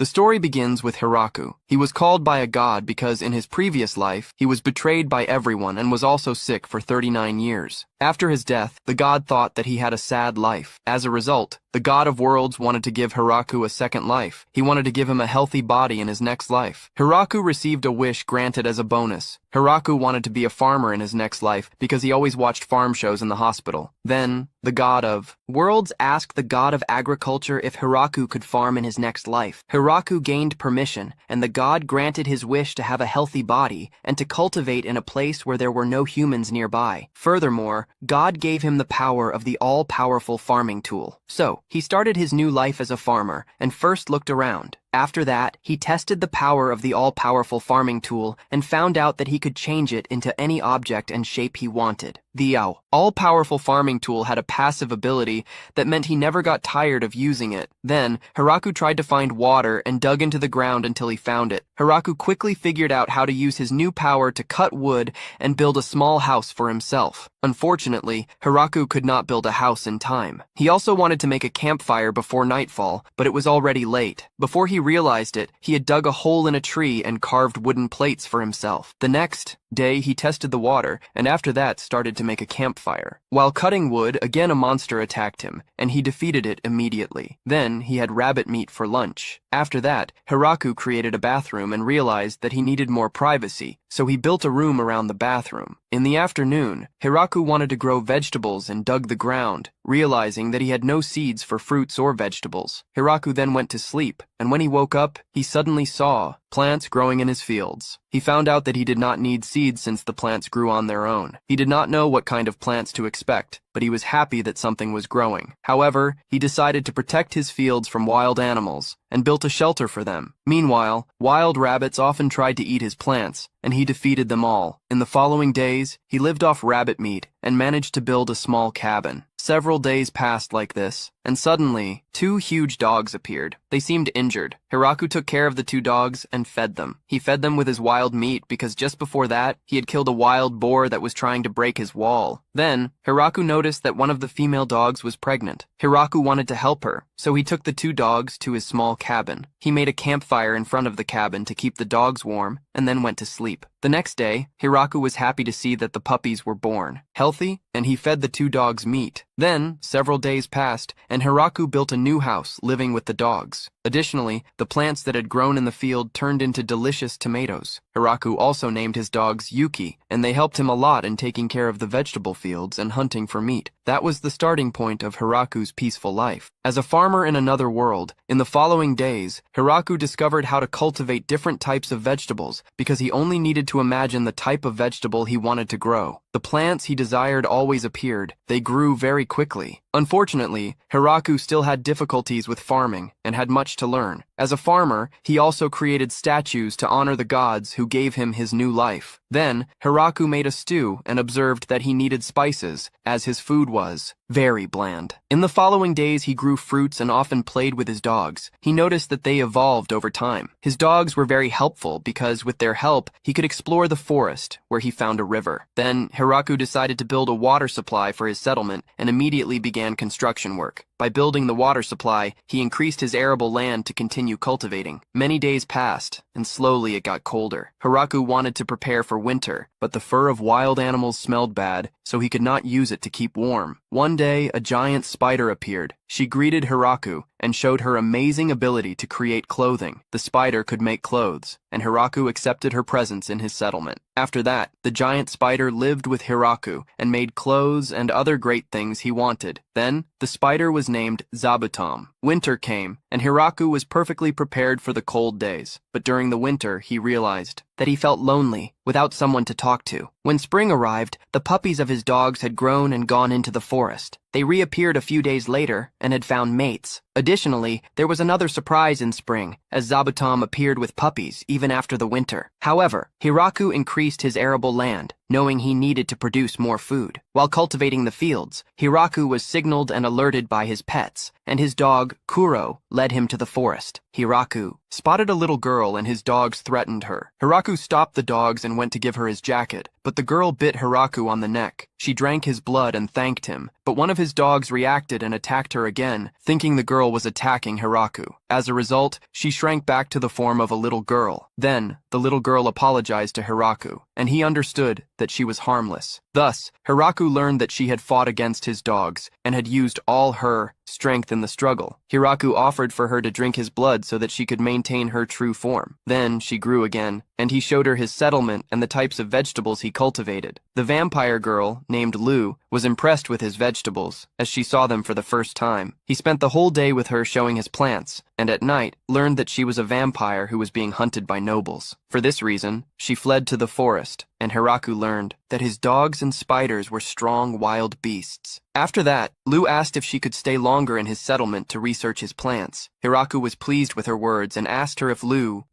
The story begins with Hiraku. He was called by a god because in his previous life, he was betrayed by everyone and was also sick for 39 years. After his death, the god thought that he had a sad life. As a result, the god of worlds wanted to give Hiraku a second life. He wanted to give him a healthy body in his next life. Hiraku received a wish granted as a bonus. Hiraku wanted to be a farmer in his next life because he always watched farm shows in the hospital. Then, the god of worlds asked the god of agriculture if Hiraku could farm in his next life. Hiraku gained permission, and the god granted his wish to have a healthy body and to cultivate in a place where there were no humans nearby. Furthermore, God gave him the power of the all-powerful farming tool. So, he started his new life as a farmer and first looked around. After that, he tested the power of the all-powerful farming tool and found out that he could change it into any object and shape he wanted. The all-powerful farming tool had a passive ability that meant he never got tired of using it. Then, Hiraku tried to find water and dug into the ground until he found it. Hiraku quickly figured out how to use his new power to cut wood and build a small house for himself. Unfortunately, Hiraku could not build a house in time. He also wanted to make a campfire before nightfall, but it was already late. Before he realized it, he had dug a hole in a tree and carved wooden plates for himself. The next day, he tested the water, and after that started to make a campfire. While cutting wood, again a monster attacked him, and he defeated it immediately. Then, he had rabbit meat for lunch. After that, Hiraku created a bathroom and realized that he needed more privacy, so he built a room around the bathroom. In the afternoon, Hiraku wanted to grow vegetables and dug the ground, realizing that he had no seeds for fruits or vegetables. Hiraku then went to sleep, and when he woke up, he suddenly saw plants growing in his fields. He found out that he did not need seeds since the plants grew on their own. He did not know what kind of plants to expect, but he was happy that something was growing. However, he decided to protect his fields from wild animals and built a shelter for them. Meanwhile, wild rabbits often tried to eat his plants, and he defeated them all. In the following days, he lived off rabbit meat and managed to build a small cabin. Several days passed like this, and suddenly, 2 huge dogs appeared. They seemed injured. Hiraku took care of the 2 dogs and fed them. He fed them with his wild meat because just before that, he had killed a wild boar that was trying to break his wall. Then, Hiraku noticed that one of the female dogs was pregnant. Hiraku wanted to help her, so he took the 2 dogs to his small cabin. He made a campfire in front of the cabin to keep the dogs warm, and then went to sleep. The next day, Hiraku was happy to see that the puppies were born, healthy, and he fed the 2 dogs meat. Then, several days passed, and Hiraku built a new house, living with the dogs. Additionally, the plants that had grown in the field turned into delicious tomatoes. Hiraku also named his dogs Yuki, and they helped him a lot in taking care of the vegetable fields and hunting for meat. That was the starting point of Hiraku's peaceful life. As a farmer in another world, in the following days, Hiraku discovered how to cultivate different types of vegetables because he only needed to imagine the type of vegetable he wanted to grow. The plants he desired always appeared. They grew very quickly. Unfortunately, Hiraku still had difficulties with farming and had much to learn. As a farmer, he also created statues to honor the gods who gave him his new life. Then, Hiraku made a stew and observed that he needed spices, as his food was very bland. In the following days, he grew fruits and often played with his dogs. He noticed that they evolved over time. His dogs were very helpful because, with their help, he could explore the forest, where he found a river. Then, Hiraku decided to build a water supply for his settlement and immediately began construction work. By building the water supply, he increased his arable land to continue cultivating. Many days passed, and slowly it got colder. Hiraku wanted to prepare for winter, but the fur of wild animals smelled bad, so he could not use it to keep warm. One day, a giant spider appeared. She greeted Hiraku and showed her amazing ability to create clothing. The spider could make clothes, and Hiraku accepted her presence in his settlement. After that, the giant spider lived with Hiraku and made clothes and other great things he wanted. Then, the spider was named Zabutom. Winter came, and Hiraku was perfectly prepared for the cold days. But during the winter, he realized that he felt lonely, without someone to talk to. When spring arrived, the puppies of his dogs had grown and gone into the forest. They reappeared a few days later and had found mates. Additionally, there was another surprise in spring, as Zabutom appeared with puppies even after the winter. However, Hiraku increased his arable land, knowing he needed to produce more food. While cultivating the fields, Hiraku was signaled and alerted by his pets, and his dog, Kuro, led him to the forest. Hiraku spotted a little girl and his dogs threatened her. Hiraku stopped the dogs and went to give her his jacket, but the girl bit Hiraku on the neck. She drank his blood and thanked him, but one of his dogs reacted and attacked her again, thinking the girl was attacking Hiraku. As a result, she shrank back to the form of a little girl. Then, the little girl apologized to Hiraku, and he understood that she was harmless. Thus, Hiraku learned that she had fought against his dogs and had used all her strength in the struggle. Hiraku offered for her to drink his blood so that she could maintain her true form. Then she grew again, and he showed her his settlement and the types of vegetables he cultivated. The vampire girl, named Lu, was impressed with his vegetables, as she saw them for the first time. He spent the whole day with her showing his plants, and at night learned that she was a vampire who was being hunted by nobles. For this reason, she fled to the forest, and Hiraku learned that his dogs and spiders were strong wild beasts. After that, Lu asked if she could stay longer in his settlement to research his plants. Hiraku was pleased with her words and asked her if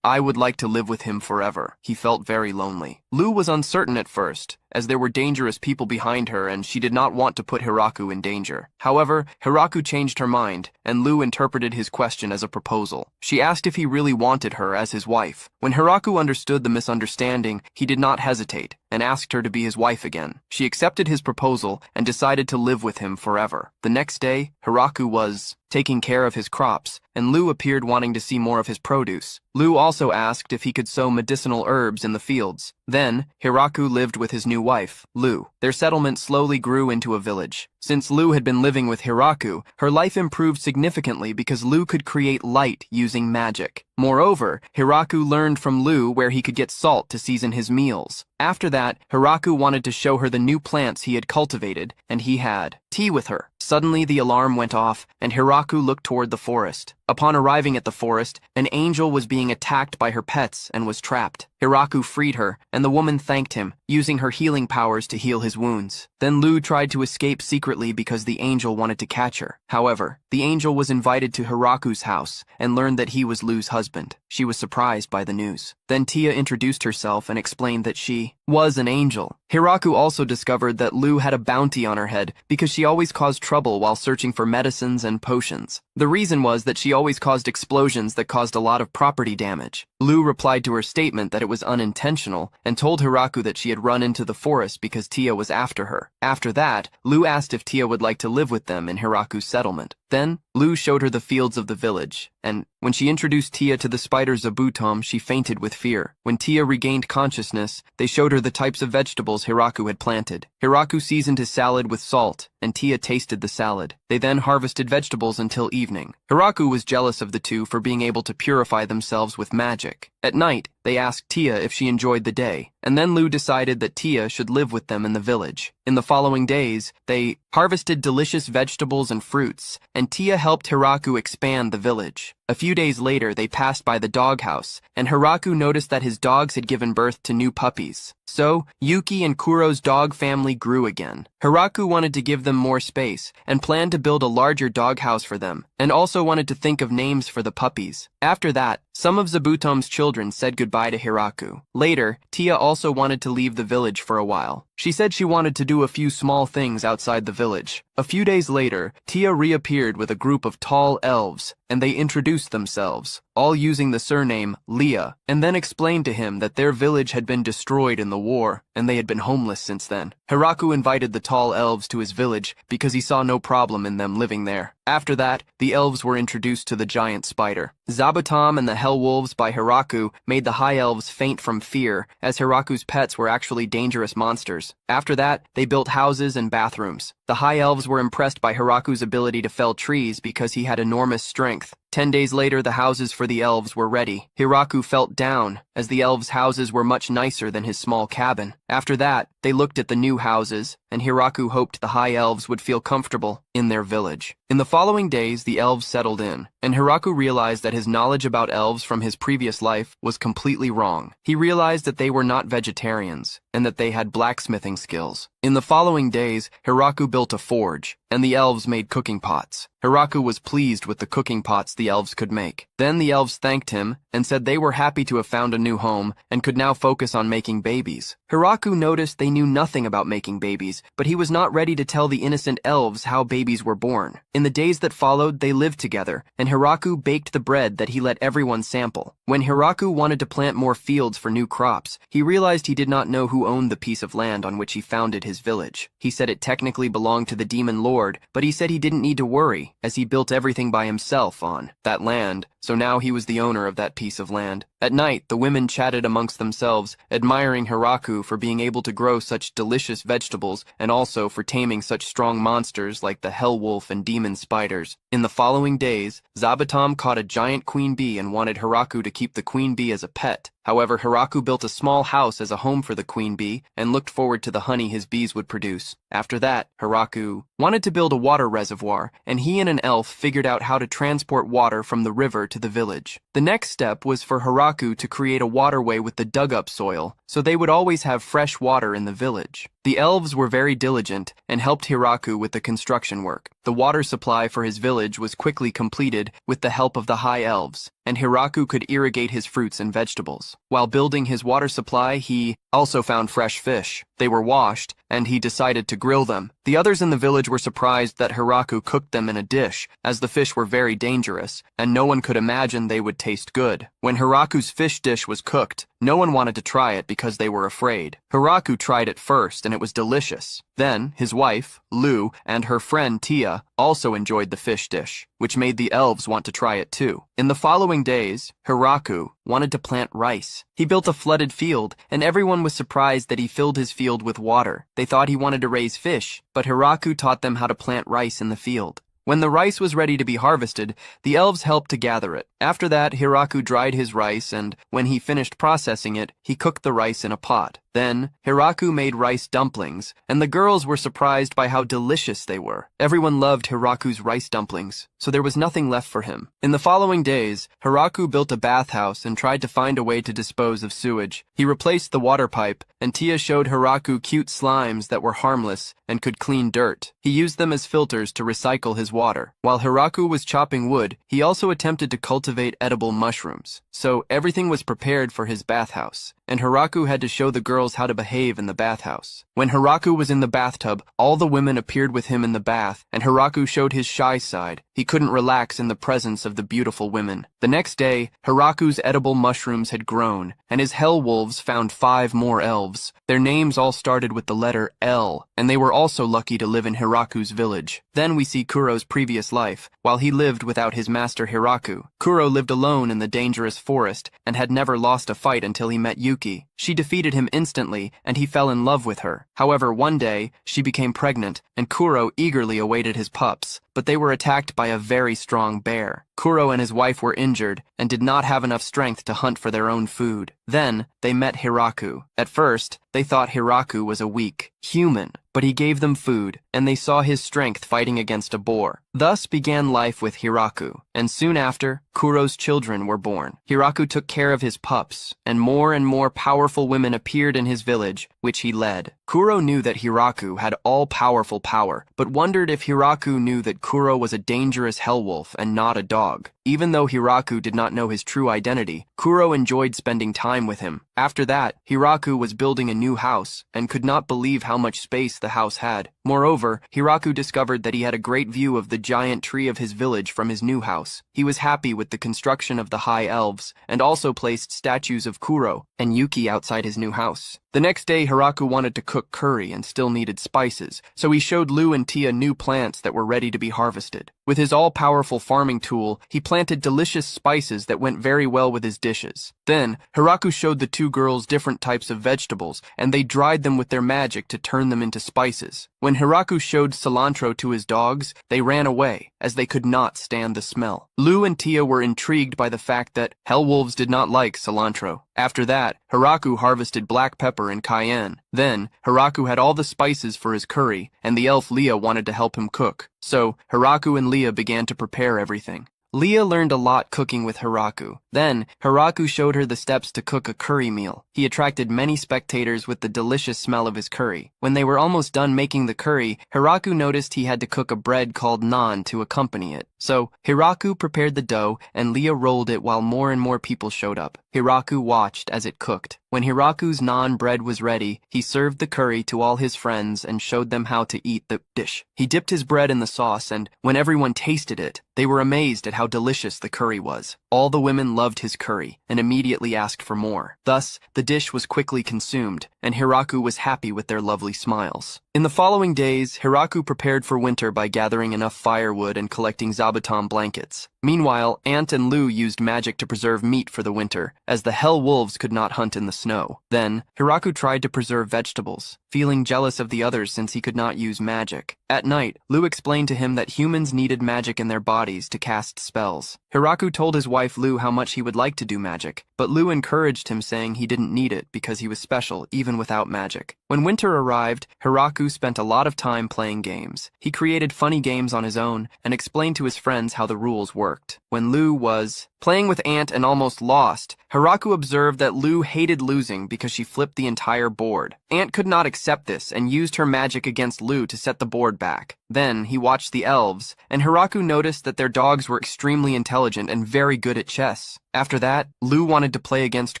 I would like to live with him forever. He felt very lonely. Lu was uncertain at first, as there were dangerous people behind her and she did not want to put Hiraku in danger. However, Hiraku changed her mind, and Lu interpreted his question as a proposal. She asked if he really wanted her as his wife. When Hiraku understood the misunderstanding, he did not hesitate and asked her to be his wife again. She accepted his proposal and decided to live with him forever. The next day, Hiraku was taking care of his crops, and Lu appeared wanting to see more of his produce. Lu also asked if he could sow medicinal herbs in the fields. Then, Hiraku lived with his new wife, Lu. Their settlement slowly grew into a village. Since Lu had been living with Hiraku, her life improved significantly because Lu could create light using magic. Moreover, Hiraku learned from Lu where he could get salt to season his meals. After that, Hiraku wanted to show her the new plants he had cultivated, and he had tea with her. Suddenly, the alarm went off, and Hiraku looked toward the forest. Upon arriving at the forest, an angel was being attacked by her pets and was trapped. Hiraku freed her, and the woman thanked him, using her healing powers to heal his wounds. Then Lu tried to escape secretly because the angel wanted to catch her. However, the angel was invited to Hiraku's house and learned that he was Lu's husband. She was surprised by the news. Then Tia introduced herself and explained that she was an angel. Hiraku also discovered that Lu had a bounty on her head because she always caused trouble while searching for medicines and potions. The reason was that she always caused explosions that caused a lot of property damage. Lu replied to her statement that it was unintentional and told Hiraku that she had run into the forest because Tia was after her. After that, Lu asked if Tia would like to live with them in Hiraku's settlement. Then, Lu showed her the fields of the village, and when she introduced Tia to the spider Zabutom, she fainted with fear. When Tia regained consciousness, they showed her the types of vegetables Hiraku had planted. Hiraku seasoned his salad with salt, and Tia tasted the salad. They then harvested vegetables until evening. Hiraku was jealous of the two for being able to purify themselves with magic. At night, they asked Tia if she enjoyed the day, and then Lu decided that Tia should live with them in the village. In the following days, they harvested delicious vegetables and fruits, and Tia helped Hiraku expand the village. A few days later, they passed by the doghouse, and Hiraku noticed that his dogs had given birth to new puppies. So, Yuki and Kuro's dog family grew again. Hiraku wanted to give them more space and planned to build a larger doghouse for them, and also wanted to think of names for the puppies. After that, some of Zabutom's children said goodbye to Hiraku. Later, Tia also wanted to leave the village for a while. She said she wanted to do a few small things outside the village. A few days later, Tia reappeared with a group of tall elves, and they introduced themselves, all using the surname Leah, and then explained to him that their village had been destroyed in the war, and they had been homeless since then. Hiraku invited the tall elves to his village because he saw no problem in them living there. After that, the elves were introduced to the giant spider. Zabutom and the Hell Wolves by Hiraku made the high elves faint from fear, as Hiraku's pets were actually dangerous monsters. After that, they built houses and bathrooms. The high elves were impressed by Hiraku's ability to fell trees because he had enormous strength. 10 days later, the houses for the elves were ready. Hiraku felt down, as the elves' houses were much nicer than his small cabin. After that, they looked at the new houses, and Hiraku hoped the high elves would feel comfortable in their village. In the following days, the elves settled in, and Hiraku realized that his knowledge about elves from his previous life was completely wrong. He realized that they were not vegetarians, and that they had blacksmithing skills. In the following days, Hiraku built a forge, and the elves made cooking pots. Hiraku was pleased with the cooking pots the elves could make. Then the elves thanked him and said they were happy to have found a new home and could now focus on making babies. Hiraku noticed they knew nothing about making babies, but he was not ready to tell the innocent elves how babies were born. In the days that followed, they lived together, and Hiraku baked the bread that he let everyone sample. When Hiraku wanted to plant more fields for new crops, he realized he did not know who owned the piece of land on which he founded his village. He said it technically belonged to the demon lord, but he said he didn't need to worry, as he built everything by himself on that land, so now he was the owner of that piece of land. At night, the women chatted amongst themselves, admiring Hiraku for being able to grow such delicious vegetables and also for taming such strong monsters like the hell wolf and demon spiders. In the following days, Zabutom caught a giant queen bee and wanted Hiraku to keep the queen bee as a pet. However, Hiraku built a small house as a home for the queen bee and looked forward to the honey his bees would produce. After that, Hiraku wanted to build a water reservoir, and he and an elf figured out how to transport water from the river to the village. The next step was for Hiraku to create a waterway with the dug-up soil, so they would always have fresh water in the village. The elves were very diligent and helped Hiraku with the construction work. The water supply for his village was quickly completed with the help of the high elves, and Hiraku could irrigate his fruits and vegetables. While building his water supply, he also found fresh fish. They were washed, and he decided to grill them. The others in the village were surprised that Hiraku cooked them in a dish, as the fish were very dangerous, and no one could imagine they would taste good. When Hiraku's fish dish was cooked, no one wanted to try it because they were afraid. Hiraku tried it first, and it was delicious. Then, his wife, Lu, and her friend Tia also enjoyed the fish dish, which made the elves want to try it too. In the following days, Hiraku wanted to plant rice. He built a flooded field, and everyone was surprised that he filled his field with water. They thought he wanted to raise fish, but Hiraku taught them how to plant rice in the field. When the rice was ready to be harvested, the elves helped to gather it. After that, Hiraku dried his rice, and when he finished processing it, he cooked the rice in a pot. Then, Hiraku made rice dumplings, and the girls were surprised by how delicious they were. Everyone loved Hiraku's rice dumplings, so there was nothing left for him. In the following days, Hiraku built a bathhouse and tried to find a way to dispose of sewage. He replaced the water pipe, and Tia showed Hiraku cute slimes that were harmless and could clean dirt. He used them as filters to recycle his water. While Hiraku was chopping wood, he also attempted to cultivate edible mushrooms. So everything was prepared for his bathhouse, and Hiraku had to show the girls how to behave in the bathhouse. When Hiraku was in the bathtub, all the women appeared with him in the bath, and Hiraku showed his shy side. He couldn't relax in the presence of the beautiful women. The next day, Hiraku's edible mushrooms had grown, and his hell wolves found 5 more elves. Their names all started with the letter L, and they were also lucky to live in Hiraku's village. Then we see Kuro's previous life, while he lived without his master Hiraku. Kuro lived alone in the dangerous forest and had never lost a fight until he met Yuki. She defeated him instantly, and he fell in love with her. However, one day, she became pregnant, and Kuro eagerly awaited his pups, but they were attacked by a very strong bear. Kuro and his wife were injured and did not have enough strength to hunt for their own food. Then, they met Hiraku. At first, they thought Hiraku was a weak human, but he gave them food, and they saw his strength fighting against a boar. Thus began life with Hiraku, and soon after, Kuro's children were born. Hiraku took care of his pups, and more powerful women appeared in his village, which he led. Kuro knew that Hiraku had all-powerful power, but wondered if Hiraku knew that Kuro was a dangerous hell wolf and not a dog. Even though Hiraku did not know his true identity, Kuro enjoyed spending time with him. After that, Hiraku was building a new house and could not believe how much space the house had. Moreover, Hiraku discovered that he had a great view of the giant tree of his village from his new house. He was happy with the construction of the high elves and also placed statues of Kuro and Yuki outside his new house. The next day, Hiraku wanted to cook curry and still needed spices, so he showed Lu and Tia new plants that were ready to be harvested. With his all-powerful farming tool, he planted delicious spices that went very well with his dishes. Then, Hiraku showed the 2 girls different types of vegetables, and they dried them with their magic to turn them into spices. When Hiraku showed cilantro to his dogs, they ran away, as they could not stand the smell. Lu and Tia were intrigued by the fact that hell wolves did not like cilantro. After that, Hiraku harvested black pepper and cayenne. Then, Hiraku had all the spices for his curry, and the elf Leah wanted to help him cook. So, Hiraku and Leah began to prepare everything. Leah learned a lot cooking with Hiraku. Then, Hiraku showed her the steps to cook a curry meal. He attracted many spectators with the delicious smell of his curry. When they were almost done making the curry, Hiraku noticed he had to cook a bread called naan to accompany it. So, Hiraku prepared the dough and Leah rolled it while more and more people showed up. Hiraku watched as it cooked. When Hiraku's naan bread was ready, he served the curry to all his friends and showed them how to eat the dish. He dipped his bread in the sauce and, when everyone tasted it, they were amazed at how delicious the curry was. All the women loved his curry and immediately asked for more. Thus, the dish was quickly consumed, and Hiraku was happy with their lovely smiles. In the following days, Hiraku prepared for winter by gathering enough firewood and collecting zabuton blankets. Meanwhile, Ant and Lou used magic to preserve meat for the winter, as the hell wolves could not hunt in the snow. Then, Hiraku tried to preserve vegetables, feeling jealous of the others since he could not use magic. At night, Lou explained to him that humans needed magic in their bodies to cast spells. Hiraku told his wife Lou how much he would like to do magic, but Lou encouraged him, saying he didn't need it because he was special even without magic. When winter arrived, Hiraku spent a lot of time playing games. He created funny games on his own and explained to his friends how the rules worked. When Lou was playing with Ant and almost lost, Hiraku observed that Lou hated losing because she flipped the entire board. Ant could not accept this and used her magic against Lou to set the board back. Then he watched the elves, and Hiraku noticed that their dogs were extremely intelligent and very good at chess. After that, Lou wanted to play against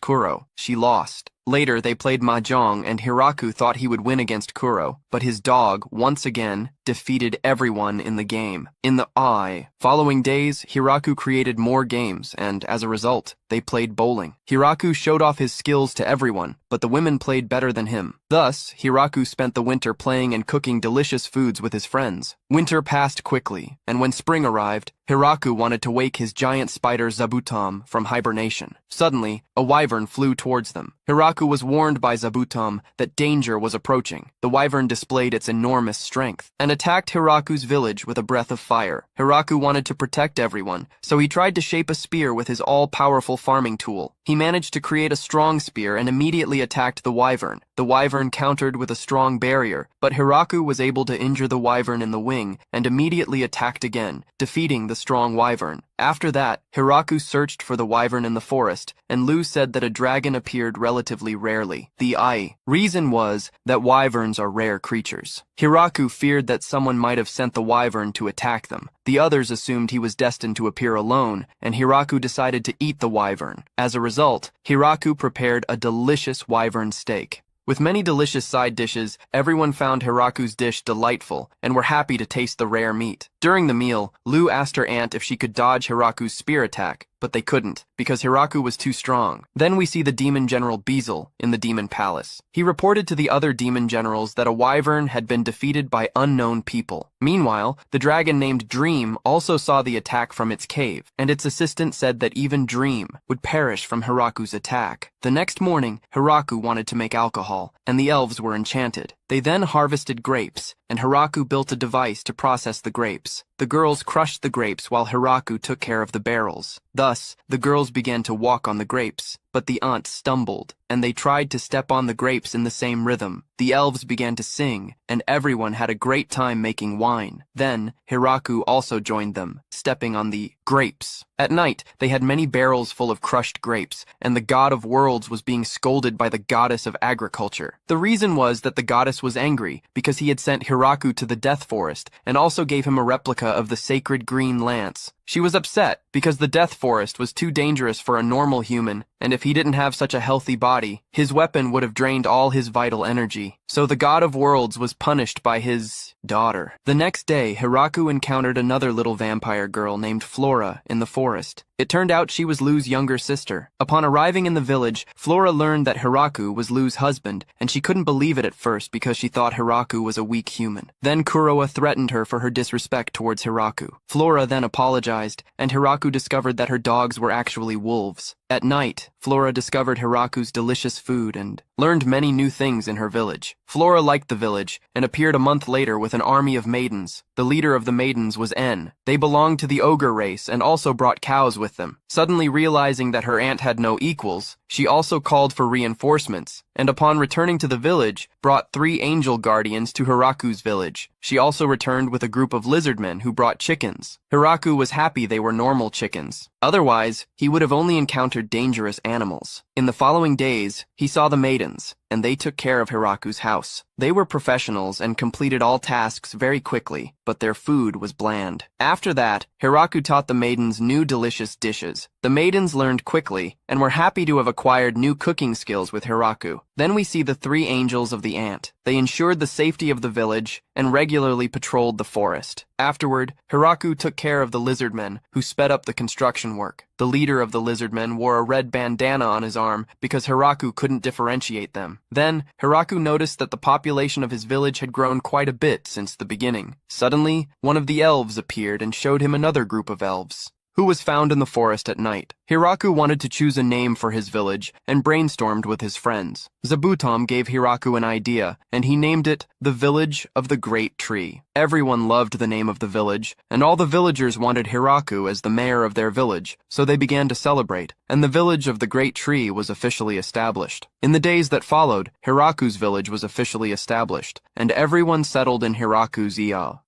Kuro. She lost. Later, they played mahjong, and Hiraku thought he would win against Kuro, but his dog, once again, defeated everyone in the game. In the following days, Hiraku created more games, and as a result, they played bowling. Hiraku showed off his skills to everyone, but the women played better than him. Thus, Hiraku spent the winter playing and cooking delicious foods with his friends. Winter passed quickly, and when spring arrived, Hiraku wanted to wake his giant spider Zabutom from hibernation. Suddenly, a wyvern flew towards them. Hiraku was warned by Zabutom that danger was approaching. The wyvern displayed its enormous strength and attacked Hiraku's village with a breath of fire. Hiraku wanted to protect everyone, so he tried to shape a spear with his all-powerful farming tool. He managed to create a strong spear and immediately attacked the wyvern. The wyvern countered with a strong barrier, but Hiraku was able to injure the wyvern in the wing and immediately attacked again, defeating the strong wyvern. After that, Hiraku searched for the wyvern in the forest, and Lou said that a dragon appeared relatively rarely. The reason was that wyverns are rare creatures. Hiraku feared that someone might have sent the wyvern to attack them. The others assumed he was destined to appear alone, and Hiraku decided to eat the wyvern. As a result, Hiraku prepared a delicious wyvern steak. With many delicious side dishes, everyone found Hiraku's dish delightful and were happy to taste the rare meat. During the meal, Lou asked her aunt if she could dodge Hiraku's spear attack, but they couldn't, because Hiraku was too strong. Then we see the demon general Beezle in the demon palace. He reported to the other demon generals that a wyvern had been defeated by unknown people. Meanwhile, the dragon named Dream also saw the attack from its cave, and its assistant said that even Dream would perish from Hiraku's attack. The next morning, Hiraku wanted to make alcohol, and the elves were enchanted. They then harvested grapes, and Hiraku built a device to process the grapes. The girls crushed the grapes while Hiraku took care of the barrels. Thus, the girls began to walk on the grapes, but the aunt stumbled, and they tried to step on the grapes in the same rhythm. The elves began to sing, and everyone had a great time making wine. Then, Hiraku also joined them, stepping on the grapes. At night, they had many barrels full of crushed grapes, and the god of worlds was being scolded by the goddess of agriculture. The reason was that the goddess was angry because he had sent Hiraku to the death forest and also gave him a replica of the sacred green lance. She was upset because the death forest was too dangerous for a normal human, and if he didn't have such a healthy body, his weapon would have drained all his vital energy. So the god of worlds was punished by his daughter. The next day, Hiraku encountered another little vampire girl named Flora in the forest. It turned out she was Lou's younger sister. Upon arriving in the village, Flora learned that Hiraku was Lou's husband, and she couldn't believe it at first because she thought Hiraku was a weak human. Then Kuroa threatened her for her disrespect towards Hiraku. Flora then apologized, and Hiraku discovered that her dogs were actually wolves. At night, Flora discovered Hiraku's delicious food and learned many new things in her village. Flora liked the village and appeared a month later with an army of maidens. The leader of the maidens was En. They belonged to the ogre race and also brought cows with them. Suddenly realizing that her aunt had no equals, she also called for reinforcements, and upon returning to the village, brought 3 angel guardians to Hiraku's village. She also returned with a group of lizardmen who brought chickens. Hiraku was happy they were normal chickens. Otherwise, he would have only encountered dangerous animals. In the following days, he saw the maidens, and they took care of Hiraku's house. They were professionals and completed all tasks very quickly, but their food was bland. After that, Hiraku taught the maidens new delicious dishes. The maidens learned quickly, and were happy to have acquired new cooking skills with Hiraku. Then we see the 3 angels of the ant. They ensured the safety of the village and regularly patrolled the forest. Afterward, Hiraku took care of the lizardmen, who sped up the construction work. The leader of the lizardmen wore a red bandana on his arm because Hiraku couldn't differentiate them. Then, Hiraku noticed that the population of his village had grown quite a bit since the beginning. Suddenly, one of the elves appeared and showed him another group of elves, who was found in the forest at night. Hiraku wanted to choose a name for his village and brainstormed with his friends. Zabutom gave Hiraku an idea, and he named it the Village of the Great Tree. Everyone loved the name of the village, and all the villagers wanted Hiraku as the mayor of their village, so they began to celebrate, and the Village of the Great Tree was officially established. In the days that followed, Hiraku's village was officially established, and everyone settled in Hiraku's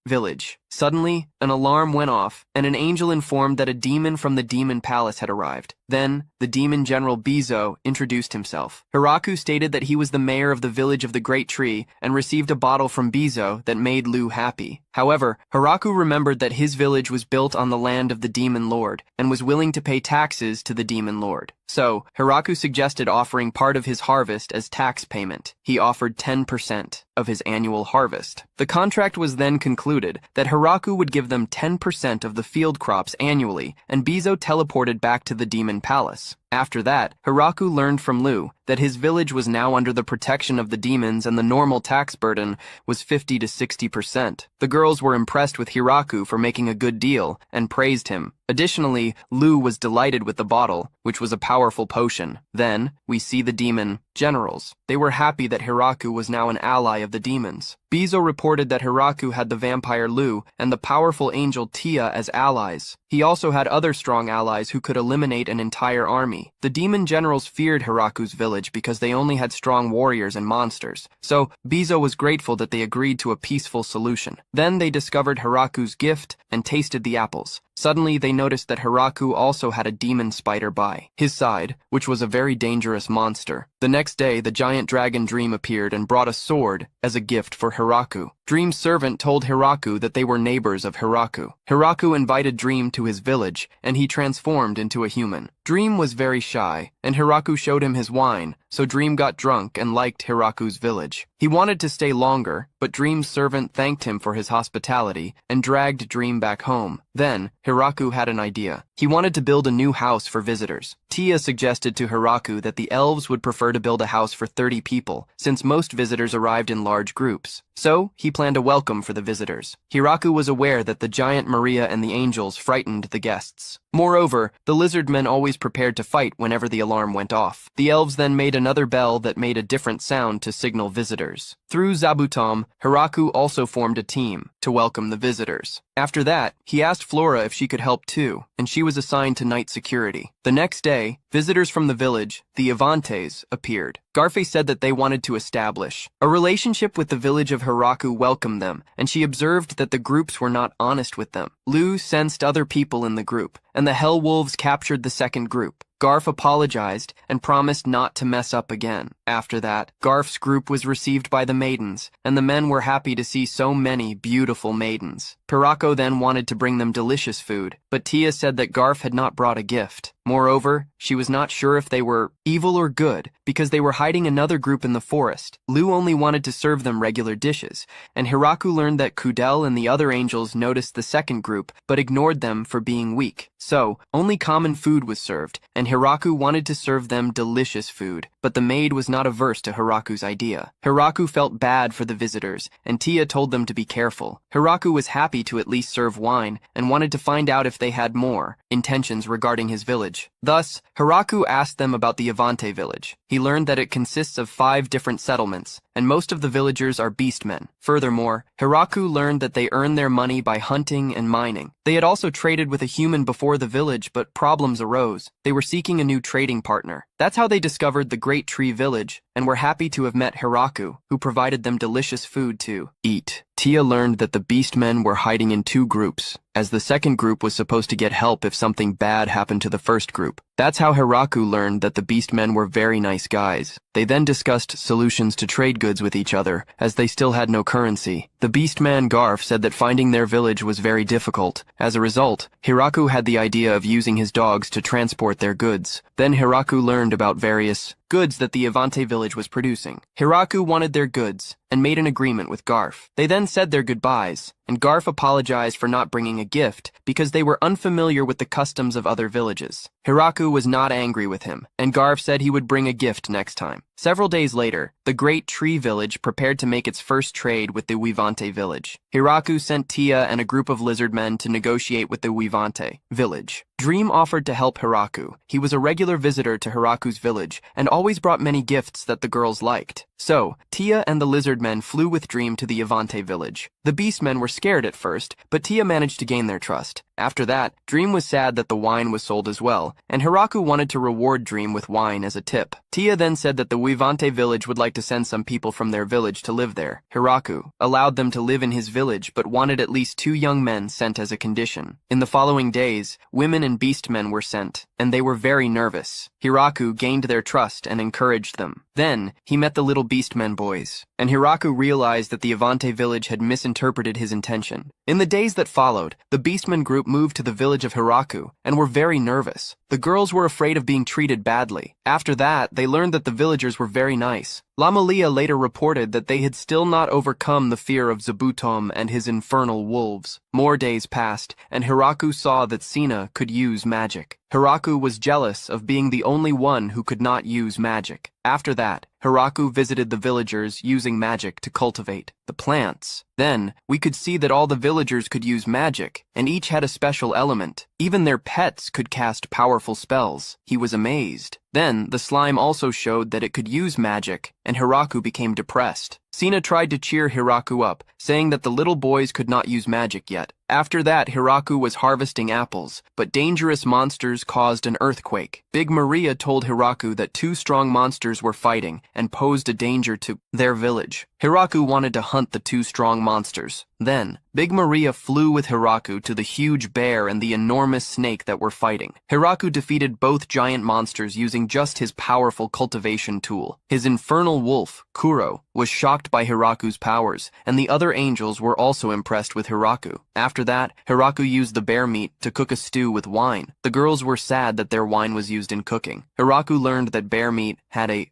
village. Suddenly, an alarm went off, and an angel informed that a demon from the demon palace had arrived. Then, the demon general Bizo introduced himself. Hiraku stated that he was the mayor of the Village of the Great Tree and received a bottle from Bizo that made Lu happy. However, Hiraku remembered that his village was built on the land of the demon lord and was willing to pay taxes to the demon lord. So, Hiraku suggested offering part of his harvest as tax payment. He offered 10% of his annual harvest. The contract was then concluded that Hiraku would give them 10% of the field crops annually, and Bizo teleported back to the demon palace. After that, Hiraku learned from Lu that his village was now under the protection of the demons and the normal tax burden was 50 to 60%. The girls were impressed with Hiraku for making a good deal and praised him. Additionally, Lu was delighted with the bottle, which was a powerful potion. Then, we see the demon generals. They were happy that Hiraku was now an ally of the demons. Bizo reported that Hiraku had the vampire Lu and the powerful angel Tia as allies. He also had other strong allies who could eliminate an entire army. The demon generals feared Hiraku's village because they only had strong warriors and monsters, so Bizo was grateful that they agreed to a peaceful solution. Then they discovered Hiraku's gift and tasted the apples. Suddenly, they noticed that Hiraku also had a demon spider by his side, which was a very dangerous monster. The next day, the giant dragon Dream appeared and brought a sword as a gift for Hiraku. Dream's servant told Hiraku that they were neighbors of Hiraku. Hiraku invited Dream to his village, and he transformed into a human. Dream was very shy, and Hiraku showed him his wine, so Dream got drunk and liked Hiraku's village. He wanted to stay longer, but Dream's servant thanked him for his hospitality and dragged Dream back home. Then, Hiraku had an idea. He wanted to build a new house for visitors. Tia suggested to Hiraku that the elves would prefer to build a house for 30 people, since most visitors arrived in large groups. So, he planned a welcome for the visitors. Hiraku was aware that the giant Maria and the angels frightened the guests. Moreover, the lizardmen always prepared to fight whenever the alarm went off. The elves then made another bell that made a different sound to signal visitors. Through Zabutom, Hiraku also formed a team to welcome the visitors. After that, he asked Flora if she could help too, and she was assigned to night security. The next day, visitors from the village, the Avantes, appeared. Garfe said that they wanted to establish a relationship with the village of Hiraku welcomed them, and she observed that the groups were not honest with them. Lu sensed other people in the group, and the Hell Wolves captured the second group. Garf apologized and promised not to mess up again. After that, Garf's group was received by the maidens, and the men were happy to see so many beautiful maidens. Pirako then wanted to bring them delicious food, but Tia said that Garf had not brought a gift. Moreover, she was not sure if they were evil or good, because they were hiding another group in the forest. Lu only wanted to serve them regular dishes, and Hiraku learned that Kudel and the other angels noticed the second group, but ignored them for being weak. So, only common food was served, and Hiraku wanted to serve them delicious food, but the maid was not averse to Hiraku's idea. Hiraku felt bad for the visitors, and Tia told them to be careful. Hiraku was happy to at least serve wine, and wanted to find out if they had more intentions regarding his village. Thus, Hiraku asked them about the Avante village. He learned that it consists of 5 different settlements, and most of the villagers are beastmen. Furthermore, Hiraku learned that they earn their money by hunting and mining. They had also traded with a human before the village, but problems arose. They were seeking a new trading partner. That's how they discovered the Great Tree Village, and were happy to have met Hiraku, who provided them delicious food to eat. Tia learned that the beastmen were hiding in two groups, as the second group was supposed to get help if something bad happened to the first group. That's how Hiraku learned that the beastmen were very nice guys. They then discussed solutions to trade goods with each other, as they still had no currency. The beastman Garf said that finding their village was very difficult. As a result, Hiraku had the idea of using his dogs to transport their goods. Then Hiraku learned about various goods that the Avante village was producing. Hiraku wanted their goods, and made an agreement with Garf. They then said their goodbyes, and Garf apologized for not bringing a gift because they were unfamiliar with the customs of other villages. Hiraku was not angry with him, and Garf said he would bring a gift next time. Several days later, the Great Tree Village prepared to make its first trade with the Wivante village. Hiraku sent Tia and a group of lizard men to negotiate with the Wivante village. Dream offered to help Hiraku. He was a regular visitor to Hiraku's village and always brought many gifts that the girls liked. So, Tia and the lizard men flew with Dream to the Avante village. The beastmen were scared at first, but Tia managed to gain their trust. After that, Dream was sad that the wine was sold as well, and Hiraku wanted to reward Dream with wine as a tip. Tia then said that the Wivante village would like to send some people from their village to live there. Hiraku allowed them to live in his village, but wanted at least 2 young men sent as a condition. In the following days, women and beastmen were sent, and they were very nervous. Hiraku gained their trust and encouraged them. Then, he met the little beastmen boys, and Hiraku realized that the Avante village had misinterpreted his intention. In the days that followed, the beastmen group moved to the village of Hiraku and were very nervous. The girls were afraid of being treated badly. After that, they learned that the villagers were very nice. Lamalia later reported that they had still not overcome the fear of Zabutom and his infernal wolves. More days passed, and Hiraku saw that Sina could use magic. Hiraku was jealous of being the only one who could not use magic. After that, Hiraku visited the villagers using magic to cultivate the plants. Then, we could see that all the villagers could use magic, and each had a special element. Even their pets could cast powerful spells. He was amazed. Then, the slime also showed that it could use magic, and Hiraku became depressed. Sina tried to cheer Hiraku up, saying that the little boys could not use magic yet. After that, Hiraku was harvesting apples, but dangerous monsters caused an earthquake. Big Maria told Hiraku that 2 strong monsters were fighting and posed a danger to their village. Hiraku wanted to hunt the 2 strong monsters. Then, Big Maria flew with Hiraku to the huge bear and the enormous snake that were fighting. Hiraku defeated both giant monsters using just his powerful cultivation tool. His infernal wolf, Kuro, was shocked by Hiraku's powers, and the other angels were also impressed with Hiraku. After that, Hiraku used the bear meat to cook a stew with wine. The girls were sad that their wine was used in cooking. Hiraku learned that bear meat had a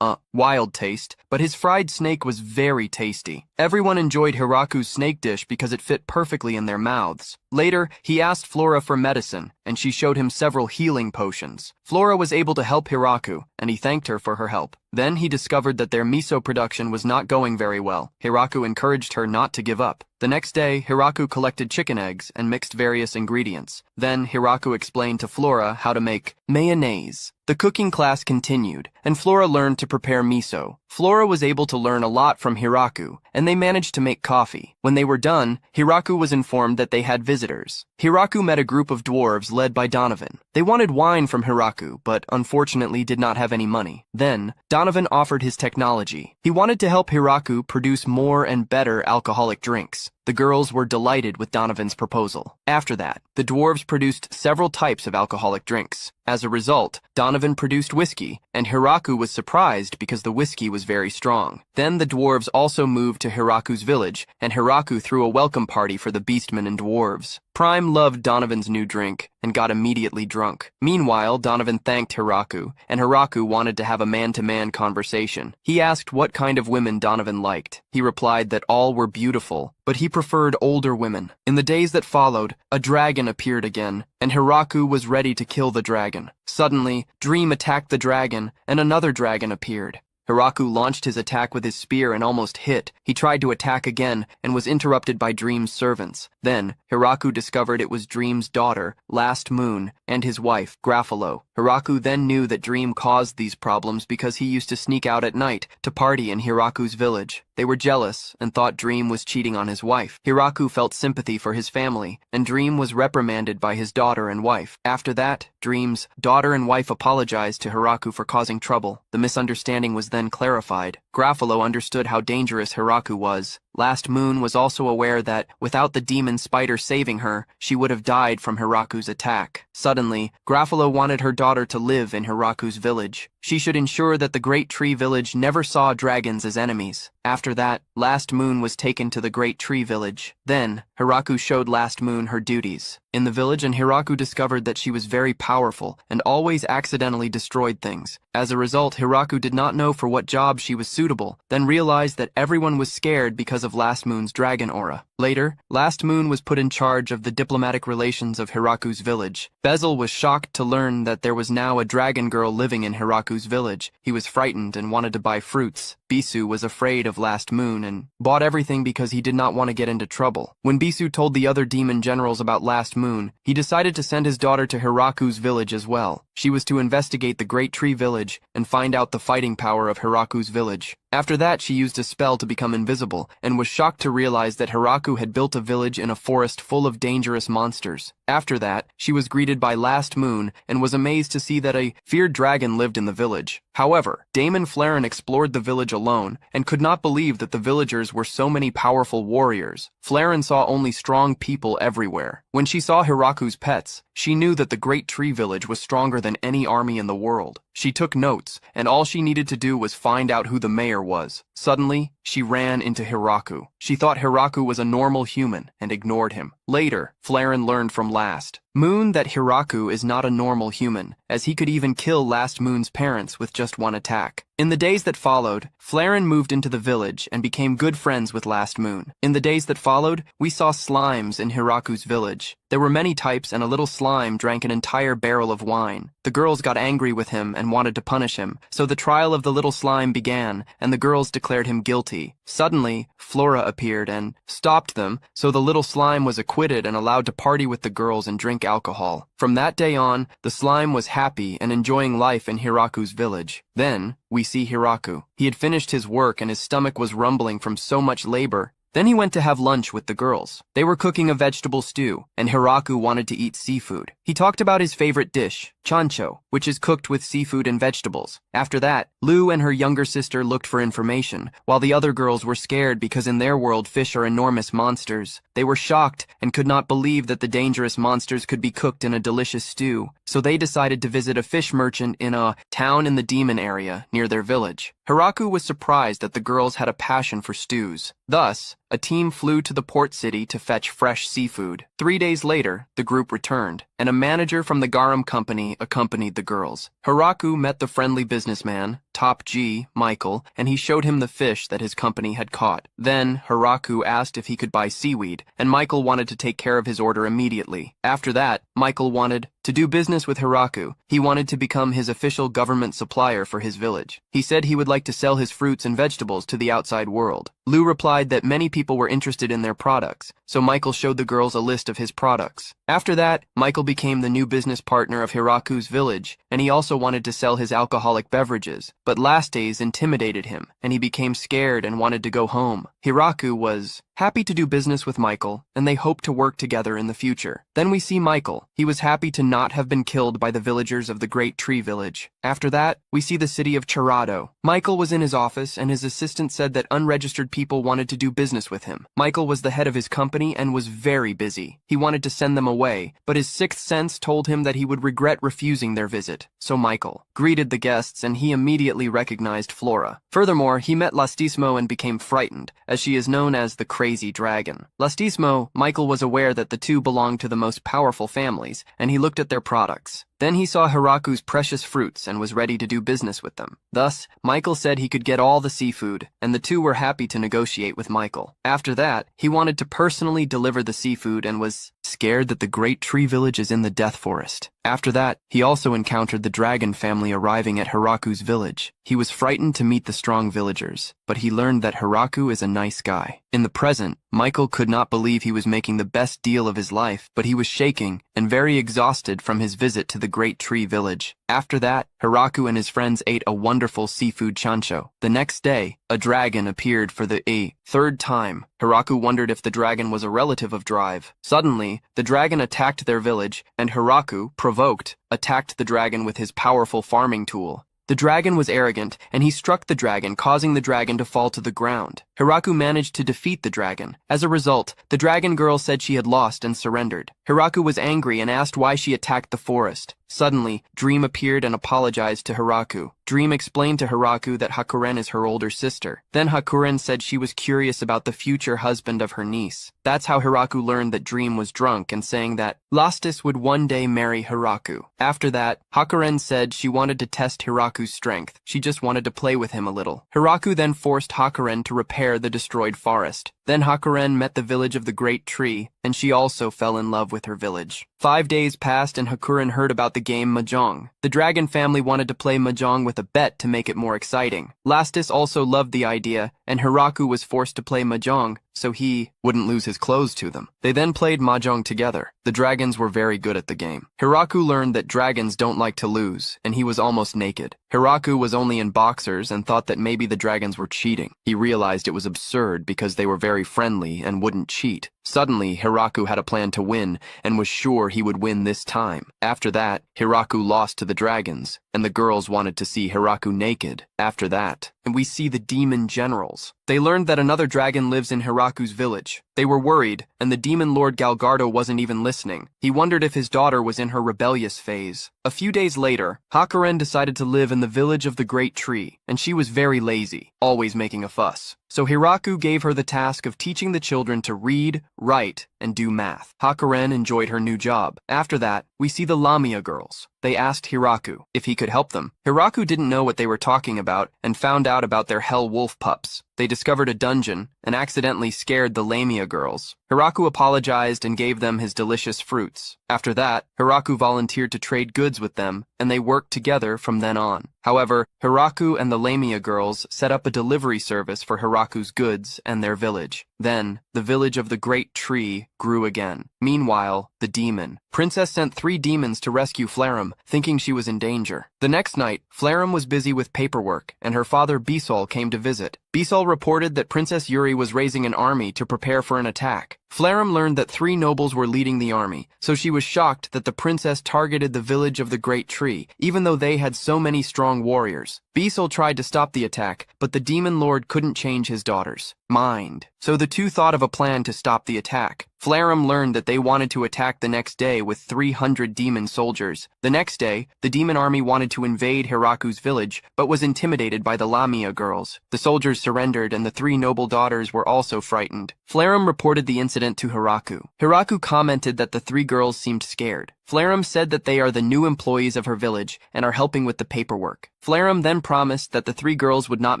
wild taste, but his fried snake was very tasty. Everyone enjoyed Hiraku's snake dish because it fit perfectly in their mouths. Later, he asked Flora for medicine, and she showed him several healing potions. Flora was able to help Hiraku, and he thanked her for her help. Then he discovered that their miso production was not going very well. Hiraku encouraged her not to give up. The next day, Hiraku collected chicken eggs and mixed various ingredients. Then Hiraku explained to Flora how to make mayonnaise. The cooking class continued, and Flora learned to prepare miso. Flora was able to learn a lot from Hiraku, and they managed to make coffee. When they were done, Hiraku was informed that they had visitors. Hiraku met a group of dwarves led by Donovan. They wanted wine from Hiraku, but unfortunately did not have any money. Then, Donovan offered his technology. He wanted to help Hiraku produce more and better alcoholic drinks. The girls were delighted with Donovan's proposal. After that, the dwarves produced several types of alcoholic drinks. As a result, Donovan produced whiskey, and Hiraku was surprised because the whiskey was very strong. Then the dwarves also moved to Hiraku's village, and Hiraku threw a welcome party for the beastmen and dwarves. Prime loved Donovan's new drink and got immediately drunk. Meanwhile, Donovan thanked Hiraku, and Hiraku wanted to have a man-to-man conversation. He asked what kind of women Donovan liked. He replied that all were beautiful, but he preferred older women. In the days that followed, a dragon appeared again, and Hiraku was ready to kill the dragon. Suddenly, Dream attacked the dragon, and another dragon appeared. Hiraku launched his attack with his spear and almost hit. He tried to attack again and was interrupted by Dream's servants. Then, Hiraku discovered it was Dream's daughter, Last Moon, and his wife, Graffalo. Hiraku then knew that Dream caused these problems because he used to sneak out at night to party in Hiraku's village. They were jealous and thought Dream was cheating on his wife. Hiraku felt sympathy for his family, and Dream was reprimanded by his daughter and wife. After that, Dream's daughter and wife apologized to Hiraku for causing trouble. The misunderstanding was then clarified. Graffalo understood how dangerous Hiraku was. Last Moon was also aware that, without the demon spider saving her, she would have died from Hiraku's attack. Suddenly, Graffalo wanted her daughter to live in Hiraku's village. She should ensure that the Great Tree Village never saw dragons as enemies. After that, Last Moon was taken to the Great Tree Village. Then, Hiraku showed Last Moon her duties in the village, and Hiraku discovered that she was very powerful and always accidentally destroyed things. As a result, Hiraku did not know for what job she was suitable, then realized that everyone was scared because of Last Moon's dragon aura. Later, Last Moon was put in charge of the diplomatic relations of Hiraku's village. Bezel was shocked to learn that there was now a dragon girl living in Hiraku's village. He was frightened and wanted to buy fruits. Bisu was afraid of Last Moon and bought everything because he did not want to get into trouble. When Bisu told the other demon generals about Last Moon, he decided to send his daughter to Hiraku's village as well. She was to investigate the Great Tree Village and find out the fighting power of Hiraku's village. After that, she used a spell to become invisible and was shocked to realize that Hiraku had built a village in a forest full of dangerous monsters. After that, she was greeted by Last Moon and was amazed to see that a feared dragon lived in the village. However, Damon Flaren explored the village alone and could not believe that the villagers were so many powerful warriors. Flaren saw only strong people everywhere. When she saw Hiraku's pets, she knew that the Great Tree Village was stronger than any army in the world. She took notes, and all she needed to do was find out who the mayor was. Suddenly, she ran into Hiraku. She thought Hiraku was a normal human and ignored him. Later, Flaren learned from Last Moon that Hiraku is not a normal human, as he could even kill Last Moon's parents with just one attack. In the days that followed, Flaren moved into the village and became good friends with Last Moon. In the days that followed, we saw slimes in Hiraku's village. There were many types, and a little slime drank an entire barrel of wine. The girls got angry with him and wanted to punish him, so the trial of the little slime began, and the girls declared him guilty. Suddenly, Flora appeared and stopped them, so the little slime was acquitted and allowed to party with the girls and drink alcohol. From that day on, the slime was happy and enjoying life in Hiraku's village. Then, we see Hiraku. He had finished his work and his stomach was rumbling from so much labor. Then he went to have lunch with the girls. They were cooking a vegetable stew, and Hiraku wanted to eat seafood. He talked about his favorite dish, chancho, which is cooked with seafood and vegetables. After that, Lu and her younger sister looked for information, while the other girls were scared because in their world fish are enormous monsters. They were shocked and could not believe that the dangerous monsters could be cooked in a delicious stew, so they decided to visit a fish merchant in a town in the demon area near their village. Hiraku was surprised that the girls had a passion for stews. Thus, a team flew to the port city to fetch fresh seafood. 3 days later, the group returned, and a manager from the garum company accompanied the girls. Hiraku met the friendly businessman, Top G, Michael, and he showed him the fish that his company had caught. Then, Hiraku asked if he could buy seaweed, and Michael wanted to take care of his order immediately. After that, Michael wanted to do business with Hiraku. He wanted to become his official government supplier for his village. He said he would like to sell his fruits and vegetables to the outside world. Lu replied that many people were interested in their products, so Michael showed the girls a list of his products. After that, Michael became the new business partner of Hiraku's village, and he also wanted to sell his alcoholic beverages. But last days intimidated him, and he became scared and wanted to go home. Hiraku was happy to do business with Michael, and they hoped to work together in the future. Then we see Michael. He was happy to not have been killed by the villagers of the Great Tree Village. After that, we see the city of Chirado. Michael was in his office, and his assistant said that unregistered people wanted to do business with him. Michael was the head of his company and was very busy. He wanted to send them away, but his sixth sense told him that he would regret refusing their visit. So Michael greeted the guests, and he immediately recognized Flora. Furthermore, he met Lastismo and became frightened, as she is known as the Crazy Dragon. Lastismo, Michael was aware that the two belonged to the most powerful families, and he looked at their products. Then he saw Hiraku's precious fruits and was ready to do business with them. Thus, Michael said he could get all the seafood, and the two were happy to negotiate with Michael. After that, he wanted to personally deliver the seafood and was scared that the Great Tree Village is in the Death Forest. After that, he also encountered the dragon family arriving at Hiraku's village. He was frightened to meet the strong villagers, but he learned that Hiraku is a nice guy. In the present, Michael could not believe he was making the best deal of his life, but he was shaking and very exhausted from his visit to the Great Tree Village. After that, Hiraku and his friends ate a wonderful seafood chancho. The next day, a dragon appeared for the third time. Hiraku wondered if the dragon was a relative of Drive. Suddenly, the dragon attacked their village, and Hiraku, provoked, attacked the dragon with his powerful farming tool. The dragon was arrogant, and he struck the dragon, causing the dragon to fall to the ground. Hiraku managed to defeat the dragon. As a result, the dragon girl said she had lost and surrendered. Hiraku was angry and asked why she attacked the forest. Suddenly, Dream appeared and apologized to Hiraku. Dream explained to Hiraku that Hakuren is her older sister. Then Hakuren said she was curious about the future husband of her niece. That's how Hiraku learned that Dream was drunk and saying that Lastis would one day marry Hiraku. After that, Hakuren said she wanted to test Hiraku's strength. She just wanted to play with him a little. Hiraku then forced Hakuren to repair the destroyed forest. Then Hakuren met the village of the Great Tree, and she also fell in love with her village. 5 days passed and Hakuren heard about the game Mahjong. The dragon family wanted to play Mahjong with a bet to make it more exciting. Lastis also loved the idea, and Hiraku was forced to play Mahjong so he wouldn't lose his clothes to them. They then played Mahjong together. The dragons were very good at the game. Hiraku learned that dragons don't like to lose, and he was almost naked. Hiraku was only in boxers and thought that maybe the dragons were cheating. He realized it was absurd because they were very friendly and wouldn't cheat. Suddenly, Hiraku had a plan to win and was sure he would win this time. After that, Hiraku lost to the dragons, and the girls wanted to see Hiraku naked. After that, and we see the demon generals. They learned that another dragon lives in Hiraku's village. They were worried, and the demon lord Galgardo wasn't even listening. He wondered if his daughter was in her rebellious phase. A few days later, Hakuren decided to live in the village of the Great Tree, and she was very lazy, always making a fuss. So Hiraku gave her the task of teaching the children to read, write, and do math. Hakuren enjoyed her new job. After that, we see the Lamia girls. They asked Hiraku if he could help them. Hiraku didn't know what they were talking about and found out about their hell wolf pups. They discovered a dungeon and accidentally scared the Lamia girls. Hiraku apologized and gave them his delicious fruits. After that, Hiraku volunteered to trade goods with them, and they worked together from then on. However, Hiraku and the Lamia girls set up a delivery service for Hiraku's goods and their village. Then, the village of the Great Tree grew again. Meanwhile, the demon. Princess sent 3 demons to rescue Flarum, thinking she was in danger. The next night, Flarum was busy with paperwork, and her father Bisol came to visit. Bisol reported that Princess Yuri was raising an army to prepare for an attack. Flarum learned that 3 nobles were leading the army, so she was shocked that the princess targeted the village of the Great Tree, even though they had so many strong warriors. Bisol tried to stop the attack, but the demon lord couldn't change his daughter's mind. So the two thought of a plan to stop the attack. Flarum learned that they wanted to attack the next day with 300 demon soldiers. The next day, the demon army wanted to invade Hiraku's village, but was intimidated by the Lamia girls. The soldiers surrendered, and the 3 noble daughters were also frightened. Flarum reported the incident to Hiraku. Hiraku commented that the 3 girls seemed scared. Flarum said that they are the new employees of her village and are helping with the paperwork. Flarum then promised that the 3 girls would not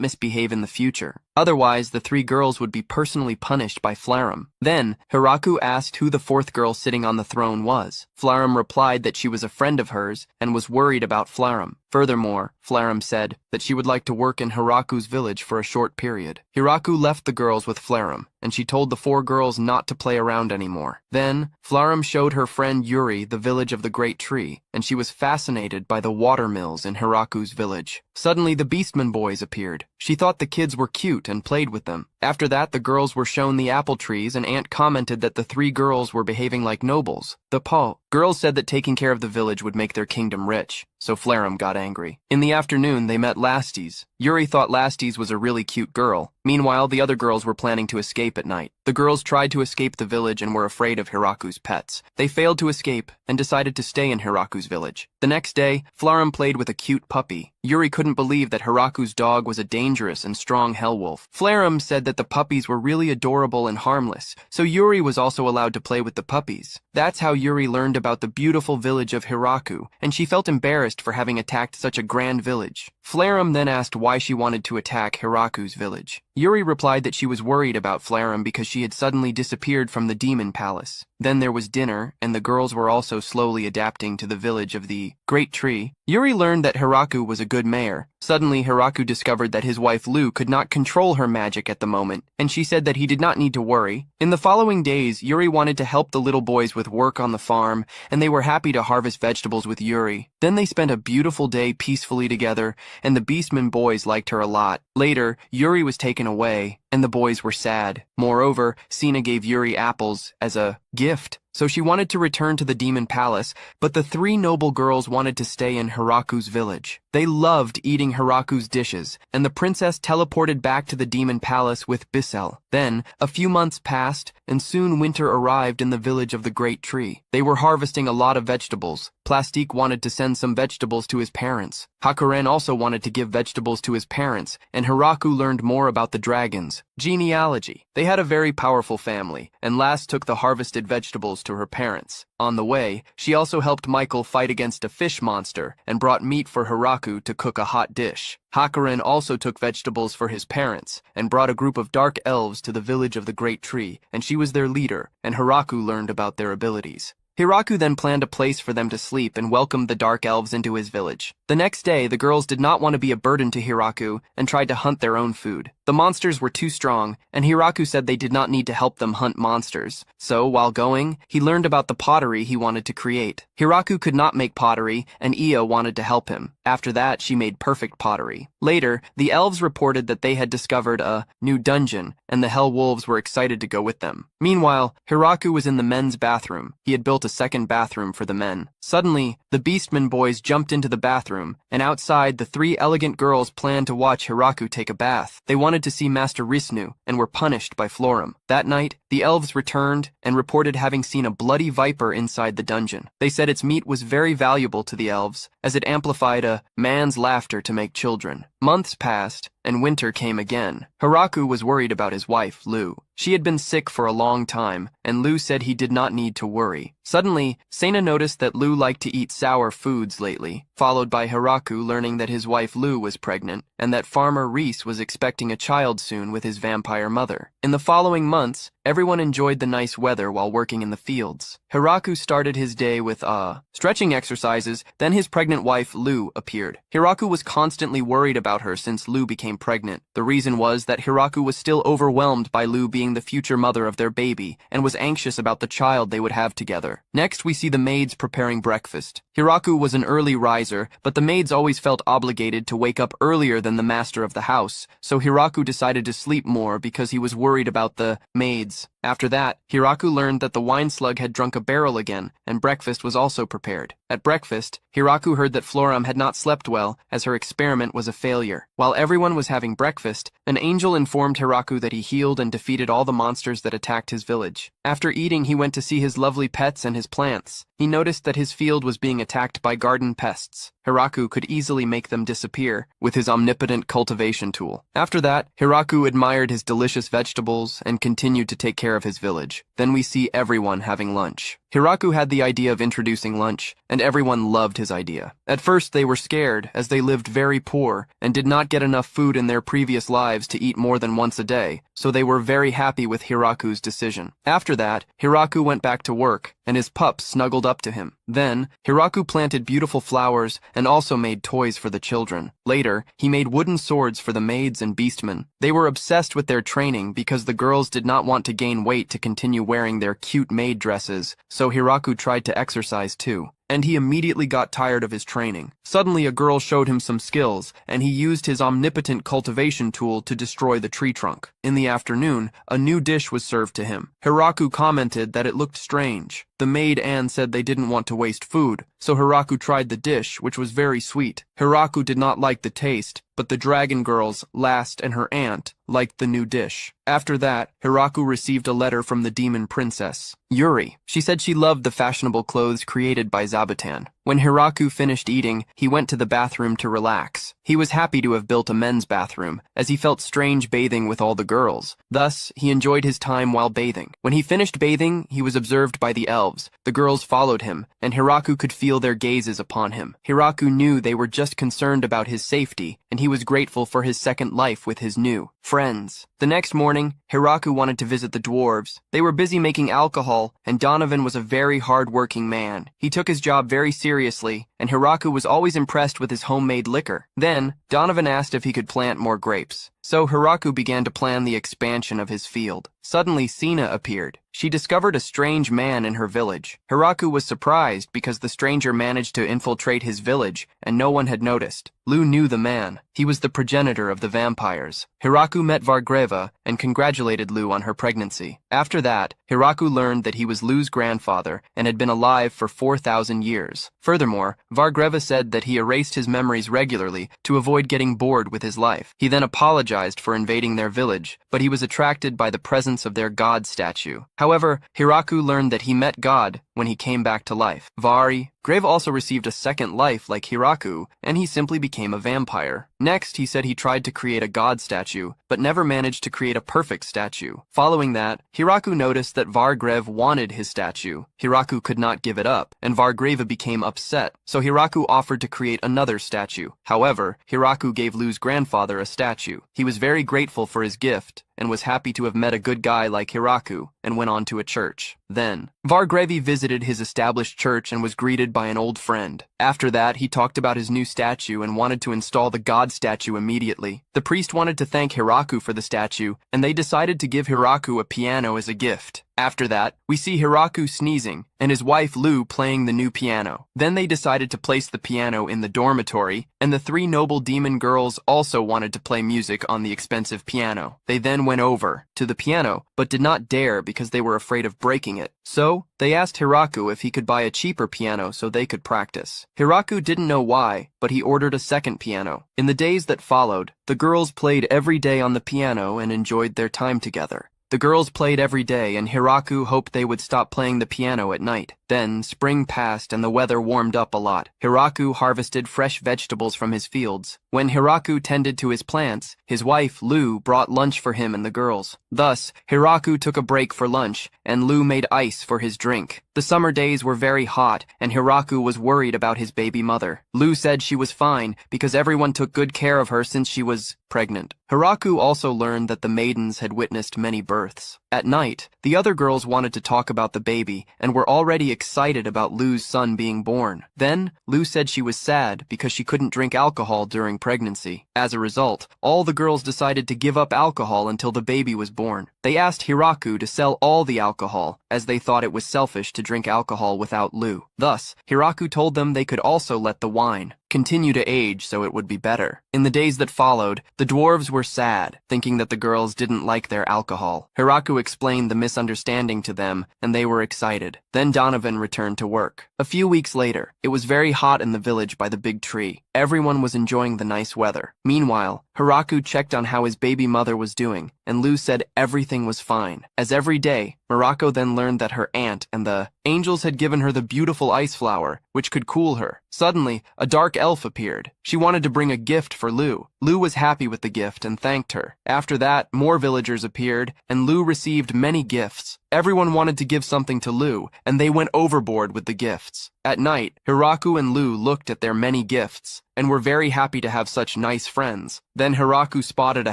misbehave in the future. Otherwise, the 3 girls would be personally punished by Flarum. Then, Hiraku asked who the 4th girl sitting on the throne was. Flarum replied that she was a friend of hers and was worried about Flarum. Furthermore, Flarum said that she would like to work in Hiraku's village for a short period. Hiraku left the girls with Flarum, and she told the 4 girls not to play around anymore. Then, Flarum showed her friend Yuri the village of the Great Tree, and she was fascinated by the water mills in Hiraku's village. Suddenly, the Beastman boys appeared. She thought the kids were cute and played with them. After that, the girls were shown the apple trees, and Aunt commented that the 3 girls were behaving like nobles. The girls said that taking care of the village would make their kingdom rich, so Flarum got angry. In the afternoon, they met Lasties. Yuri thought Lasties was a really cute girl. Meanwhile, the other girls were planning to escape at night. The girls tried to escape the village and were afraid of Hiraku's pets. They failed to escape and decided to stay in Hiraku's village. The next day, Flarum played with a cute puppy. Yuri couldn't believe that Hiraku's dog was a dangerous and strong hell wolf. Flarum said that the puppies were really adorable and harmless, so Yuri was also allowed to play with the puppies. That's how Yuri learned about the beautiful village of Hiraku, and she felt embarrassed for having attacked such a grand village. Flarum then asked why she wanted to attack Hiraku's village. Yuri replied that she was worried about Flarum because she had suddenly disappeared from the demon palace. Then there was dinner, and the girls were also slowly adapting to the village of the Great Tree. Yuri learned that Hiraku was a good mayor. Suddenly, Hiraku discovered that his wife Lu could not control her magic at the moment, and she said that he did not need to worry. In the following days, Yuri wanted to help the little boys with work on the farm, and they were happy to harvest vegetables with Yuri. Then they spent a beautiful day peacefully together, and the Beastman boys liked her a lot. Later, Yuri was taken away, and the boys were sad. Moreover, Sina gave Yuri apples as a gift, so she wanted to return to the demon palace, but the three noble girls wanted to stay in Hiraku's village. They loved eating Hiraku's dishes, and the princess teleported back to the demon palace with Bissell. Then, a few months passed, and soon winter arrived in the village of the Great Tree. They were harvesting a lot of vegetables. Plastique wanted to send some vegetables to his parents. Hakuren also wanted to give vegetables to his parents, and Hiraku learned more about the dragons. Genealogy. They had a very powerful family, and Lass took the harvested vegetables to her parents. On the way, she also helped Michael fight against a fish monster and brought meat for Hiraku to cook a hot dish. Hakuren also took vegetables for his parents and brought a group of dark elves to the village of the Great Tree, and she was their leader, and Hiraku learned about their abilities. Hiraku then planned a place for them to sleep and welcomed the dark elves into his village. The next day, the girls did not want to be a burden to Hiraku and tried to hunt their own food. The monsters were too strong, and Hiraku said they did not need to help them hunt monsters. So, while going, he learned about the pottery he wanted to create. Hiraku could not make pottery, and Iya wanted to help him. After that, she made perfect pottery. Later, the elves reported that they had discovered a new dungeon, and the Hell Wolves were excited to go with them. Meanwhile, Hiraku was in the men's bathroom. He had built a second bathroom for the men. Suddenly, the Beastman boys jumped into the bathroom, and outside, the three elegant girls planned to watch Hiraku take a bath. They wanted to see Master Risnu, and were punished by Florum. That night, the elves returned and reported having seen a bloody viper inside the dungeon. They said its meat was very valuable to the elves, as it amplified a man's laughter to make children. Months passed, and winter came again. Hiraku was worried about his wife, Lu. She had been sick for a long time, and Lu said he did not need to worry. Suddenly, Sena noticed that Lu liked to eat sour foods lately, followed by Hiraku learning that his wife Lu was pregnant, and that Farmer Reese was expecting a child soon with his vampire mother. In the following months, everyone enjoyed the nice weather while working in the fields. Hiraku started his day with stretching exercises, then his pregnant wife Lu appeared. Hiraku was constantly worried about her since Lu became pregnant. The reason was that Hiraku was still overwhelmed by Lu being the future mother of their baby, and was anxious about the child they would have together. Next, we see the maids preparing breakfast. Hiraku was an early riser, but the maids always felt obligated to wake up earlier than the master of the house, so Hiraku decided to sleep more because he was worried about the maids. After that, Hiraku learned that the wine slug had drunk a barrel again, and breakfast was also prepared. At breakfast, Hiraku heard that Floram had not slept well, as her experiment was a failure. While everyone was having breakfast, an angel informed Hiraku that he healed and defeated all the monsters that attacked his village. After eating, he went to see his lovely pets and his plants. He noticed that his field was being attacked by garden pests. Hiraku could easily make them disappear with his omnipotent cultivation tool. After that, Hiraku admired his delicious vegetables and continued to take care of his village. Then we see everyone having lunch. Hiraku had the idea of introducing lunch, and everyone loved his idea. At first, they were scared, as they lived very poor and did not get enough food in their previous lives to eat more than once a day, so they were very happy with Hiraku's decision. After that, Hiraku went back to work, and his pups snuggled up to him. Then, Hiraku planted beautiful flowers and also made toys for the children. Later, he made wooden swords for the maids and beastmen. They were obsessed with their training because the girls did not want to gain weight to continue wearing their cute maid dresses, so Hiraku tried to exercise too. And he immediately got tired of his training. Suddenly, a girl showed him some skills, and he used his omnipotent cultivation tool to destroy the tree trunk. In the afternoon, a new dish was served to him. Hiraku commented that it looked strange. The maid Anne said they didn't want to waste food, so Hiraku tried the dish, which was very sweet. Hiraku did not like the taste, but the dragon girls, Last and her aunt, liked the new dish. After that, Hiraku received a letter from the demon princess, Yuri. She said she loved the fashionable clothes created by Zabutan. When Hiraku finished eating, he went to the bathroom to relax. He was happy to have built a men's bathroom, as he felt strange bathing with all the girls. Thus, he enjoyed his time while bathing. When he finished bathing, he was observed by the elves. The girls followed him, and Hiraku could feel their gazes upon him. Hiraku knew they were just concerned about his safety, and he was grateful for his second life with his new friends. The next morning, Hiraku wanted to visit the dwarves. They were busy making alcohol, and Donovan was a very hard-working man. He took his job very seriously, and Hiraku was always impressed with his homemade liquor. Then, Donovan asked if he could plant more grapes. So Hiraku began to plan the expansion of his field. Suddenly, Sina appeared. She discovered a strange man in her village. Hiraku was surprised because the stranger managed to infiltrate his village, and no one had noticed. Lu knew the man. He was the progenitor of the vampires. Hiraku met Vargreva and congratulated Lu on her pregnancy. After that, Hiraku learned that he was Lu's grandfather and had been alive for 4,000 years. Furthermore, Vargreva said that he erased his memories regularly to avoid getting bored with his life. He then apologized for invading their village, but he was attracted by the presence of their god statue. However, Hiraku learned that he met God when he came back to life. Vargreva also received a second life like Hiraku, and he simply became a vampire. Next, he said he tried to create a god statue, but never managed to create a perfect statue. Following that, Hiraku noticed that Vargreva wanted his statue. Hiraku could not give it up, and Vargreva became upset, so Hiraku offered to create another statue. However, Hiraku gave Lu's grandfather a statue. He was very grateful for his gift, and was happy to have met a good guy like Hiraku, and went on to a church. Then, Vargreva visited his established church and was greeted by an old friend. After that, he talked about his new statue and wanted to install the god statue immediately. The priest wanted to thank Hiraku for the statue, and they decided to give Hiraku a piano as a gift. After that, we see Hiraku sneezing, and his wife Lu playing the new piano. Then they decided to place the piano in the dormitory, and the three noble demon girls also wanted to play music on the expensive piano. They then went over to the piano, but did not dare because they were afraid of breaking it. So, they asked Hiraku if he could buy a cheaper piano so they could practice. Hiraku didn't know why, but he ordered a second piano. In the days that followed, the girls played every day on the piano and enjoyed their time together. The girls played every day, and Hiraku hoped they would stop playing the piano at night. Then, spring passed and the weather warmed up a lot. Hiraku harvested fresh vegetables from his fields. When Hiraku tended to his plants, his wife, Lu, brought lunch for him and the girls. Thus, Hiraku took a break for lunch, and Lu made ice for his drink. The summer days were very hot, and Hiraku was worried about his baby mother. Lu said she was fine because everyone took good care of her since she was pregnant. Hiraku also learned that the maidens had witnessed many births. At night, the other girls wanted to talk about the baby and were already excited about Lu's son being born. Then, Lu said she was sad because she couldn't drink alcohol during pregnancy. As a result, all the girls decided to give up alcohol until the baby was born. They asked Hiraku to sell all the alcohol, as they thought it was selfish to drink alcohol without Lu. Thus, Hiraku told them they could also let the wine continue to age so it would be better. In the days that followed, the dwarves were sad, thinking that the girls didn't like their alcohol. Hiraku explained the misunderstanding to them, and they were excited. Then Donovan returned to work. A few weeks later, it was very hot in the village by the big tree. Everyone was enjoying the nice weather. Meanwhile, Hiraku checked on how his baby mother was doing, and Lu said everything was fine. As every day, Marako then learned that her aunt and the angels had given her the beautiful ice flower, which could cool her. Suddenly, a dark elf appeared. She wanted to bring a gift for Lu. Lu was happy with the gift and thanked her. After that, more villagers appeared, and Lu received many gifts. Everyone wanted to give something to Lu, and they went overboard with the gifts. At night, Hiraku and Lu looked at their many gifts, and were very happy to have such nice friends. Then Hiraku spotted a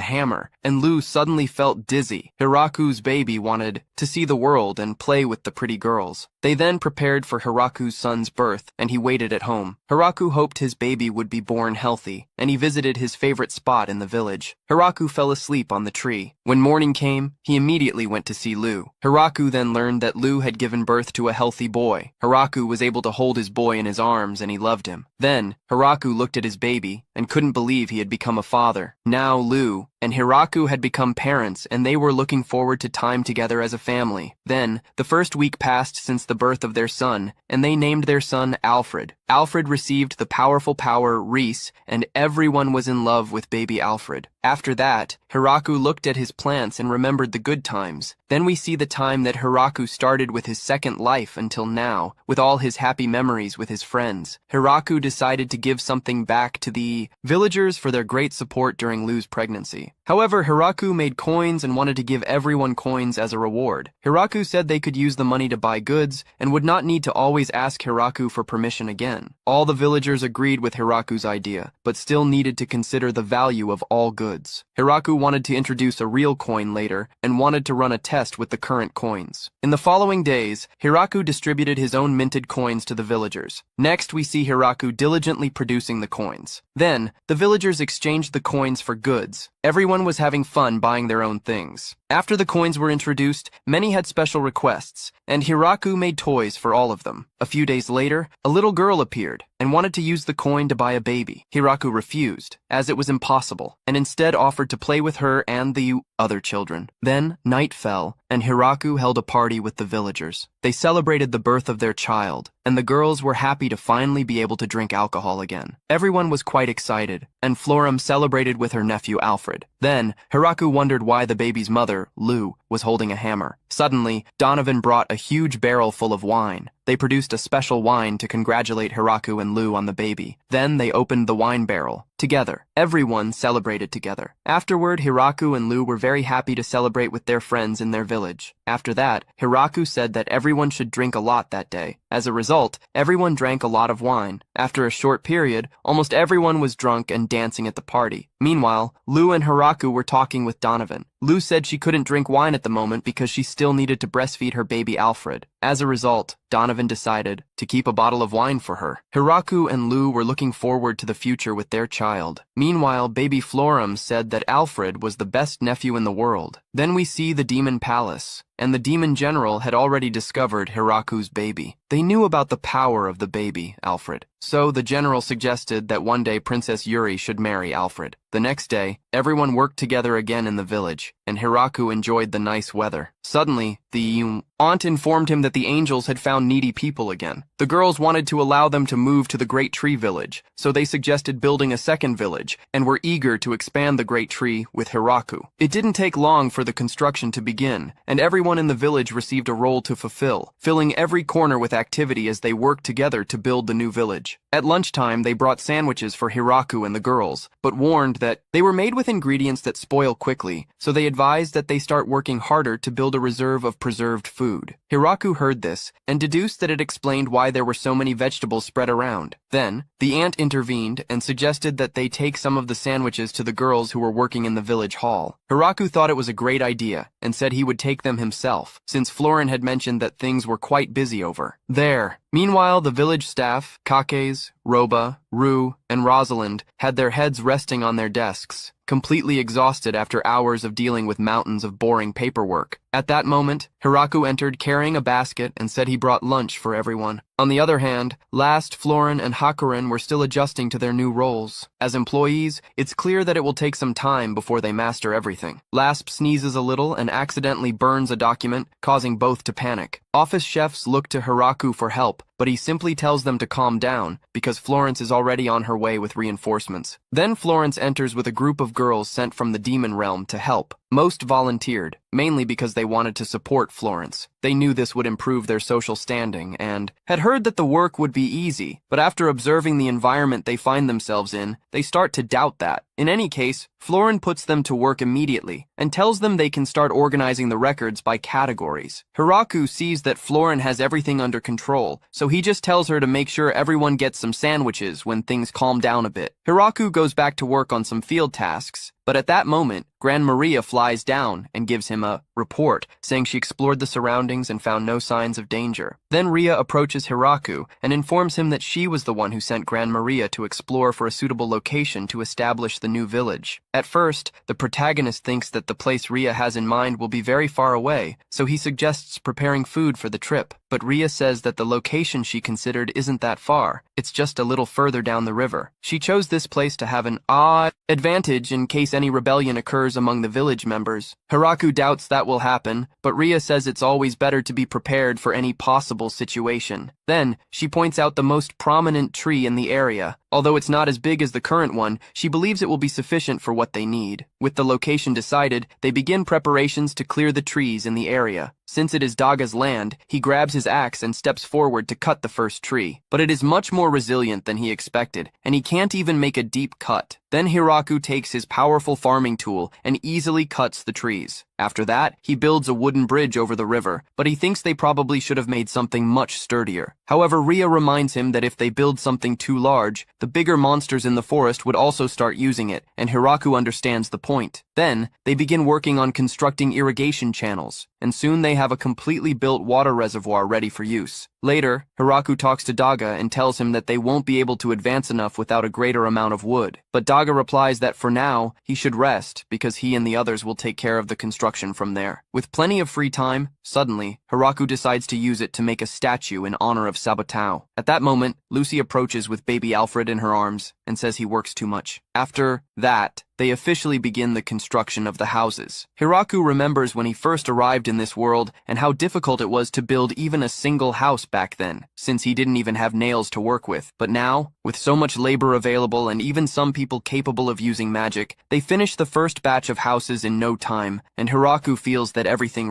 hammer, and Lu suddenly felt dizzy. Hiraku's baby wanted to see the world and play with the pretty girls. They then prepared for Hiraku's son's birth, and he waited at home. Hiraku hoped his baby would be born healthy, and he visited his favorite spot in the village. Hiraku fell asleep on the tree. When morning came, he immediately went to see Lu. Hiraku then learned that Lu had given birth to a healthy boy. Hiraku was able to hold his boy in his arms, and he loved him. Then, Hiraku looked at his baby and couldn't believe he had become a father. Now Lu and Hiraku had become parents, and they were looking forward to time together as a family. Then, the first week passed since the birth of their son, and they named their son Alfred. Alfred received the powerful power Reese, and everyone was in love with baby Alfred. After that, Hiraku looked at his plants and remembered the good times. Then we see the time that Hiraku started with his second life until now, with all his happy memories with his friends. Hiraku decided to give something back to the villagers for their great support during Lu's pregnancy. However, Hiraku made coins and wanted to give everyone coins as a reward. Hiraku said they could use the money to buy goods and would not need to always ask Hiraku for permission again. All the villagers agreed with Hiraku's idea, but still needed to consider the value of all goods. Hiraku wanted to introduce a real coin later and wanted to run a test with the current coins. In the following days, Hiraku distributed his own minted coins to the villagers. Next, we see Hiraku diligently producing the coins. Then, the villagers exchanged the coins for goods. Everyone was having fun buying their own things. After the coins were introduced, many had special requests, and Hiraku made toys for all of them. A few days later, a little girl appeared and wanted to use the coin to buy a baby. Hiraku refused, as it was impossible, and instead offered to play with her and the other children. Then, night fell, and Hiraku held a party with the villagers. They celebrated the birth of their child, and the girls were happy to finally be able to drink alcohol again. Everyone was quite excited, and Florum celebrated with her nephew Alfred. Then, Hiraku wondered why the baby's mother, Lu, was holding a hammer. Suddenly, Donovan brought a huge barrel full of wine. They produced a special wine to congratulate Hiraku and Lu on the baby. Then they opened the wine barrel. Together, everyone celebrated together. Afterward, Hiraku and Lu were very happy to celebrate with their friends in their village. After that, Hiraku said that everyone should drink a lot that day. As a result, everyone drank a lot of wine. After a short period, almost everyone was drunk and dancing at the party. Meanwhile, Lu and Hiraku were talking with Donovan. Lu said she couldn't drink wine at the moment because she still needed to breastfeed her baby Alfred. As a result, Donovan decided to keep a bottle of wine for her. Hiraku and Lu were looking forward to the future with their child. Meanwhile, baby Florum said that Alfred was the best nephew in the world. Then we see the demon palace, and the demon general had already discovered Hiraku's baby. They knew about the power of the baby, Alfred. So the general suggested that one day Princess Yuri should marry Alfred. The next day, everyone worked together again in the village, and Hiraku enjoyed the nice weather. Suddenly, the aunt informed him that the angels had found needy people again. The girls wanted to allow them to move to the Great Tree Village, so they suggested building a second village, and were eager to expand the Great Tree with Hiraku. It didn't take long for the construction to begin, and everyone in the village received a role to fulfill, filling every corner with activity as they worked together to build the new village. At lunchtime, they brought sandwiches for Hiraku and the girls, but warned that they were made with ingredients that spoil quickly, so they advised that they start working harder to build a reserve of preserved food. Hiraku heard this, and deduced that it explained why there were so many vegetables spread around. Then, the aunt intervened and suggested that they take some of the sandwiches to the girls who were working in the village hall. Hiraku thought it was a great idea, and said he would take them himself, since Florin had mentioned that things were quite busy over there. Meanwhile, the village staff, Kakes, Roba, Rue, and Rosalind, had their heads resting on their desks, completely exhausted after hours of dealing with mountains of boring paperwork. At that moment, Hiraku entered carrying a basket and said he brought lunch for everyone. On the other hand, Last, Florin, and Hakurin were still adjusting to their new roles. As employees, it's clear that it will take some time before they master everything. Lasp sneezes a little and accidentally burns a document, causing both to panic. Office chefs look to Hiraku for help, but he simply tells them to calm down, because Florence is already on her way with reinforcements. Then Florence enters with a group of girls sent from the demon realm to help. Most volunteered, mainly because they wanted to support Florence. They knew this would improve their social standing and had heard that the work would be easy, but after observing the environment they find themselves in, they start to doubt that. In any case, Florin puts them to work immediately and tells them they can start organizing the records by categories. Hiraku sees that Florin has everything under control, so he just tells her to make sure everyone gets some sandwiches when things calm down a bit. Hiraku goes back to work on some field tasks, but at that moment, Gran Maria flies down and gives him a report, saying she explored the surroundings and found no signs of danger. Then Ria approaches Hiraku and informs him that she was the one who sent Gran Maria to explore for a suitable location to establish the new village. At first, the protagonist thinks that the place Ria has in mind will be very far away, so he suggests preparing food for the trip. But Ria says that the location she considered isn't that far. It's just a little further down the river. She chose this place to have an odd advantage in case any rebellion occurs among the village members. Hiraku doubts that will happen, but Ria says it's always better to be prepared for any possible situation. Then, she points out the most prominent tree in the area. Although it's not as big as the current one, she believes it will be sufficient for what they need. With the location decided, they begin preparations to clear the trees in the area. Since it is Daga's land, he grabs his axe and steps forward to cut the first tree. But it is much more resilient than he expected, and he can't even make a deep cut. Then Hiraku takes his powerful farming tool and easily cuts the trees. After that, he builds a wooden bridge over the river, but he thinks they probably should have made something much sturdier. However, Ria reminds him that if they build something too large, the bigger monsters in the forest would also start using it, and Hiraku understands the point. Then, they begin working on constructing irrigation channels, and soon they have a completely built water reservoir ready for use. Later, Hiraku talks to Daga and tells him that they won't be able to advance enough without a greater amount of wood. But Daga replies that for now, he should rest because he and the others will take care of the construction from there. With plenty of free time, suddenly, Hiraku decides to use it to make a statue in honor of Sabutao. At that moment, Lucy approaches with baby Alfred in her arms and says he works too much. After that, they officially begin the construction of the houses. Hiraku remembers when he first arrived in this world and how difficult it was to build even a single house back then, since he didn't even have nails to work with. But now, with so much labor available and even some people capable of using magic, they finish the first batch of houses in no time, and Hiraku feels that everything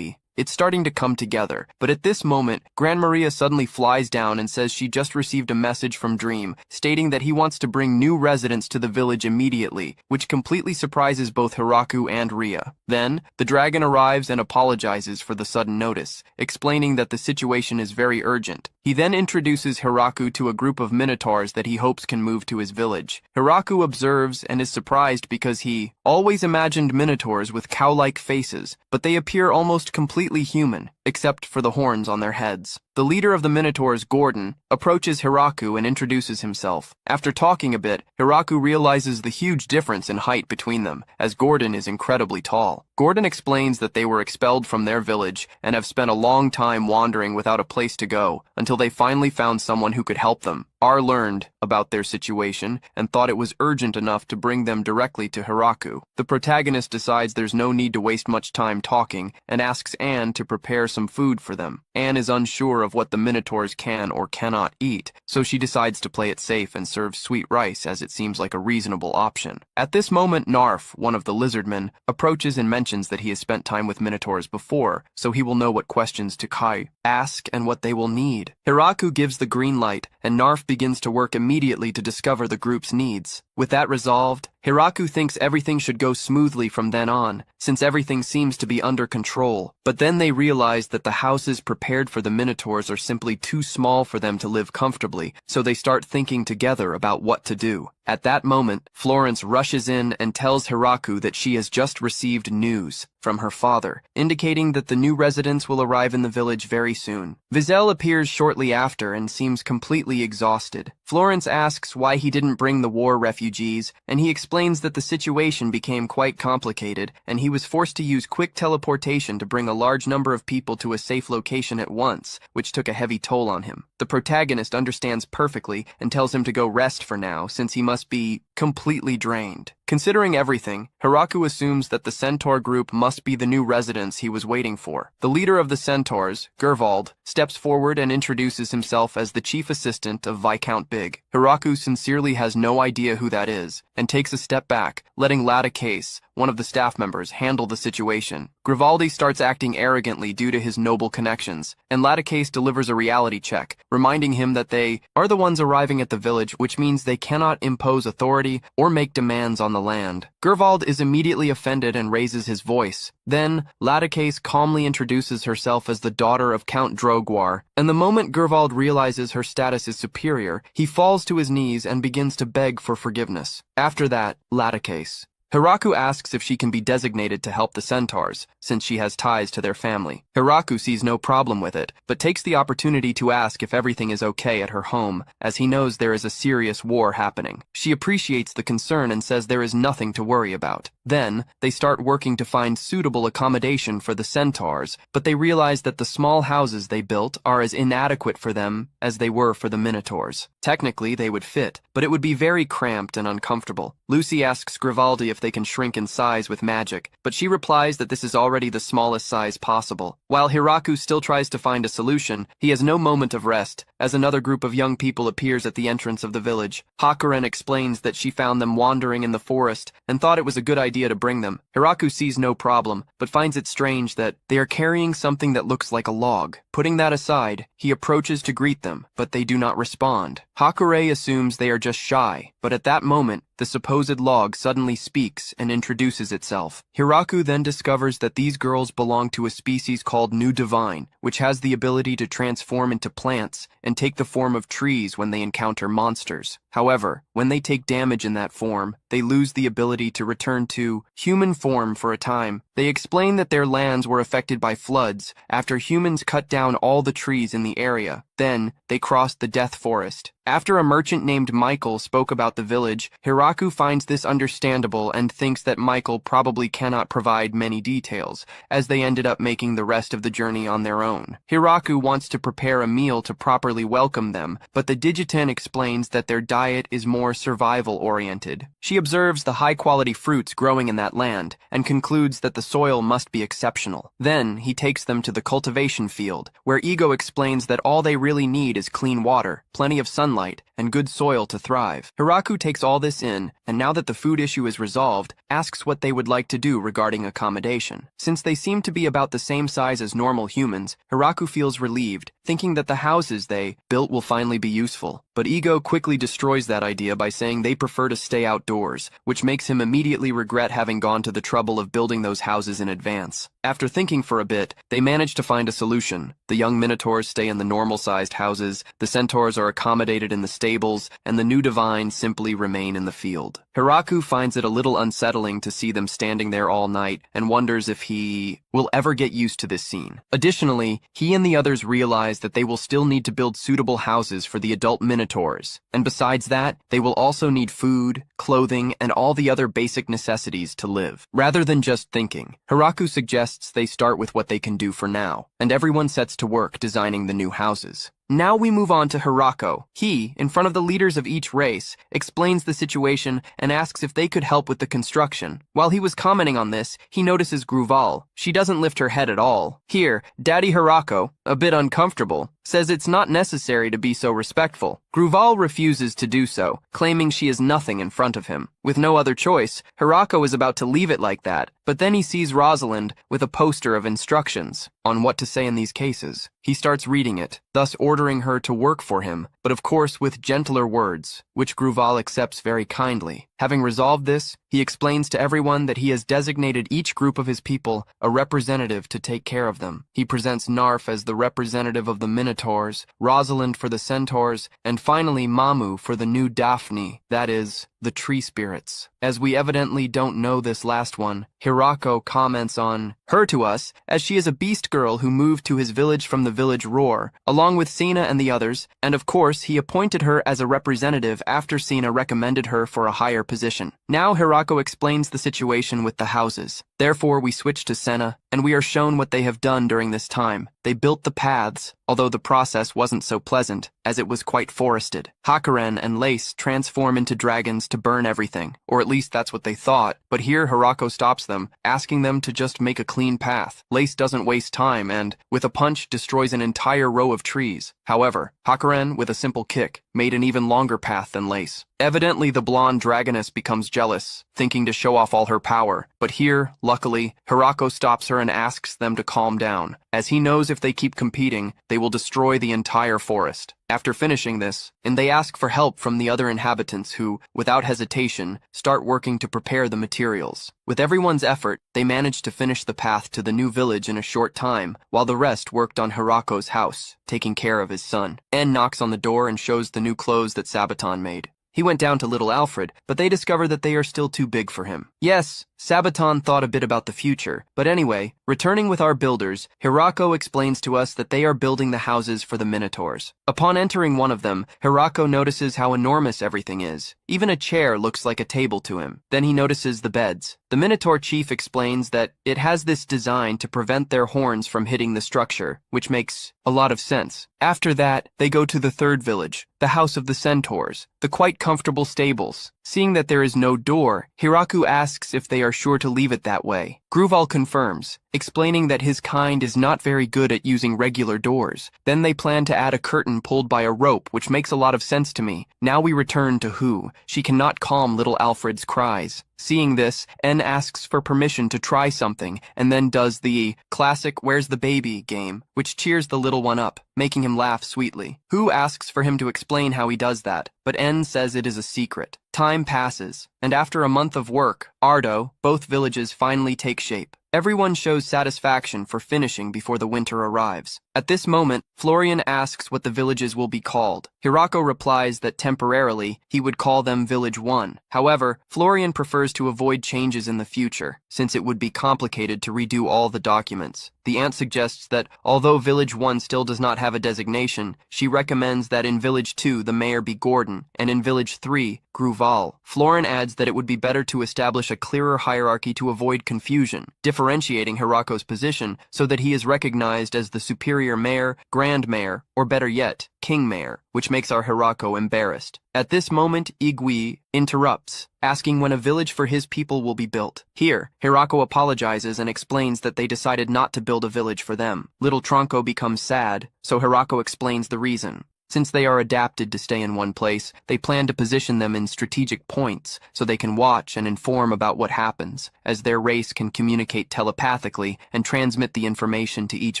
it's starting to come together. But at this moment, Gran Maria suddenly flies down and says she just received a message from Dream, stating that he wants to bring new residents to the village immediately, which completely surprises both Hiraku and Ria. Then, the dragon arrives and apologizes for the sudden notice, explaining that the situation is very urgent. He then introduces Hiraku to a group of minotaurs that he hopes can move to his village. Hiraku observes and is surprised because he always imagined minotaurs with cow-like faces, but they appear almost completely human, except for the horns on their heads. The leader of the Minotaurs, Gordon, approaches Hiraku and introduces himself. After talking a bit, Hiraku realizes the huge difference in height between them, as Gordon is incredibly tall. Gordon explains that they were expelled from their village and have spent a long time wandering without a place to go, until they finally found someone who could help them. R learned about their situation and thought it was urgent enough to bring them directly to Hiraku. The protagonist decides there's no need to waste much time talking and asks Anne to prepare some food for them. Anne is unsure of what the Minotaurs can or cannot eat, so she decides to play it safe and serve sweet rice as it seems like a reasonable option. At this moment, Narf, one of the lizardmen, approaches and mentions that he has spent time with Minotaurs before, so he will know what questions to ask and what they will need. Hiraku gives the green light, and Narf begins to work immediately to discover the group's needs. With that resolved, Hiraku thinks everything should go smoothly from then on, since everything seems to be under control. But then they realize that the houses prepared for the Minotaurs are simply too small for them to live comfortably, so they start thinking together about what to do. At that moment, Florence rushes in and tells Hiraku that she has just received news from her father, indicating that the new residents will arrive in the village very soon. Vizel appears shortly after and seems completely exhausted. Florence asks why he didn't bring the war refugees, and he explains that the situation became quite complicated, and he was forced to use quick teleportation to bring a large number of people to a safe location at once, which took a heavy toll on him. The protagonist understands perfectly and tells him to go rest for now, since he must be completely drained. Considering everything, Hiraku assumes that the centaur group must be the new residents he was waiting for. The leader of the centaurs, Gervald, steps forward and introduces himself as the chief assistant of Viscount Big. Hiraku sincerely has no idea who that is, and takes a step back, letting Lada Case, one of the staff members, handle the situation. Grivaldi starts acting arrogantly due to his noble connections, and Lada Case delivers a reality check, reminding him that they are the ones arriving at the village, which means they cannot impose authority or make demands on the land. Gervald is immediately offended and raises his voice. Then, Lada Case calmly introduces herself as the daughter of Count Droguar, and the moment Gervald realizes her status is superior, he falls to his knees and begins to beg for forgiveness. After that, Lada Case Hiraku asks if she can be designated to help the centaurs, since she has ties to their family. Hiraku sees no problem with it, but takes the opportunity to ask if everything is okay at her home, as he knows there is a serious war happening. She appreciates the concern and says there is nothing to worry about. Then, they start working to find suitable accommodation for the centaurs, but they realize that the small houses they built are as inadequate for them as they were for the minotaurs. Technically, they would fit, but it would be very cramped and uncomfortable. Lucy asks Grivaldi if they can shrink in size with magic, but she replies that this is already the smallest size possible. While Hiraku still tries to find a solution, he has no moment of rest, as another group of young people appears at the entrance of the village. Hakuren explains that she found them wandering in the forest and thought it was a good idea to bring them. Hiraku sees no problem, but finds it strange that they are carrying something that looks like a log. Putting that aside, he approaches to greet them, but they do not respond. Hakure assumes they are just shy, but at that moment, the supposed log suddenly speaks and introduces itself. Hiraku then discovers that these girls belong to a species called New Divine, which has the ability to transform into plants and take the form of trees when they encounter monsters. However, when they take damage in that form, they lose the ability to return to human form for a time. They explain that their lands were affected by floods after humans cut down all the trees in the area. Then, they crossed the Death Forest. After a merchant named Michael spoke about the village, Hiraku finds this understandable and thinks that Michael probably cannot provide many details, as they ended up making the rest of the journey on their own. Hiraku wants to prepare a meal to properly welcome them, but the Digitan explains that their diet is more survival-oriented. She observes the high-quality fruits growing in that land, and concludes that the soil must be exceptional. Then, he takes them to the cultivation field, where Ego explains that all they really need is clean water, plenty of sunlight, and good soil to thrive. Hiraku takes all this in, and now that the food issue is resolved, asks what they would like to do regarding accommodation. Since they seem to be about the same size as normal humans, Hiraku feels relieved, thinking that the houses they built will finally be useful. But Ego quickly destroys that idea by saying they prefer to stay outdoors, which makes him immediately regret having gone to the trouble of building those houses in advance. After thinking for a bit, they manage to find a solution. The young minotaurs stay in the normal-sized houses, the centaurs are accommodated in the stables, and the New Divine simply remain in the field. Hiraku finds it a little unsettling to see them standing there all night and wonders if he will ever get used to this scene. Additionally, he and the others realize that they will still need to build suitable houses for the adult minotaurs. And besides that, they will also need food, clothing, and all the other basic necessities to live. Rather than just thinking, Hiraku suggests they start with what they can do for now, and everyone sets to work designing the new houses. Now we move on to Hirako. He, in front of the leaders of each race, explains the situation and asks if they could help with the construction. While he was commenting on this, he notices Gruval. She doesn't lift her head at all. Here, Daddy Hirako, a bit uncomfortable, says it's not necessary to be so respectful. Gruval refuses to do so, claiming she is nothing in front of him. With no other choice, Hirako is about to leave it like that, but then he sees Rosalind with a poster of instructions on what to say in these cases. He starts reading it, thus ordering her to work for him, but of course with gentler words, which Gruval accepts very kindly. Having resolved this, he explains to everyone that he has designated each group of his people a representative to take care of them. He presents Narf as the representative of the Minotaurs, Rosalind for the Centaurs, and finally Mamu for the new Daphne, that is, the tree spirits. As we evidently don't know this last one, Hirako comments on her to us, as she is a beast girl who moved to his village from the village Roar, along with Sina and the others, and of course he appointed her as a representative after Sina recommended her for a higher position. Now Hirako explains the situation with the houses. Therefore we switch to Senna, and we are shown what they have done during this time. They built the paths, although the process wasn't so pleasant, as it was quite forested. Hakuren and Lace transform into dragons to burn everything, or at least that's what they thought, but here Hirako stops them, asking them to just make a clean path. Lace doesn't waste time and, with a punch, destroys an entire row of trees. However, Hakuren, with a simple kick, made an even longer path than Lace. Evidently, the blonde dragoness becomes jealous, thinking to show off all her power, but here, luckily, Hirako stops her and asks them to calm down, as he knows if they keep competing, they will destroy the entire forest. After finishing this, and they ask for help from the other inhabitants who, without hesitation, start working to prepare the materials. With everyone's effort, they manage to finish the path to the new village in a short time, while the rest worked on Hirako's house, taking care of his son. En knocks on the door and shows the new clothes that Sabaton made. He went down to little Alfred, but they discover that they are still too big for him. Yes, Sabaton thought a bit about the future, but anyway, returning with our builders, Hirako explains to us that they are building the houses for the Minotaurs. Upon entering one of them, Hirako notices how enormous everything is. Even a chair looks like a table to him. Then he notices the beds. The Minotaur chief explains that it has this design to prevent their horns from hitting the structure, which makes a lot of sense. After that, they go to the third village, the house of the centaurs, the quite comfortable stables. Seeing that there is no door, Hiraku asks if they are sure to leave it that way. Gruval confirms, explaining that his kind is not very good at using regular doors. Then they plan to add a curtain pulled by a rope, which makes a lot of sense to me. Now we return to Hu. She cannot calm little Alfred's cries. Seeing this, N asks for permission to try something, and then does the classic "Where's the baby?" game, which cheers the little one up, making him laugh sweetly. Hu asks for him to explain how he does that, but N says it is a secret. Time passes, and after a month of work, Ardo, both villages finally take shape. Everyone shows satisfaction for finishing before the winter arrives. At this moment, Florian asks what the villages will be called. Hirako replies that temporarily, he would call them Village 1. However, Florian prefers to avoid changes in the future, since it would be complicated to redo all the documents. The aunt suggests that, although Village 1 still does not have a designation, she recommends that in Village 2 the mayor be Gordon, and in Village 3, Gruval. Florian adds that it would be better to establish a clearer hierarchy to avoid confusion, differentiating Hirako's position so that he is recognized as the superior mayor, grand mayor, or better yet, king mayor, which makes our Hirako embarrassed. At this moment, Igui interrupts, asking when a village for his people will be built. Here, Hirako apologizes and explains that they decided not to build a village for them. Little Tronco becomes sad, so Hirako explains the reason. Since they are adapted to stay in one place, they plan to position them in strategic points so they can watch and inform about what happens, as their race can communicate telepathically and transmit the information to each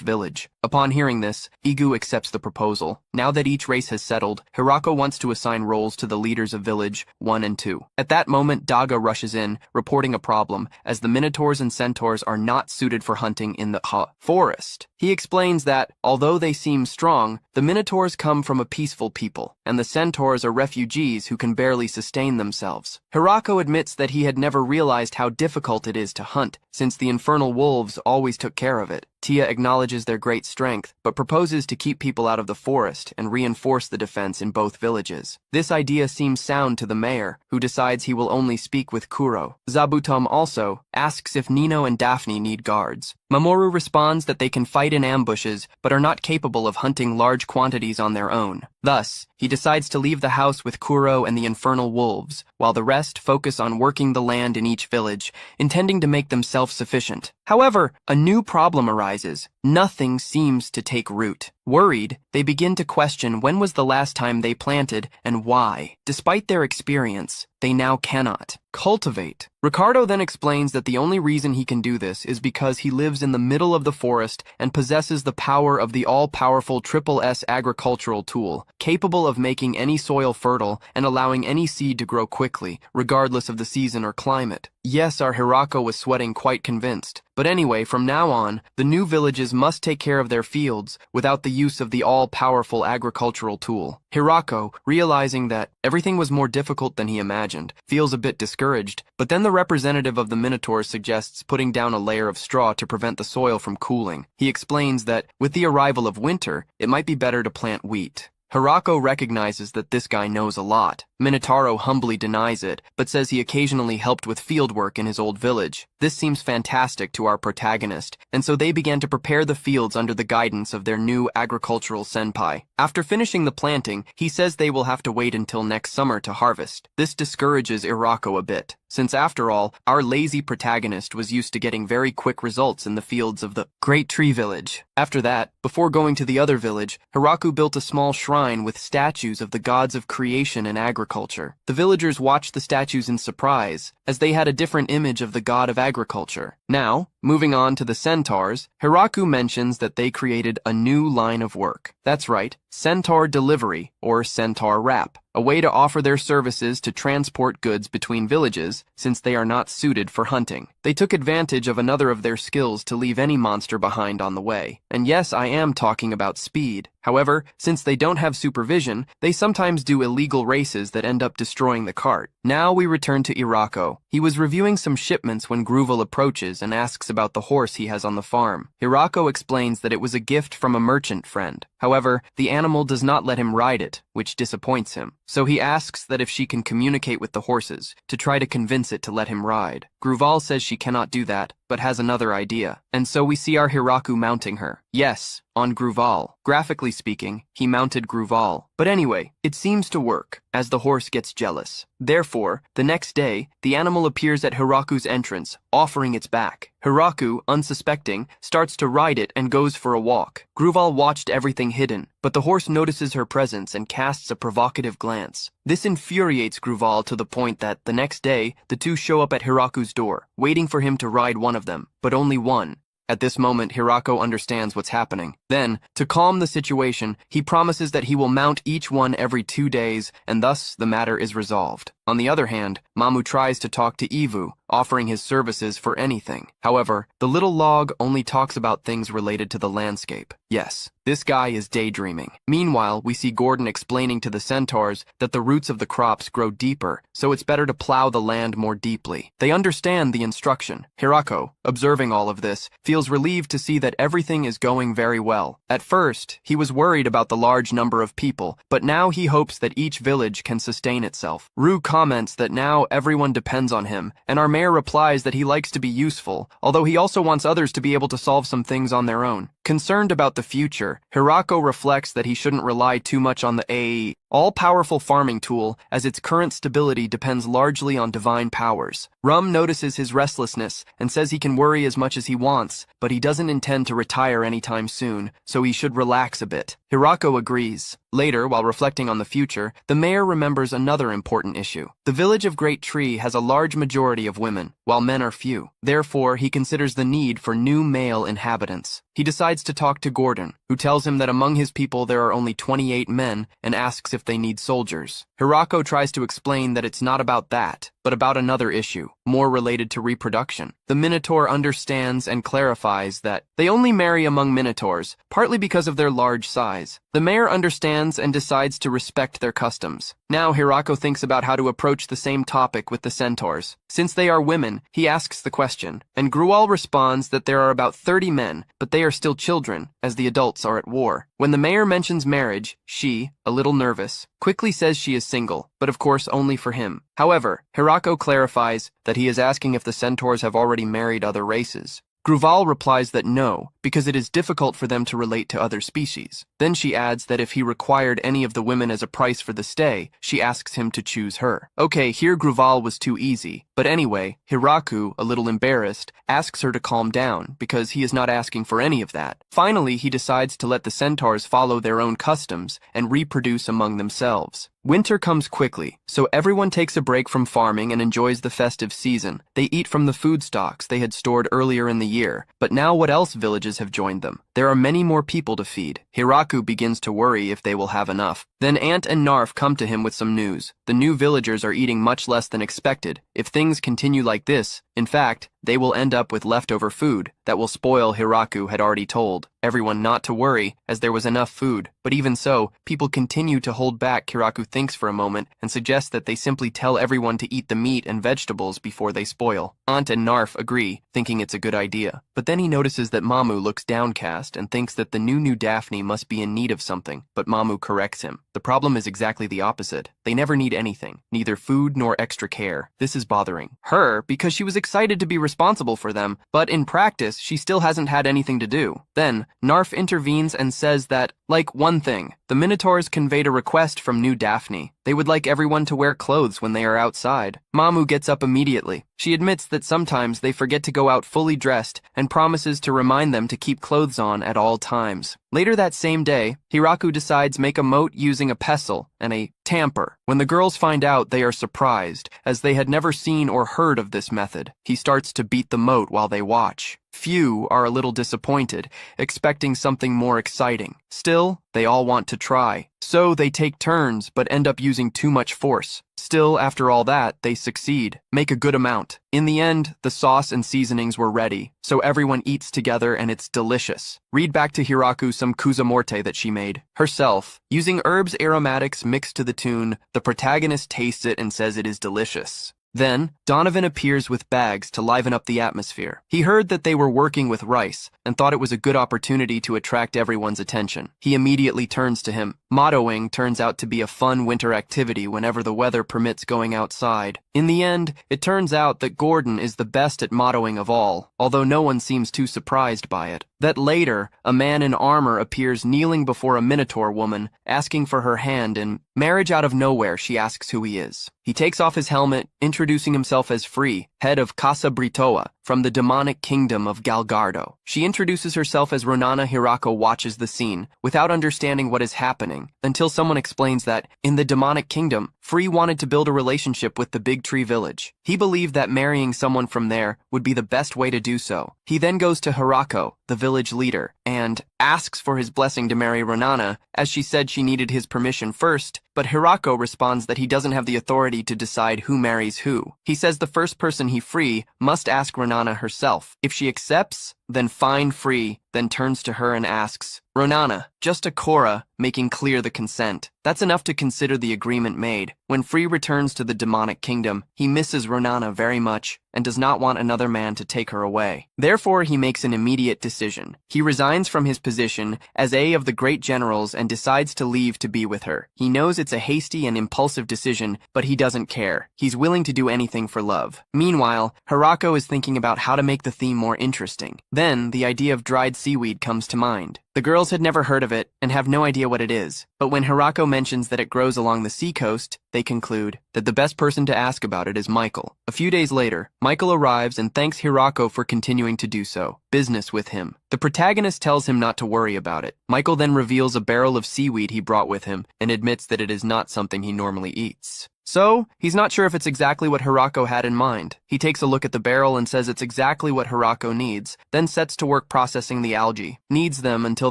village. Upon hearing this, Igu accepts the proposal. Now that each race has settled, Hirako wants to assign roles to the leaders of Village 1 and 2. At that moment, Daga rushes in, reporting a problem, as the Minotaurs and Centaurs are not suited for hunting in the forest. He explains that, although they seem strong, the Minotaurs come from a peaceful people, and the Centaurs are refugees who can barely sustain themselves. Hirako admits that he had never realized how difficult it is to hunt, since the infernal wolves always took care of it. Tia acknowledges their great strength, but proposes to keep people out of the forest and reinforce the defense in both villages. This idea seems sound to the mayor, who decides he will only speak with Kuro. Zabutom also asks if Nino and Daphne need guards. Mamoru responds that they can fight in ambushes, but are not capable of hunting large quantities on their own. Thus, he decides to leave the house with Kuro and the infernal wolves, while the rest focus on working the land in each village, intending to make them self-sufficient. However, a new problem arises. Nothing seems to take root. Worried, they begin to question when was the last time they planted and why. Despite their experience, they now cannot cultivate. Ricardo then explains that the only reason he can do this is because he lives in the middle of the forest and possesses the power of the all-powerful S agricultural tool, capable of making any soil fertile and allowing any seed to grow quickly, regardless of the season or climate. Yes, our Hirako was sweating quite convinced. But anyway, from now on, the new villages must take care of their fields without the use of the all-powerful agricultural tool. Hirako, realizing that everything was more difficult than he imagined, feels a bit discouraged, but then the representative of the Minotaurs suggests putting down a layer of straw to prevent the soil from cooling. He explains that, with the arrival of winter, it might be better to plant wheat. Hirako recognizes that this guy knows a lot. Minotauro humbly denies it, but says he occasionally helped with fieldwork in his old village. This seems fantastic to our protagonist, and so they began to prepare the fields under the guidance of their new agricultural senpai. After finishing the planting, he says they will have to wait until next summer to harvest. This discourages Hirako a bit, since after all, our lazy protagonist was used to getting very quick results in the fields of the Great Tree Village. After that, before going to the other village, Hiraku built a small shrine with statues of the gods of creation and agriculture. The villagers watched the statues in surprise, as they had a different image of the god of agriculture. Now, moving on to the centaurs, Hiraku mentions that they created a new line of work. That's right, centaur delivery, or centaur wrap, a way to offer their services to transport goods between villages, since they are not suited for hunting. They took advantage of another of their skills to leave any monster behind on the way. And yes, I am talking about speed. However, since they don't have supervision, they sometimes do illegal races that end up destroying the cart. Now we return to Hirako. He was reviewing some shipments when Grooval approaches and asks about the horse he has on the farm. Hirako explains that it was a gift from a merchant friend. However, the animal does not let him ride it, which disappoints him. So he asks that if she can communicate with the horses to try to convince it to let him ride. Grooval says she cannot do that, but has another idea. And so we see our Hiraku mounting her. Yes, on Grooval. Graphically speaking, he mounted Grooval. But anyway, it seems to work, as the horse gets jealous. Therefore, the next day, the animal appears at Hiraku's entrance, offering its back. Hiraku, unsuspecting, starts to ride it and goes for a walk. Grooval watched everything hidden, but the horse notices her presence and casts a provocative glance. This infuriates Grooval to the point that, the next day, the two show up at Hiraku's door, waiting for him to ride one of them, but only one. At this moment, Hirako understands what's happening. Then, to calm the situation, he promises that he will mount each one every 2 days, and thus the matter is resolved. On the other hand, Mamu tries to talk to Ivu, offering his services for anything. However, the little log only talks about things related to the landscape. Yes, this guy is daydreaming. Meanwhile, we see Gordon explaining to the centaurs that the roots of the crops grow deeper, so it's better to plow the land more deeply. They understand the instruction. Hirako, observing all of this, feels relieved to see that everything is going very well. At first, he was worried about the large number of people, but now he hopes that each village can sustain itself. Ru comments that now everyone depends on him, and our mayor replies that he likes to be useful, although he also wants others to be able to solve some things on their own. Concerned about the future, Hirako reflects that he shouldn't rely too much on the all-powerful farming tool, as its current stability depends largely on divine powers. Rum notices his restlessness and says he can worry as much as he wants, but he doesn't intend to retire anytime soon, so he should relax a bit. Hirako agrees. Later, while reflecting on the future, the mayor remembers another important issue. The village of Great Tree has a large majority of women, while men are few. Therefore, he considers the need for new male inhabitants. He decides to talk to Gordon, who tells him that among his people there are only 28 men and asks if they need soldiers. Hirako tries to explain that it's not about that, but about another issue, more related to reproduction. The Minotaur understands and clarifies that they only marry among Minotaurs, partly because of their large size. The mayor understands and decides to respect their customs. Now Hirako thinks about how to approach the same topic with the centaurs. Since they are women, he asks the question, and Grual responds that there are about 30 men, but they are still children, as the adults are at war. When the mayor mentions marriage, she, a little nervous, quickly says she is single, but of course only for him. However, Hirako clarifies that he is asking if the centaurs have already married other races. Gruval replies that no, because it is difficult for them to relate to other species. Then she adds that if he required any of the women as a price for the stay, she asks him to choose her. Okay, here Gruval was too easy, but anyway, Hiraku, a little embarrassed, asks her to calm down, because he is not asking for any of that. Finally, he decides to let the centaurs follow their own customs and reproduce among themselves. Winter comes quickly, so everyone takes a break from farming and enjoys the festive season. They eat from the food stocks they had stored earlier in the year, but now what else villages have joined them? There are many more people to feed. Hiraku begins to worry if they will have enough. Then Ant and Narf come to him with some news. The new villagers are eating much less than expected. If things continue like this, in fact, they will end up with leftover food that will spoil. Hiraku had already told everyone not to worry, as there was enough food. But even so, people continue to hold back. Hiraku thinks for a moment and suggests that they simply tell everyone to eat the meat and vegetables before they spoil. Ant and Narf agree, thinking it's a good idea. But then he notices that Mamu looks downcast and thinks that the new Daphne must be in need of something, but Mamu corrects him. The problem is exactly the opposite. They never need anything, neither food nor extra care. This is bothering her because she was excited to be responsible for them, but in practice, she still hasn't had anything to do. Then, Narf intervenes and says that, like one thing, the Minotaurs conveyed a request from new Daphne. They would like everyone to wear clothes when they are outside. Mamu gets up immediately. She admits that sometimes they forget to go out fully dressed and promises to remind them to keep clothes on at all times. Later that same day, Hiraku decides make a moat using a pestle and a tamper. When the girls find out, they are surprised, as they had never seen or heard of this method. He starts to beat the moat while they watch. Few are a little disappointed, expecting something more exciting. Still, they all want to try. So they take turns but end up using too much force. Still, after all that, they succeed, make a good amount. In the end, the sauce and seasonings were ready, so everyone eats together and it's delicious. Read back to Hiraku some kuzamorte that she made herself. Using herbs aromatics mixed to the tune, the protagonist tastes it and says it is delicious. Then, Donovan appears with bags to liven up the atmosphere. He heard that they were working with rice and thought it was a good opportunity to attract everyone's attention. He immediately turns to him. Mottoing turns out to be a fun winter activity whenever the weather permits going outside. In the end, it turns out that Gordon is the best at mottoing of all, although no one seems too surprised by it. That later, a man in armor appears kneeling before a Minotaur woman, asking for her hand in marriage. Out of nowhere, she asks who he is. He takes off his helmet, introducing himself as Free, head of Casa Britoa, from the demonic kingdom of Galgardo. She introduces herself as Ronana. Hirako watches the scene, without understanding what is happening, until someone explains that, in the demonic kingdom, Free wanted to build a relationship with the Big Tree Village. He believed that marrying someone from there would be the best way to do so. He then goes to Hirako, the village leader, and asks for his blessing to marry Ronana, as she said she needed his permission first, but Hirako responds that he doesn't have the authority to decide who marries who. He says the first person he free must ask Ronana herself. If she accepts, then fine. Free then turns to her and asks, Ronana, just a Korra, making clear the consent. That's enough to consider the agreement made. When Free returns to the demonic kingdom, he misses Ronana very much and does not want another man to take her away. Therefore, he makes an immediate decision. He resigns from his position as a of the great generals and decides to leave to be with her. He knows it's a hasty and impulsive decision, but he doesn't care. He's willing to do anything for love. Meanwhile, Hirako is thinking about how to make the theme more interesting. Then, the idea of dried seaweed comes to mind. The girls had never heard of it and have no idea what it is, but when Hirako mentions that it grows along the seacoast, they conclude that the best person to ask about it is Michael. A few days later, Michael arrives and thanks Hirako for continuing to do so. Business with him. The protagonist tells him not to worry about it. Michael then reveals a barrel of seaweed he brought with him and admits that it is not something he normally eats. So, he's not sure if it's exactly what Hirako had in mind. He takes a look at the barrel and says it's exactly what Hirako needs, then sets to work processing the algae, kneads them until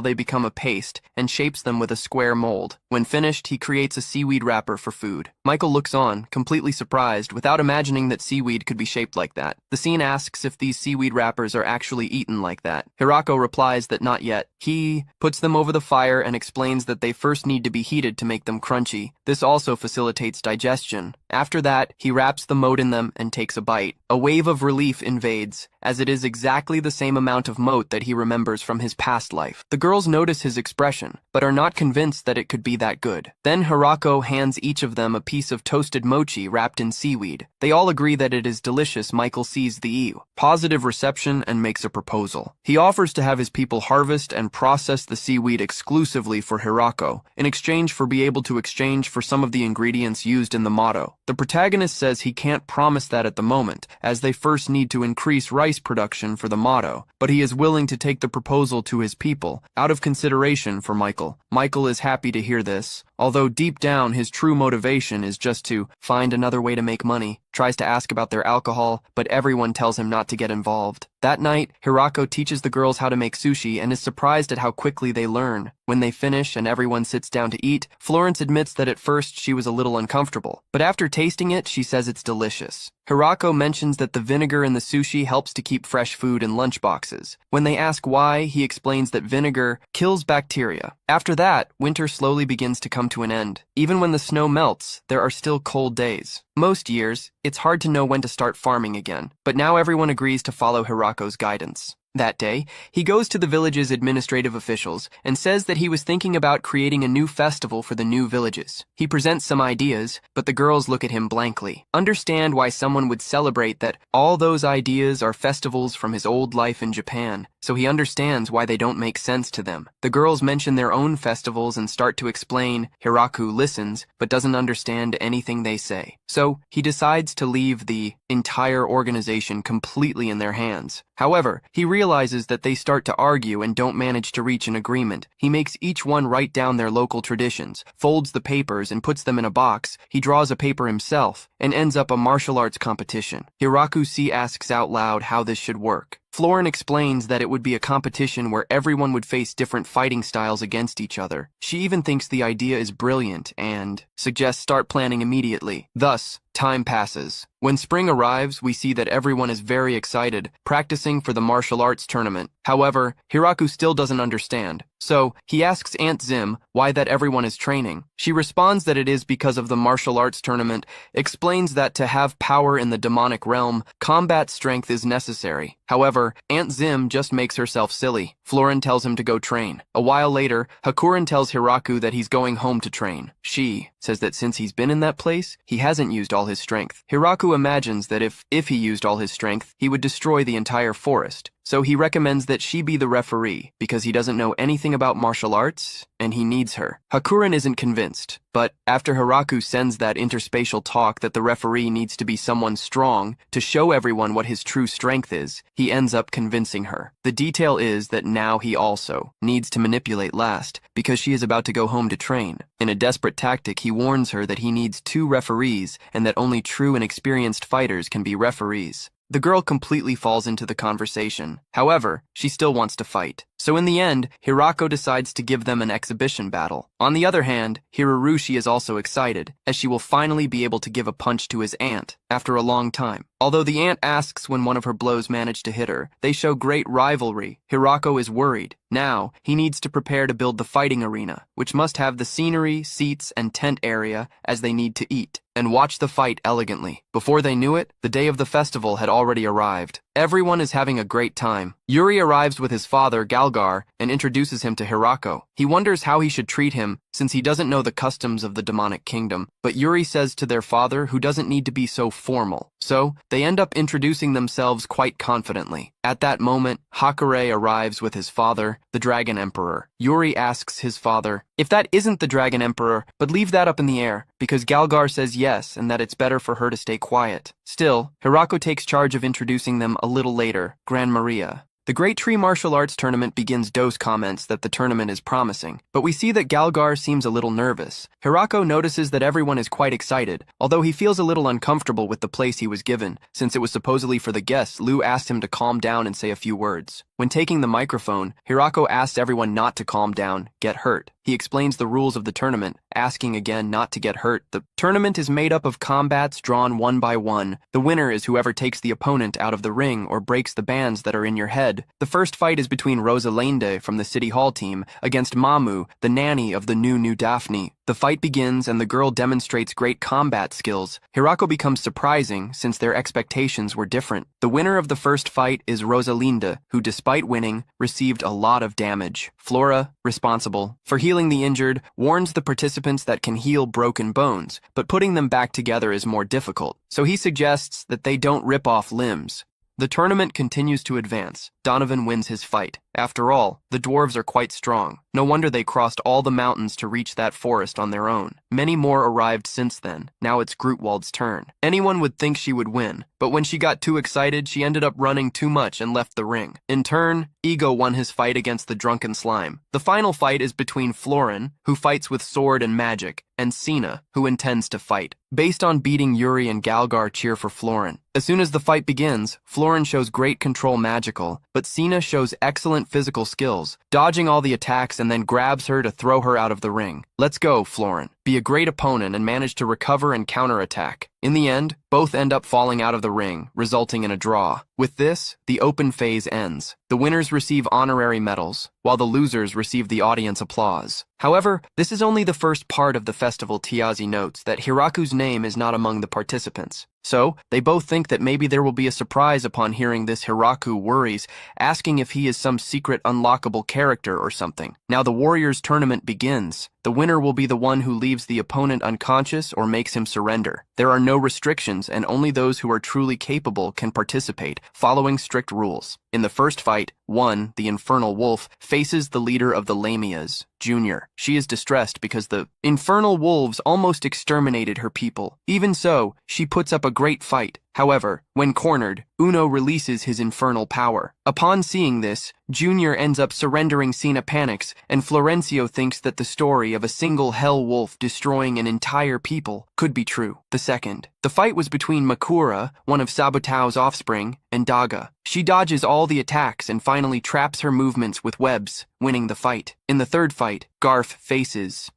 they become a paste, and shapes them with a square mold. When finished, he creates a seaweed wrapper for food. Michael looks on, completely surprised, without imagining that seaweed could be shaped like that. The scene asks if these seaweed wrappers are actually eaten like that. Hirako replies that not yet. He puts them over the fire and explains that they first need to be heated to make them crunchy. This also facilitates digestion. After that, he wraps the mote in them and takes a bite. A wave of relief invades, as it is exactly the same amount of mote that he remembers from his past life. The girls notice his expression, but are not convinced that it could be that good. Then Hirako hands each of them a piece of toasted mochi wrapped in seaweed. They all agree that it is delicious. Michael sees the positive reception and makes a proposal. He offers to have his people harvest and process the seaweed exclusively for Hirako, in exchange for being able to exchange for some of the ingredients used in the motto. The protagonist says he can't promise that at the moment, as they first need to increase rice production for the motto, but he is willing to take the proposal to his people, out of consideration for Michael. Michael is happy to hear this, although deep down his true motivation is just to find another way to make money. Tries to ask about their alcohol, but everyone tells him not to get involved. That night, Hirako teaches the girls how to make sushi and is surprised at how quickly they learn. When they finish and everyone sits down to eat, Florence admits that at first she was a little uncomfortable, but after tasting it, she says it's delicious. Hirako mentions that the vinegar in the sushi helps to keep fresh food in lunchboxes. When they ask why, he explains that vinegar kills bacteria. After that, winter slowly begins to come to an end. Even when the snow melts, there are still cold days. Most years, it's hard to know when to start farming again, but now everyone agrees to follow Hirako's guidance. That day, he goes to the village's administrative officials and says that he was thinking about creating a new festival for the new villages. He presents some ideas, but the girls look at him blankly. Understand why someone would celebrate that all those ideas are festivals from his old life in Japan, so he understands why they don't make sense to them. The girls mention their own festivals and start to explain. Hiraku listens, but doesn't understand anything they say. So, he decides to leave the entire organization completely in their hands. However, he realizes that they start to argue and don't manage to reach an agreement. He makes each one write down their local traditions, folds the papers and puts them in a box. He draws a paper himself and ends up a martial arts competition. Hiraku asks out loud how this should work. Florin explains that it would be a competition where everyone would face different fighting styles against each other. She even thinks the idea is brilliant and suggests start planning immediately. Thus, time passes. When spring arrives, we see that everyone is very excited, practicing for the martial arts tournament. However, Hiraku still doesn't understand. So, he asks Aunt Zim why that everyone is training. She responds that it is because of the martial arts tournament, explains that to have power in the demonic realm, combat strength is necessary. However, Aunt Zim just makes herself silly. Florin tells him to go train. A while later, Hakurin tells Hiraku that he's going home to train. She says that since he's been in that place, he hasn't used all his strength. Hiraku imagines that if he used all his strength, he would destroy the entire forest. So he recommends that she be the referee, because he doesn't know anything about martial arts, and he needs her. Hakurin isn't convinced, but after Hiraku sends that interspatial talk that the referee needs to be someone strong to show everyone what his true strength is, he ends up convincing her. The detail is that now he also needs to manipulate Last, because she is about to go home to train. In a desperate tactic, he warns her that he needs 2 referees, and that only true and experienced fighters can be referees. The girl completely falls into the conversation. However, she still wants to fight. So in the end, Hirako decides to give them an exhibition battle. On the other hand, Hirorushi is also excited, as she will finally be able to give a punch to his aunt after a long time. Although the aunt asks when one of her blows managed to hit her, they show great rivalry. Hirako is worried. Now, he needs to prepare to build the fighting arena, which must have the scenery, seats, and tent area as they need to eat, and watch the fight elegantly. Before they knew it, the day of the festival had already arrived. Everyone is having a great time. Yuri arrives with his father, Galgar, and introduces him to Hirako. He wonders how he should treat him, since he doesn't know the customs of the demonic kingdom, but Yuri says to their father who doesn't need to be so formal. So, they end up introducing themselves quite confidently. At that moment, Hakure arrives with his father, the Dragon Emperor. Yuri asks his father if that isn't the Dragon Emperor, but leave that up in the air, because Galgar says yes and that it's better for her to stay quiet. Still, Hirako takes charge of introducing them a little later, Gran Maria. The Great Tree Martial Arts Tournament begins. Dose comments that the tournament is promising, but we see that Galgar seems a little nervous. Hirako notices that everyone is quite excited, although he feels a little uncomfortable with the place he was given. Since it was supposedly for the guests, Lou asked him to calm down and say a few words. When taking the microphone, Hirako asks everyone not to calm down, get hurt. He explains the rules of the tournament, asking again not to get hurt. The tournament is made up of combats drawn one by one. The winner is whoever takes the opponent out of the ring or breaks the bands that are in your head. The first fight is between Rosalinde from the City Hall team against Mamu, the nanny of the new Daphne. The fight begins and the girl demonstrates great combat skills. Hirako becomes surprising since their expectations were different. The winner of the first fight is Rosalinde, who despite winning, received a lot of damage. Flora, responsible for healing the injured, warns the participants that can heal broken bones, but putting them back together is more difficult. So he suggests that they don't rip off limbs. The tournament continues to advance. Donovan wins his fight. After all, the dwarves are quite strong. No wonder they crossed all the mountains to reach that forest on their own. Many more arrived since then. Now it's Grutwald's turn. Anyone would think she would win, but when she got too excited, she ended up running too much and left the ring. In turn, Ego won his fight against the drunken slime. The final fight is between Florin, who fights with sword and magic, and Sina, who intends to fight. Based on beating Yuri and Galgar cheer for Florin. As soon as the fight begins, Florin shows great control magical, but Sina shows excellent physical skills, dodging all the attacks and then grabs her to throw her out of the ring. Let's go, Florin. Be a great opponent and manage to recover and counterattack. In the end, both end up falling out of the ring, resulting in a draw. With this, the open phase ends. The winners receive honorary medals, while the losers receive the audience applause. However, this is only the first part of the festival. Tiazi notes that Hiraku's name is not among the participants. So, they both think that maybe there will be a surprise upon hearing this. Hiraku worries, asking if he is some secret unlockable character or something. Now the Warriors tournament begins. The winner will be the one who leaves the opponent unconscious or makes him surrender. There are no restrictions and only those who are truly capable can participate, following strict rules. In the first fight, the Infernal Wolf faces the leader of the Lamias, Junior. She is distressed because the Infernal Wolves almost exterminated her people. Even so, she puts up a great fight. However, when cornered, Uno releases his infernal power. Upon seeing this, Junior ends up surrendering. Sina panics, and Florencio thinks that the story of a single hell wolf destroying an entire people could be true. The second. The fight was between Makura, one of Sabutao's offspring, and Daga. She dodges all the attacks and finally traps her movements with webs, winning the fight. In the third fight, Garf faces,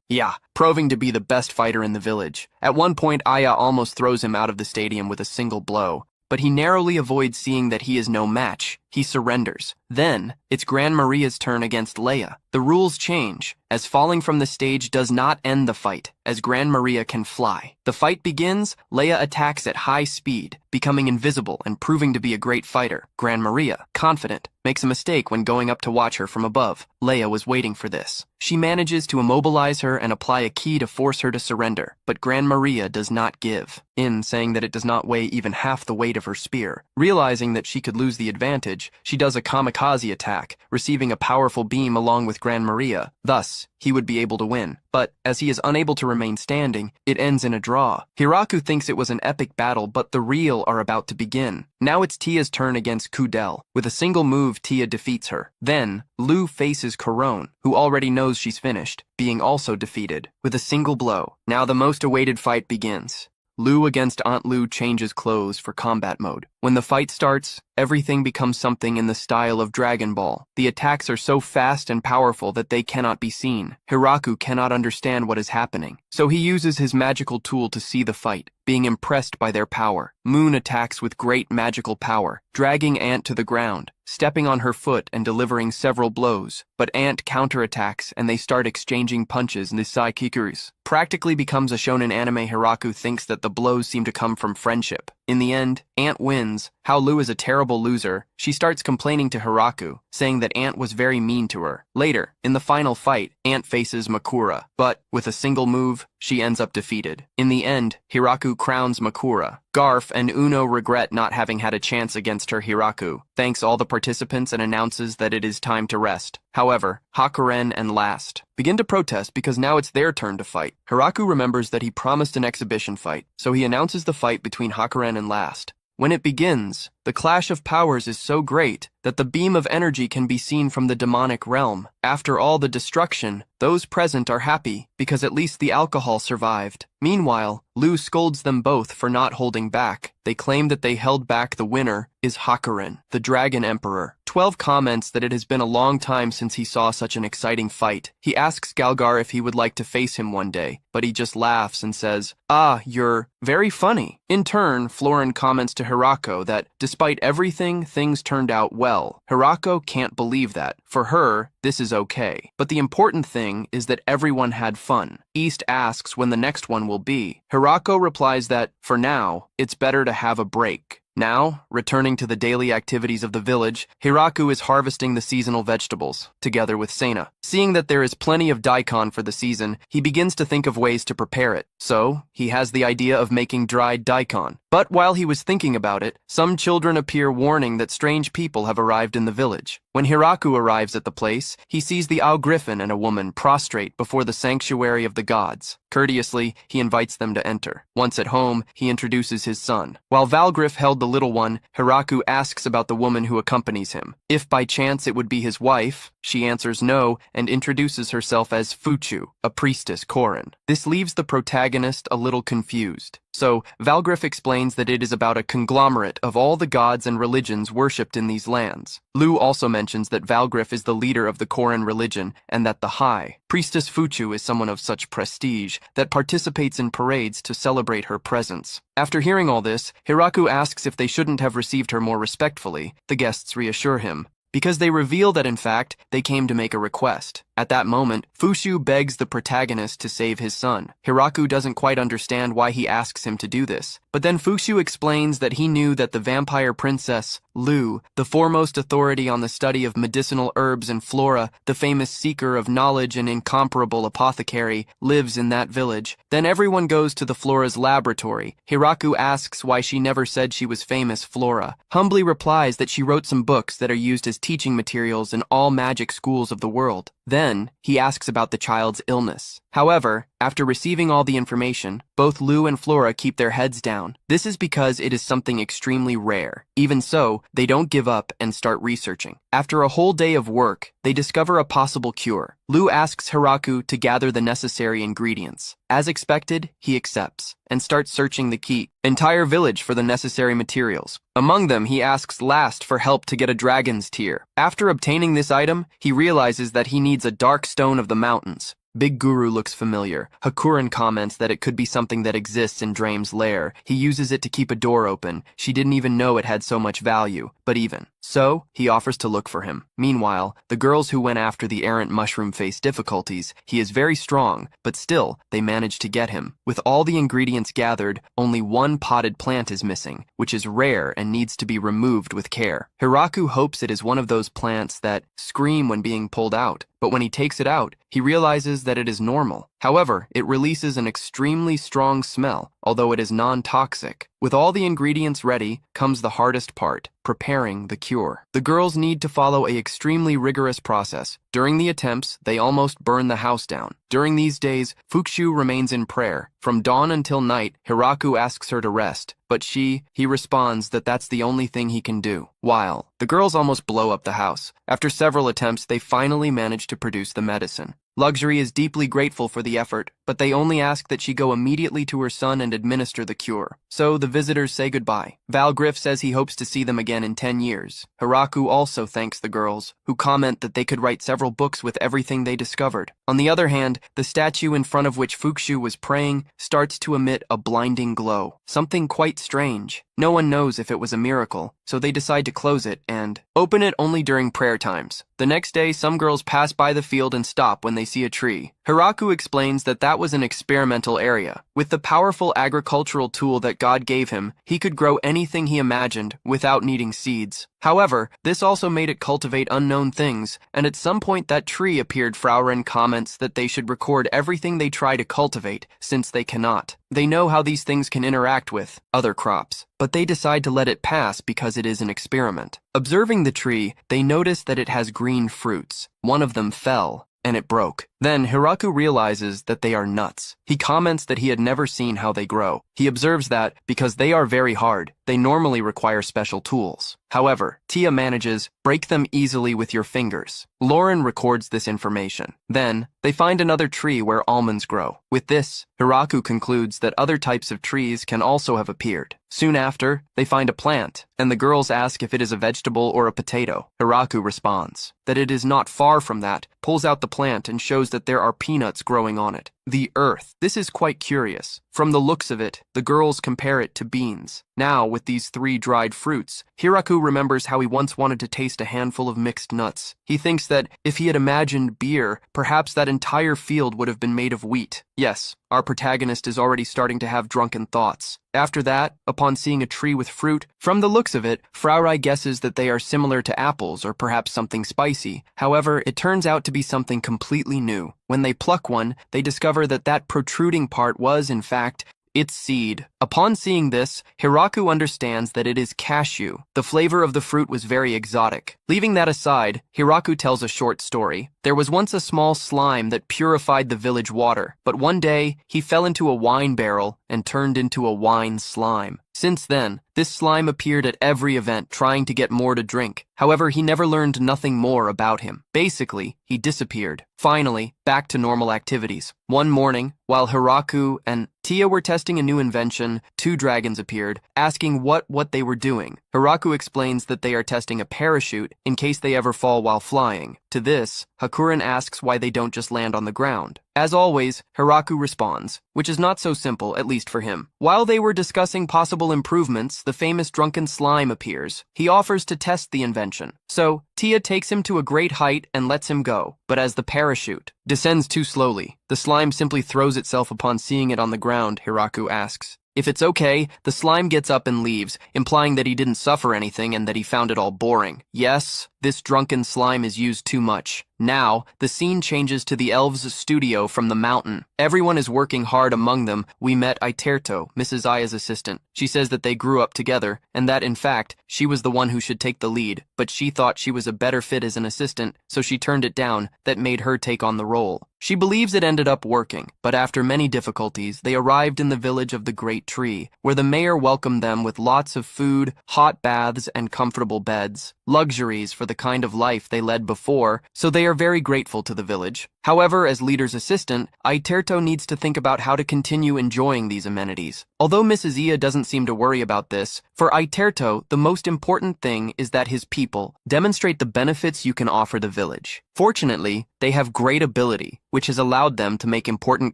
proving to be the best fighter in the village. At one point, Aya almost throws him out of the stadium with a single blow, but he narrowly avoids seeing that he is no match. He surrenders. Then, it's Gran Maria's turn against Leia. The rules change, as falling from the stage does not end the fight, as Gran Maria can fly. The fight begins, Leia attacks at high speed, becoming invisible and proving to be a great fighter. Gran Maria, confident, makes a mistake when going up to watch her from above. Leia was waiting for this. She manages to immobilize her and apply a key to force her to surrender, but Gran Maria does not give in, saying that it does not weigh even half the weight of her spear. Realizing that she could lose the advantage, she does a kamikaze attack, receiving a powerful beam along with Gran Maria. Thus, he would be able to win. But, as he is unable to remain standing, it ends in a draw. Hiraku thinks it was an epic battle, but the real are about to begin. Now it's Tia's turn against Kudel. With a single move, Tia defeats her. Then, Lu faces Corone, who already knows she's finished, being also defeated, with a single blow. Now the most awaited fight begins. Lu against Aunt Lu changes clothes for combat mode. When the fight starts, everything becomes something in the style of Dragon Ball. The attacks are so fast and powerful that they cannot be seen. Hiraku cannot understand what is happening, so he uses his magical tool to see the fight, being impressed by their power. Moon attacks with great magical power, dragging Ant to the ground, stepping on her foot and delivering several blows, but Ant counterattacks and they start exchanging punches. Nisai Kikurus practically becomes a shonen anime. Hiraku thinks that the blows seem to come from friendship. In the end, Ant wins. How Lu is a terrible loser, she starts complaining to Hiraku, saying that Ant was very mean to her. Later, in the final fight, Ant faces Makura, but, with a single move, she ends up defeated. In the end, Hiraku crowns Makura. Garf and Uno regret not having had a chance against her. Hiraku thanks all the participants and announces that it is time to rest. However, Hakuren and Last begin to protest because now it's their turn to fight. Hiraku remembers that he promised an exhibition fight, so he announces the fight between Hakuren and Last. When it begins, the clash of powers is so great that the beam of energy can be seen from the demonic realm. After all the destruction, those present are happy because at least the alcohol survived. Meanwhile, Lu scolds them both for not holding back. They claim that they held back. The winner is Hakuren, the Dragon Emperor. 12 comments that it has been a long time since he saw such an exciting fight. He asks Galgar if he would like to face him one day, but he just laughs and says, "Ah, you're very funny." In turn, Florin comments to Hirako that, despite everything, things turned out well. Hirako can't believe that. For her, this is okay. But the important thing is that everyone had fun. East asks when the next one will be. Hirako replies that, for now, it's better to have a break. Now, returning to the daily activities of the village, Hiraku is harvesting the seasonal vegetables, together with Sena. Seeing that there is plenty of daikon for the season, he begins to think of ways to prepare it. So, he has the idea of making dried daikon. But while he was thinking about it, some children appear warning that strange people have arrived in the village. When Hiraku arrives at the place, he sees the owl griffin and a woman prostrate before the sanctuary of the gods. Courteously, he invites them to enter. Once at home, he introduces his son. While Valgriff held the little one, Hiraku asks about the woman who accompanies him. If by chance it would be his wife, she answers no and introduces herself as Fuchu, a priestess Korin. This leaves the protagonist a little confused. So, Valgriff explains that it is about a conglomerate of all the gods and religions worshipped in these lands. Lu also mentions that Valgriff is the leader of the Korin religion and that the High Priestess Fuchu is someone of such prestige that participates in parades to celebrate her presence. After hearing all this, Hiraku asks if they shouldn't have received her more respectfully. The guests reassure him, because they reveal that in fact, they came to make a request. At that moment, Fuchu begs the protagonist to save his son. Hiraku doesn't quite understand why he asks him to do this, but then Fuchu explains that he knew that the vampire princess, Lu, the foremost authority on the study of medicinal herbs and flora, the famous seeker of knowledge and incomparable apothecary, lives in that village. Then everyone goes to the Flora's laboratory. Hiraku asks why she never said she was famous. Flora humbly replies that she wrote some books that are used as teaching materials in all magic schools of the world. Then, he asks about the child's illness. However, after receiving all the information, both Lou and Flora keep their heads down. This is because it is something extremely rare. Even so, they don't give up and start researching. After a whole day of work, they discover a possible cure. Lou asks Hiraku to gather the necessary ingredients. As expected, he accepts and starts searching the entire village for the necessary materials. Among them, he asks Last for help to get a dragon's tear. After obtaining this item, he realizes that he needs a dark stone of the mountains. Big Guru looks familiar. Hakuren comments that it could be something that exists in Drame's lair. He uses it to keep a door open. She didn't even know it had so much value. But even so, he offers to look for him. Meanwhile, the girls who went after the errant mushroom face difficulties. He is very strong, but still, they manage to get him. With all the ingredients gathered, only one potted plant is missing, which is rare and needs to be removed with care. Hiraku hopes it is one of those plants that scream when being pulled out, but when he takes it out, he realizes that it is normal. However, it releases an extremely strong smell, although it is non-toxic. With all the ingredients ready, comes the hardest part, preparing the cure. The girls need to follow an extremely rigorous process. During the attempts, they almost burn the house down. During these days, Fukushu remains in prayer. From dawn until night, Hiraku asks her to rest, but he responds that that's the only thing he can do. While the girls almost blow up the house. After several attempts, they finally manage to produce the medicine. Luxury is deeply grateful for the effort, but they only ask that she go immediately to her son and administer the cure. So the visitors say goodbye. Valgriff says he hopes to see them again in 10 years. Hiraku also thanks the girls, who comment that they could write several books with everything they discovered. On the other hand, the statue in front of which Fukushu was praying starts to emit a blinding glow. Something quite strange. No one knows if it was a miracle, so they decide to close it and open it only during prayer times. The next day, some girls pass by the field and stop when they see a tree. Hiraku explains that that was an experimental area. With the powerful agricultural tool that God gave him, he could grow anything he imagined without needing seeds. However, this also made it cultivate unknown things, and at some point that tree appeared. Frauren comments that they should record everything they try to cultivate, since they cannot. They know how these things can interact with other crops, but they decide to let it pass because it is an experiment. Observing the tree, they notice that it has green fruits. One of them fell, and it broke. Then Hiraku realizes that they are nuts. He comments that he had never seen how they grow. He observes that, because they are very hard, they normally require special tools. However, Tia manages, break them easily with your fingers. Lauren records this information. Then, they find another tree where almonds grow. With this, Hiraku concludes that other types of trees can also have appeared. Soon after, they find a plant, and the girls ask if it is a vegetable or a potato. Hiraku responds that it is not far from that, pulls out the plant and shows that there are peanuts growing on it. The earth. This is quite curious. From the looks of it, the girls compare it to beans. Now, with these 3 dried fruits, Hiraku remembers how he once wanted to taste a handful of mixed nuts. He thinks that if he had imagined beer, perhaps that entire field would have been made of wheat. Yes, our protagonist is already starting to have drunken thoughts. After that, upon seeing a tree with fruit, from the looks of it, Fraurai guesses that they are similar to apples or perhaps something spicy. However, it turns out to be something completely new. When they pluck one, they discover that that protruding part was, in fact, its seed. Upon seeing this, Hiraku understands that it is cashew. The flavor of the fruit was very exotic. Leaving that aside, Hiraku tells a short story. There was once a small slime that purified the village water, but one day, he fell into a wine barrel and turned into a wine slime. Since then, this slime appeared at every event trying to get more to drink. However, he never learned nothing more about him. Basically, he disappeared. Finally, back to normal activities. One morning, while Hiraku and Tia were testing a new invention, 2 dragons appeared, asking what they were doing. Hiraku explains that they are testing a parachute in case they ever fall while flying. To this, Hakuren asks why they don't just land on the ground. As always, Hiraku responds, which is not so simple, at least for him. While they were discussing possible improvements, the famous drunken slime appears. He offers to test the invention. So, Tia takes him to a great height and lets him go. But as the parachute descends too slowly, the slime simply throws itself upon seeing it on the ground. Hiraku asks if it's okay. The slime gets up and leaves, implying that he didn't suffer anything and that he found it all boring. Yes, this drunken slime is used too much. Now, the scene changes to the elves' studio from the mountain. Everyone is working hard among them. We met Iterto, Mrs. Aya's assistant. She says that they grew up together, and that, in fact, she was the one who should take the lead, but she thought she was a better fit as an assistant, so she turned it down. That made her take on the role. She believes it ended up working, but after many difficulties, they arrived in the village of the Great Tree, where the mayor welcomed them with lots of food, hot baths, and comfortable beds, luxuries for the kind of life they led before, so they are very grateful to the village. However, as leader's assistant, Iterto needs to think about how to continue enjoying these amenities. Although Mrs. Iya doesn't seem to worry about this, for Iterto, the most important thing is that his people demonstrate the benefits you can offer the village. Fortunately, they have great ability, which has allowed them to make important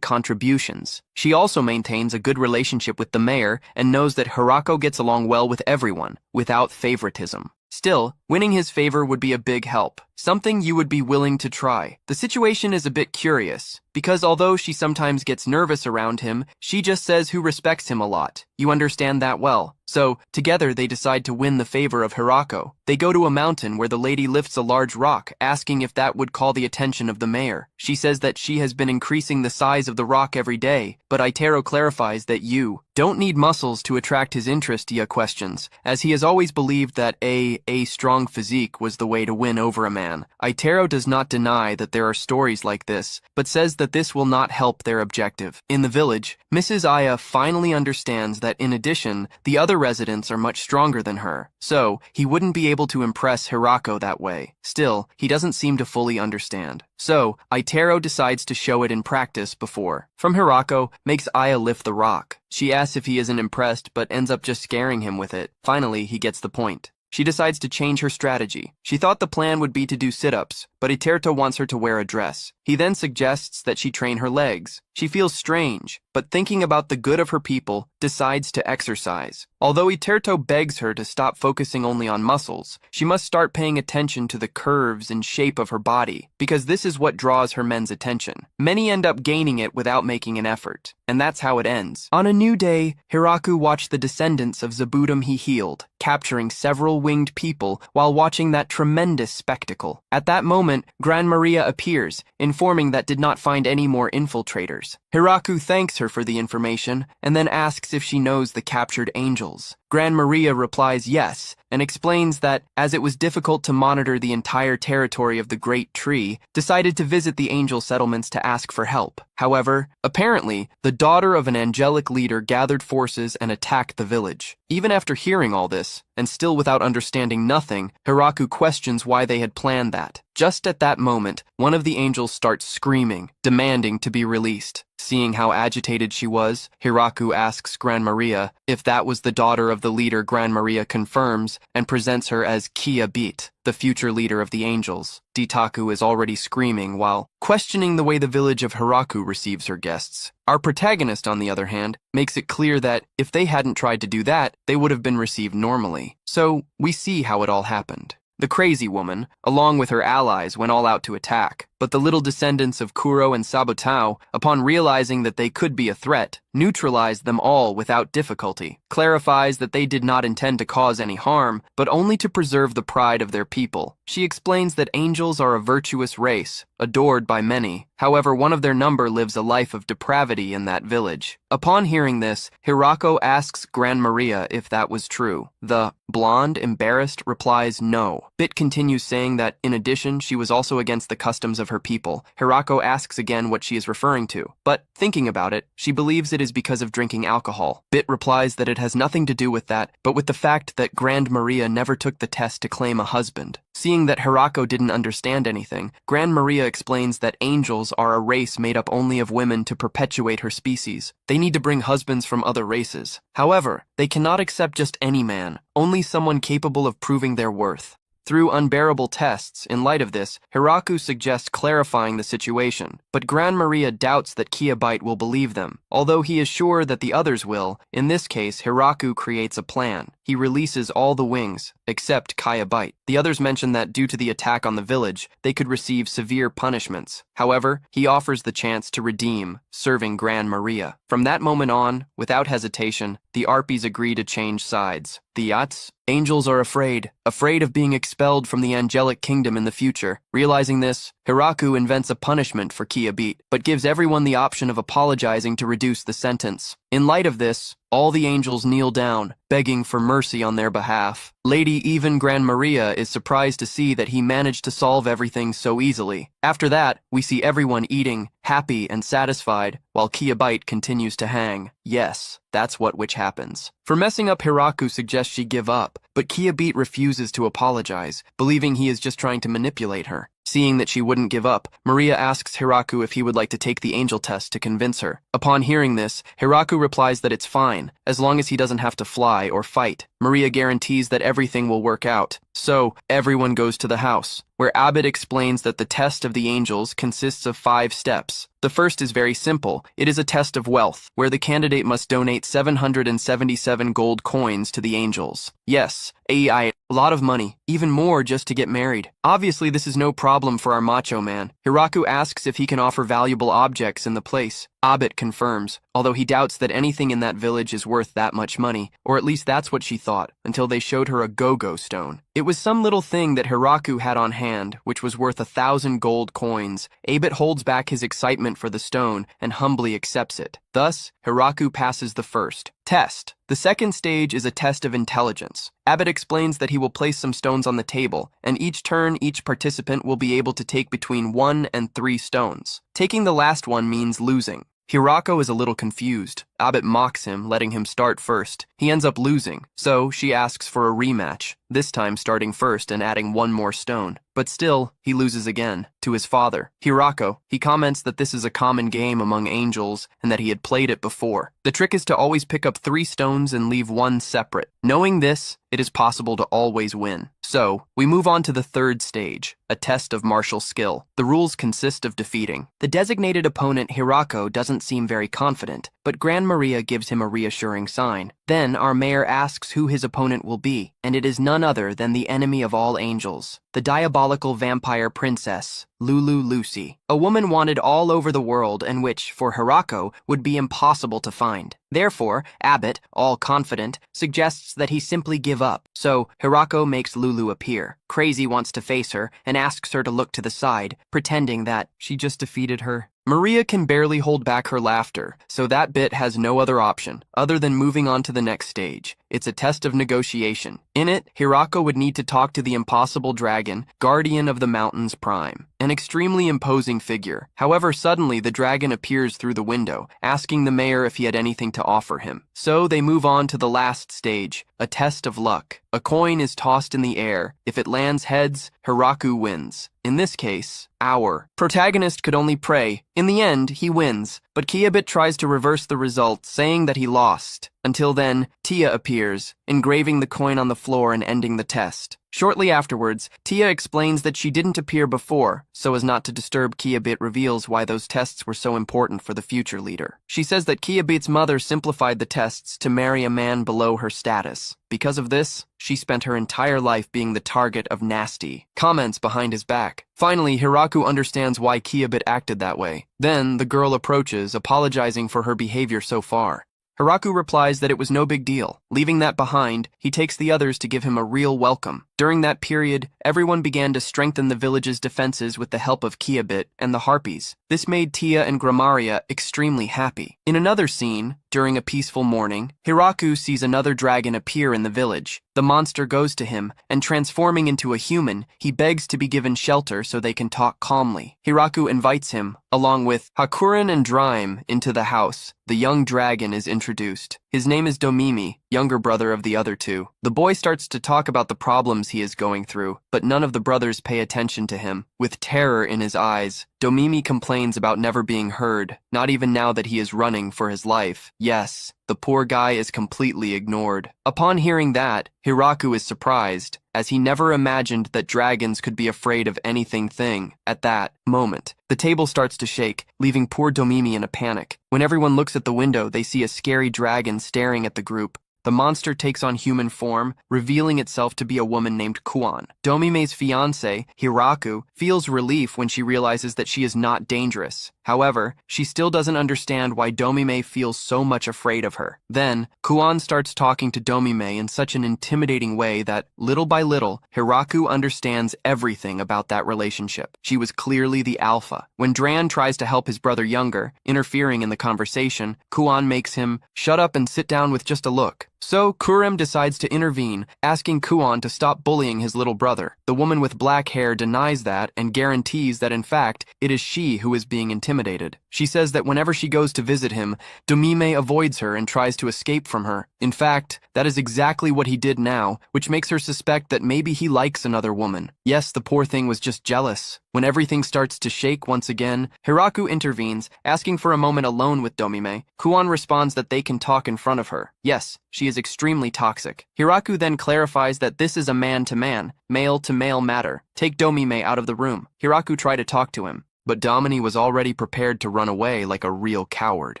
contributions. She also maintains a good relationship with the mayor and knows that Hirako gets along well with everyone, without favoritism. Still, winning his favor would be a big help, something you would be willing to try. The situation is a bit curious, because although she sometimes gets nervous around him, she just says who respects him a lot. You understand that well. So, together they decide to win the favor of Hirako. They go to a mountain where the lady lifts a large rock, asking if that would call the attention of the mayor. She says that she has been increasing the size of the rock every day, but Iterto clarifies that you don't need muscles to attract his interest. Ia questions, as he has always believed that a strong physique was the way to win over a man. Iterto does not deny that there are stories like this, but says that this will not help their objective. In the village, Mrs. Aya finally understands that in addition, the other residents are much stronger than her, so he wouldn't be able to impress Hirako that way. Still, he doesn't seem to fully understand. So, Iterto decides to show it in practice before. From Hirako, makes Aya lift the rock. She asks if he isn't impressed, but ends up just scaring him with it. Finally, he gets the point. She decides to change her strategy. She thought the plan would be to do sit-ups, but Iterto wants her to wear a dress. He then suggests that she train her legs. She feels strange, but thinking about the good of her people, decides to exercise. Although Iterto begs her to stop focusing only on muscles, she must start paying attention to the curves and shape of her body, because this is what draws her men's attention. Many end up gaining it without making an effort, and that's how it ends. On a new day, Hiraku watched the descendants of Zabutum he healed, capturing several winged people while watching that tremendous spectacle. At that moment, Gran Maria appears, informing that did not find any more infiltrators. Hiraku thanks her for the information, and then asks if she knows the captured angels. Gran Maria replies yes, and explains that, as it was difficult to monitor the entire territory of the Great Tree, decided to visit the angel settlements to ask for help. However, apparently, the daughter of an angelic leader gathered forces and attacked the village. Even after hearing all this, and still without understanding nothing, Hiraku questions why they had planned that. Just at that moment, one of the angels starts screaming, demanding to be released. Seeing how agitated she was, Hiraku asks Gran Maria if that was the daughter of the leader. Gran Maria confirms and presents her as Kia Beat, the future leader of the angels. Ditaku is already screaming while questioning the way the village of Hiraku receives her guests. Our protagonist, on the other hand, makes it clear that if they hadn't tried to do that, they would have been received normally. So, we see how it all happened. The crazy woman, along with her allies, went all out to attack, but the little descendants of Kuro and Sabutao, upon realizing that they could be a threat, neutralized them all without difficulty. Clarifies that they did not intend to cause any harm, but only to preserve the pride of their people. She explains that angels are a virtuous race, adored by many. However, one of their number lives a life of depravity in that village. Upon hearing this, Hirako asks Gran Maria if that was true. The blonde, embarrassed, replies no. Bit continues saying that, in addition, she was also against the customs of her people. Hirako asks again what she is referring to, but, thinking about it, she believes it is because of drinking alcohol. Bit replies that it has nothing to do with that, but with the fact that Gran Maria never took the test to claim a husband. Seeing that Hirako didn't understand anything, Gran Maria explains that angels are a race made up only of women to perpetuate her species. They need to bring husbands from other races. However, they cannot accept just any man, only someone capable of proving their worth. Through unbearable tests, in light of this, Hiraku suggests clarifying the situation, but Gran Maria doubts that Kiabite will believe them. Although he is sure that the others will, in this case, Hiraku creates a plan. he releases all the wings, except Kayabite. The others mention that due to the attack on the village, they could receive severe punishments. However, he offers the chance to redeem, serving Gran Maria. From that moment on, without hesitation, the Arpies agree to change sides. The Yats, angels are afraid of being expelled from the angelic kingdom in the future. Realizing this, Hiraku invents a punishment for Kiyabit, but gives everyone the option of apologizing to reduce the sentence. In light of this, all the angels kneel down, begging for mercy on their behalf. Lady even Gran Maria is surprised to see that he managed to solve everything so easily. After that, we see everyone eating, happy and satisfied, while Kiyabite continues to hang. Yes, that's which happens. For messing up, Hiraku suggests she give up, but Kiyabit refuses to apologize, believing he is just trying to manipulate her. Seeing that she wouldn't give up, Maria asks Hiraku if he would like to take the angel test to convince her. Upon hearing this, Hiraku replies that it's fine, as long as he doesn't have to fly or fight. Maria guarantees that everything will work out. So, everyone goes to the house, where Abbott explains that the test of the angels consists of 5 steps. The first is very simple. It is a test of wealth, where the candidate must donate 777 gold coins to the angels. Yes, a lot of money, even more just to get married. Obviously, this is no problem for our macho man. Hiraku asks if he can offer valuable objects in the place. Abbott confirms, although he doubts that anything in that village is worth that much money, or at least that's what she thought, until they showed her a go-go stone. It was some little thing that Hiraku had on hand, which was worth 1,000 gold coins. Abbott holds back his excitement for the stone and humbly accepts it. Thus, Hiraku passes the first test. The second stage is a test of intelligence. Abbott explains that he will place some stones on the table, and each turn each participant will be able to take between 1 and 3 stones. Taking the last one means losing. Hirako is a little confused. Abbott mocks him, letting him start first. He ends up losing, so she asks for a rematch, this time starting first and adding 1 more stone. But still, he loses again, to his father, Hirako. He comments that this is a common game among angels and that he had played it before. The trick is to always pick up 3 stones and leave 1 separate. Knowing this, it is possible to always win. So, we move on to the third stage, a test of martial skill. The rules consist of defeating. The designated opponent Hirako doesn't seem very confident, but Gran Maria gives him a reassuring sign. Then our mayor asks who his opponent will be, and it is none other than the enemy of all angels, the diabolical vampire princess, Lulu Lucy, a woman wanted all over the world and which, for Hirako, would be impossible to find. Therefore, Abbott, all confident, suggests that he simply give up. So, Hirako makes Lulu appear. Crazy wants to face her and asks her to look to the side, pretending that she just defeated her. Maria can barely hold back her laughter, so that bit has no other option, other than moving on to the next stage. It's a test of negotiation. In it, Hirako would need to talk to the impossible dragon, guardian of the mountains Prime, an extremely imposing figure. However, suddenly the dragon appears through the window, asking the mayor if he had anything to offer him. So they move on to the last stage, a test of luck. A coin is tossed in the air. If it lands heads, Hiraku wins. In this case, our protagonist could only pray. In the end, he wins, but Kiyabit tries to reverse the result, saying that he lost. Until then, Tia appears, engraving the coin on the floor and ending the test. Shortly afterwards, Tia explains that she didn't appear before, so as not to disturb Kiyabit reveals why those tests were so important for the future leader. She says that Kiyabit's mother simplified the tests to marry a man below her status. Because of this, she spent her entire life being the target of nasty comments behind his back. Finally, Hiraku understands why Kiyabit acted that way. Then, the girl approaches, apologizing for her behavior so far. Hiraku replies that it was no big deal. Leaving that behind, he takes the others to give him a real welcome. During that period, everyone began to strengthen the village's defenses with the help of Kiyabit and the Harpies. This made Tia and Gramaria extremely happy. In another scene, during a peaceful morning, Hiraku sees another dragon appear in the village. The monster goes to him, and transforming into a human, he begs to be given shelter so they can talk calmly. Hiraku invites him, along with Hakurin and Drime, into the house. The young dragon is introduced. His name is Domimi, younger brother of the other two. The boy starts to talk about the problems he is going through, but none of the brothers pay attention to him. With terror in his eyes, Domimi complains about never being heard, not even now that he is running for his life. Yes, the poor guy is completely ignored. Upon hearing that, Hiraku is surprised, as he never imagined that dragons could be afraid of anything. At that moment, the table starts to shake, leaving poor Domimi in a panic. When everyone looks at the window, they see a scary dragon staring at the group. the monster takes on human form, revealing itself to be a woman named Kuan. Domime's fiancé, Hiraku, feels relief when she realizes that she is not dangerous. However, she still doesn't understand why Domime feels so much afraid of her. Then, Kuan starts talking to Domime in such an intimidating way that, little by little, Hiraku understands everything about that relationship. She was clearly the alpha. When Dran tries to help his brother younger, interfering in the conversation, Kuan makes him shut up and sit down with just a look. So, Kurem decides to intervene, asking Kuan to stop bullying his little brother. The woman with black hair denies that and guarantees that in fact, it is she who is being intimidated. She says that whenever she goes to visit him, Domime avoids her and tries to escape from her. In fact, that is exactly what he did now, which makes her suspect that maybe he likes another woman. Yes, the poor thing was just jealous. When everything starts to shake once again, Hiraku intervenes, asking for a moment alone with Domime. Kuan responds that they can talk in front of her. Yes, she is extremely toxic. Hiraku then clarifies that this is a man-to-man, male-to-male matter. Take Domime out of the room. Hiraku tried to talk to him, but Domine was already prepared to run away like a real coward.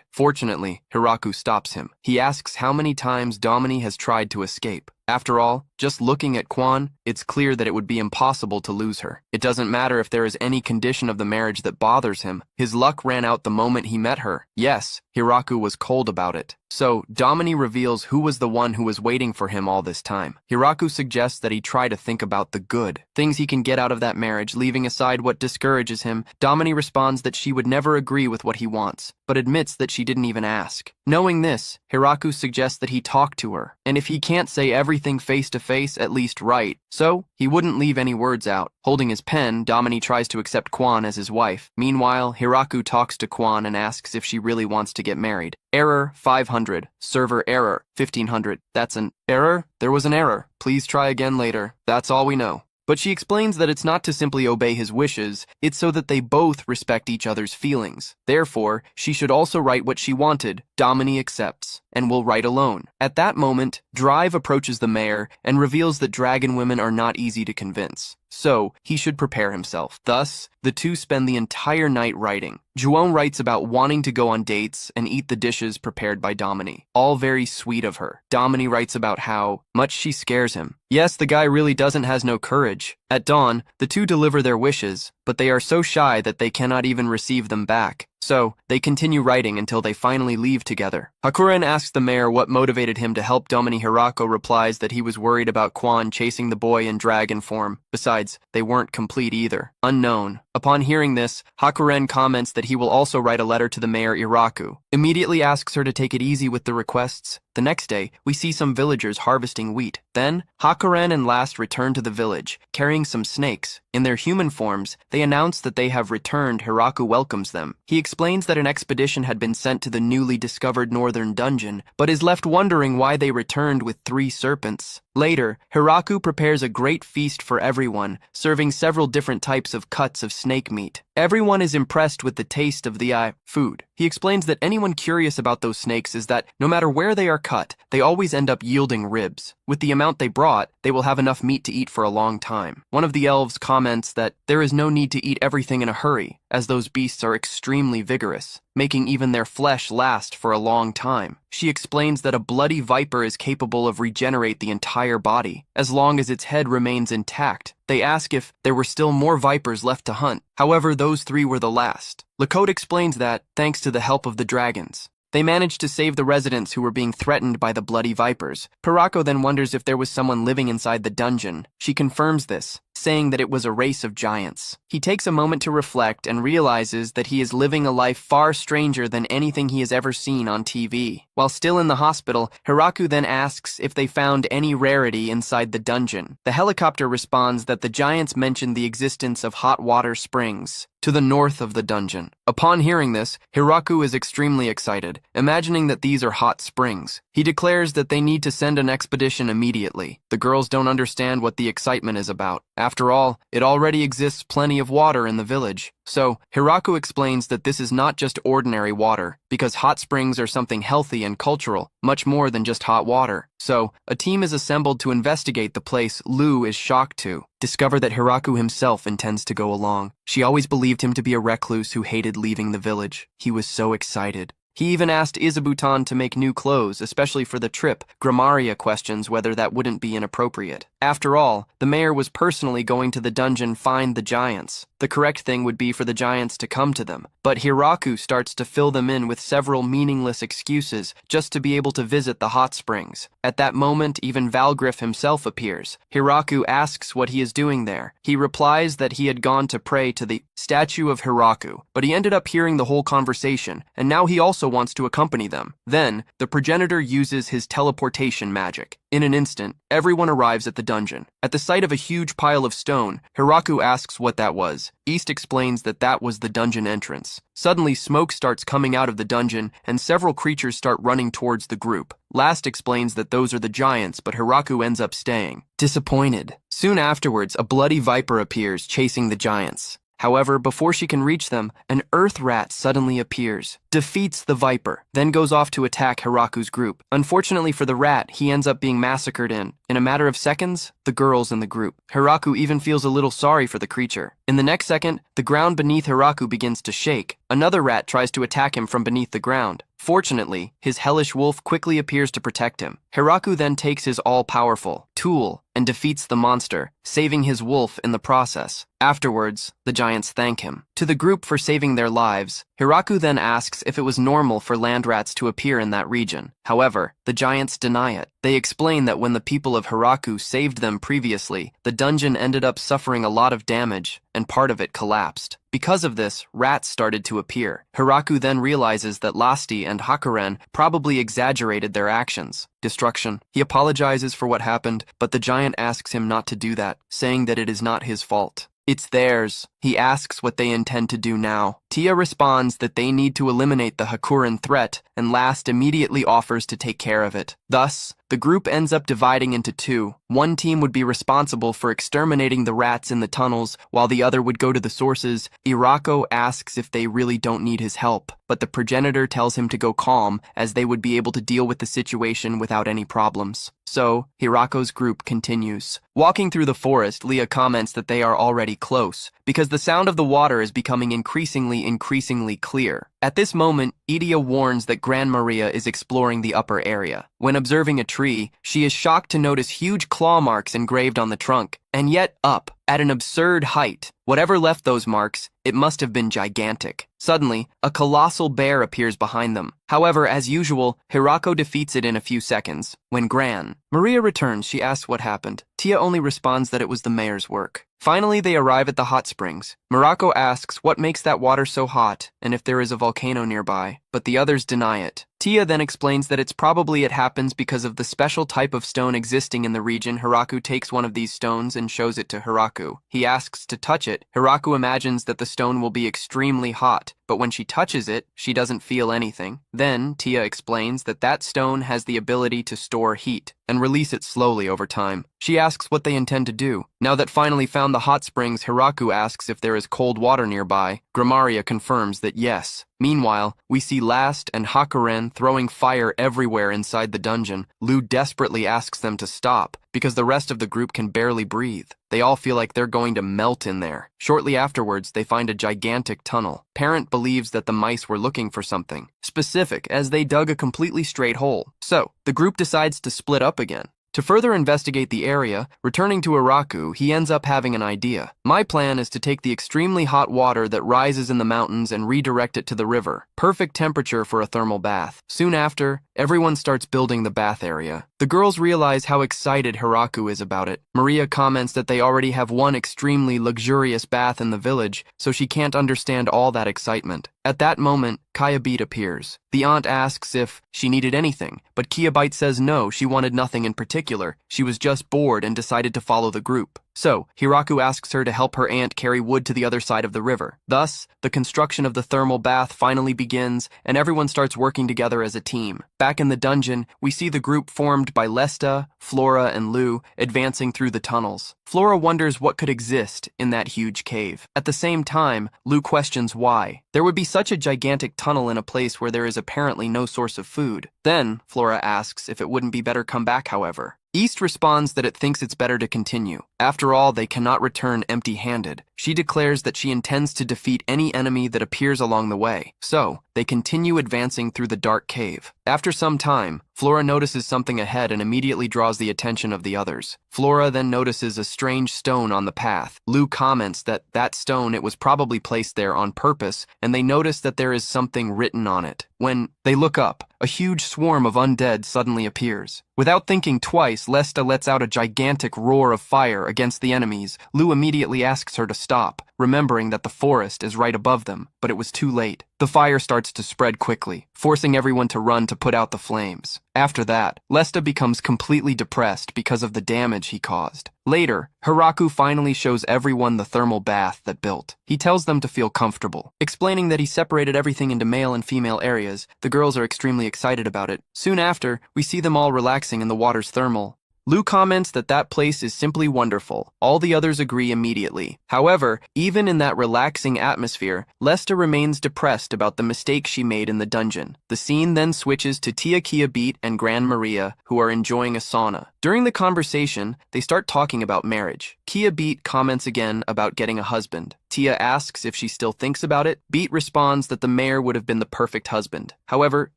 Fortunately, Hiraku stops him. He asks how many times Domine has tried to escape. After all, just looking at Kuan, it's clear that it would be impossible to lose her. It doesn't matter if there is any condition of the marriage that bothers him. His luck ran out the moment he met her. Yes, Hiraku was cold about it. So, Domine reveals who was the one who was waiting for him all this time. Hiraku suggests that he try to think about the good, things he can get out of that marriage, leaving aside what discourages him. Domine responds that she would never agree with what he wants, but admits that she didn't even ask. Knowing this, Hiraku suggests that he talk to her, and if he can't say everything face to face, at least write. So, he wouldn't leave any words out. Holding his pen, Domine tries to accept Kuan as his wife. Meanwhile, Hiraku talks to Kuan and asks if she really wants to get married. Error 500. Server error 1500. That's an error? There was an error. Please try again later. That's all we know. But she explains that it's not to simply obey his wishes, it's so that they both respect each other's feelings. Therefore, she should also write what she wanted. Domine accepts, and will write alone. At that moment, Drive approaches the mayor and reveals that dragon women are not easy to convince. So, he should prepare himself. Thus, the two spend the entire night writing. Juon writes about wanting to go on dates and eat the dishes prepared by Domine. All very sweet of her. Domine writes about how much she scares him. Yes, the guy really has no courage. At dawn, the two deliver their wishes, but they are so shy that they cannot even receive them back. So, they continue writing until they finally leave together. Hakuren asks the mayor what motivated him to help Domine. Hirako replies that he was worried about Kuan chasing the boy in dragon form. Besides, they weren't complete either. Unknown. Upon hearing this, Hakuren comments that he will also write a letter to the mayor Iraku. Immediately asks her to take it easy with the requests. The next day, we see some villagers harvesting wheat. Then, Hakuren and Last return to the village, carrying some snakes. In their human forms, they announce that they have returned. Hiraku welcomes them. He explains that an expedition had been sent to the newly discovered northern dungeon, but is left wondering why they returned with 3 serpents. Later, Hiraku prepares a great feast for everyone, serving several different types of cuts of snake meat. Everyone is impressed with the taste of the food. He explains that anyone curious about those snakes is that no matter where they are cut, they always end up yielding ribs. With the amount they brought, they will have enough meat to eat for a long time. One of the elves comments that there is no need to eat everything in a hurry, as those beasts are extremely vigorous, making even their flesh last for a long time. She explains that a bloody viper is capable of regenerate the entire body, as long as its head remains intact. They ask if there were still more vipers left to hunt. However, those 3 were the last. Lakota explains that, thanks to the help of the dragons, they managed to save the residents who were being threatened by the bloody vipers. Kurako then wonders if there was someone living inside the dungeon. She confirms this, saying that it was a race of giants. He takes a moment to reflect and realizes that he is living a life far stranger than anything he has ever seen on TV. While still in the hospital, Hiraku then asks if they found any rarity inside the dungeon. The helicopter responds that the giants mentioned the existence of hot water springs to the north of the dungeon. Upon hearing this, Hiraku is extremely excited, imagining that these are hot springs. He declares that they need to send an expedition immediately. The girls don't understand what the excitement is about. After all, it already exists plenty of water in the village. So, Hiraku explains that this is not just ordinary water, because hot springs are something healthy and cultural, much more than just hot water. So, a team is assembled to investigate the place. Lu is shocked to discover that Hiraku himself intends to go along. She always believed him to be a recluse who hated leaving the village. He was so excited. He even asked Isebutan to make new clothes, especially for the trip. Gramaria questions whether that wouldn't be inappropriate. After all, the mayor was personally going to the dungeon find the giants. The correct thing would be for the giants to come to them. But Hiraku starts to fill them in with several meaningless excuses just to be able to visit the hot springs. At that moment, even Valgriff himself appears. Hiraku asks what he is doing there. He replies that he had gone to pray to the statue of Hiraku, but he ended up hearing the whole conversation, and now he also wants to accompany them. Then, the progenitor uses his teleportation magic. In an instant, everyone arrives at the dungeon. At the sight of a huge pile of stone, Hiraku asks what that was. East explains that that was the dungeon entrance. Suddenly, smoke starts coming out of the dungeon, and several creatures start running towards the group. Last explains that those are the giants, but Hiraku ends up staying. Disappointed. Soon afterwards, a bloody viper appears, chasing the giants. However, before she can reach them, an earth rat suddenly appears, defeats the viper, then goes off to attack Hiraku's group. Unfortunately for the rat, he ends up being massacred in a matter of seconds, the girls in the group. Hiraku even feels a little sorry for the creature. In the next second, the ground beneath Hiraku begins to shake. Another rat tries to attack him from beneath the ground. Fortunately, his hellish wolf quickly appears to protect him. Hiraku then takes his all-powerful tool and defeats the monster, saving his wolf in the process. Afterwards, the giants thank him. To the group for saving their lives, Hiraku then asks if it was normal for land rats to appear in that region. However, the giants deny it. They explain that when the people of Hiraku saved them previously, the dungeon ended up suffering a lot of damage, and part of it collapsed. Because of this, rats started to appear. Hiraku then realizes that Lasti and Hakuren probably exaggerated their actions. Destruction. He apologizes for what happened, but the giant asks him not to do that, saying that it is not his fault. It's theirs. He asks what they intend to do now. Tia responds that they need to eliminate the Hakuren threat, and Last immediately offers to take care of it. Thus, the group ends up dividing into two. One team would be responsible for exterminating the rats in the tunnels, while the other would go to the sources. Irako asks if they really don't need his help, but the progenitor tells him to go calm, as they would be able to deal with the situation without any problems. So, Hirako's group continues. Walking through the forest, Leah comments that they are already close, because the sound of the water is becoming increasingly clear. At this moment, Idia warns that Gran Maria is exploring the upper area. When observing a tree, she is shocked to notice huge claw marks engraved on the trunk, and yet up, at an absurd height. Whatever left those marks, it must have been gigantic. Suddenly, a colossal bear appears behind them. However, as usual, Hirako defeats it in a few seconds. When Gran Maria returns, she asks what happened. Tia only responds that it was the mayor's work. Finally, they arrive at the hot springs. Murako asks what makes that water so hot, and if there is a volcano nearby, but the others deny it. Tia then explains that it happens because of the special type of stone existing in the region. Hiraku takes one of these stones and shows it to Hiraku. He asks to touch it. Hiraku imagines that the stone will be extremely hot, but when she touches it, she doesn't feel anything. Then, Tia explains that that stone has the ability to store heat and release it slowly over time. She asks what they intend to do. Now that finally found the hot springs, Hiraku asks if there is cold water nearby. Gramaria confirms that yes. Meanwhile, we see Last and Hakuren throwing fire everywhere inside the dungeon. Lu desperately asks them to stop, because the rest of the group can barely breathe. They all feel like they're going to melt in there. Shortly afterwards, they find a gigantic tunnel. Parent believes that the mice were looking for something specific, as they dug a completely straight hole. So, the group decides to split up again. To further investigate the area, returning to Iraku, he ends up having an idea. My plan is to take the extremely hot water that rises in the mountains and redirect it to the river. Perfect temperature for a thermal bath. Soon after, everyone starts building the bath area. The girls realize how excited Hiraku is about it. Maria comments that they already have one extremely luxurious bath in the village, so she can't understand all that excitement. At that moment, Kyabite appears. The aunt asks if she needed anything, but Kyabite says no, she wanted nothing in particular. She was just bored and decided to follow the group. So, Hiraku asks her to help her aunt carry wood to the other side of the river. Thus, the construction of the thermal bath finally begins, and everyone starts working together as a team. Back in the dungeon, we see the group formed by Lesta, Flora, and Lu advancing through the tunnels. Flora wonders what could exist in that huge cave. At the same time, Lu questions why. There would be such a gigantic tunnel in a place where there is apparently no source of food. Then, Flora asks if it wouldn't be better come back, however. East responds that it thinks it's better to continue. After all, they cannot return empty-handed. She declares that she intends to defeat any enemy that appears along the way. So, they continue advancing through the dark cave. After some time, Flora notices something ahead and immediately draws the attention of the others. Flora then notices a strange stone on the path. Lou comments that stone, it was probably placed there on purpose, and they notice that there is something written on it. When they look up, a huge swarm of undead suddenly appears. Without thinking twice, Lesta lets out a gigantic roar of fire against the enemies. Lou immediately asks her to stop, remembering that the forest is right above them, but it was too late. The fire starts to spread quickly, forcing everyone to run to put out the flames. After that, Lesta becomes completely depressed because of the damage he caused. Later, Hiraku finally shows everyone the thermal bath that built. He tells them to feel comfortable, explaining that he separated everything into male and female areas. The girls are extremely excited about it. Soon after, we see them all relaxing in the water's thermal. Lou comments that place is simply wonderful. All the others agree immediately. However, even in that relaxing atmosphere, Lesta remains depressed about the mistake she made in the dungeon. The scene then switches to Tia Kia Beat and Gran Maria, who are enjoying a sauna. During the conversation, they start talking about marriage. Kia Beat comments again about getting a husband. Tia asks if she still thinks about it. Beat responds that the mayor would have been the perfect husband. However,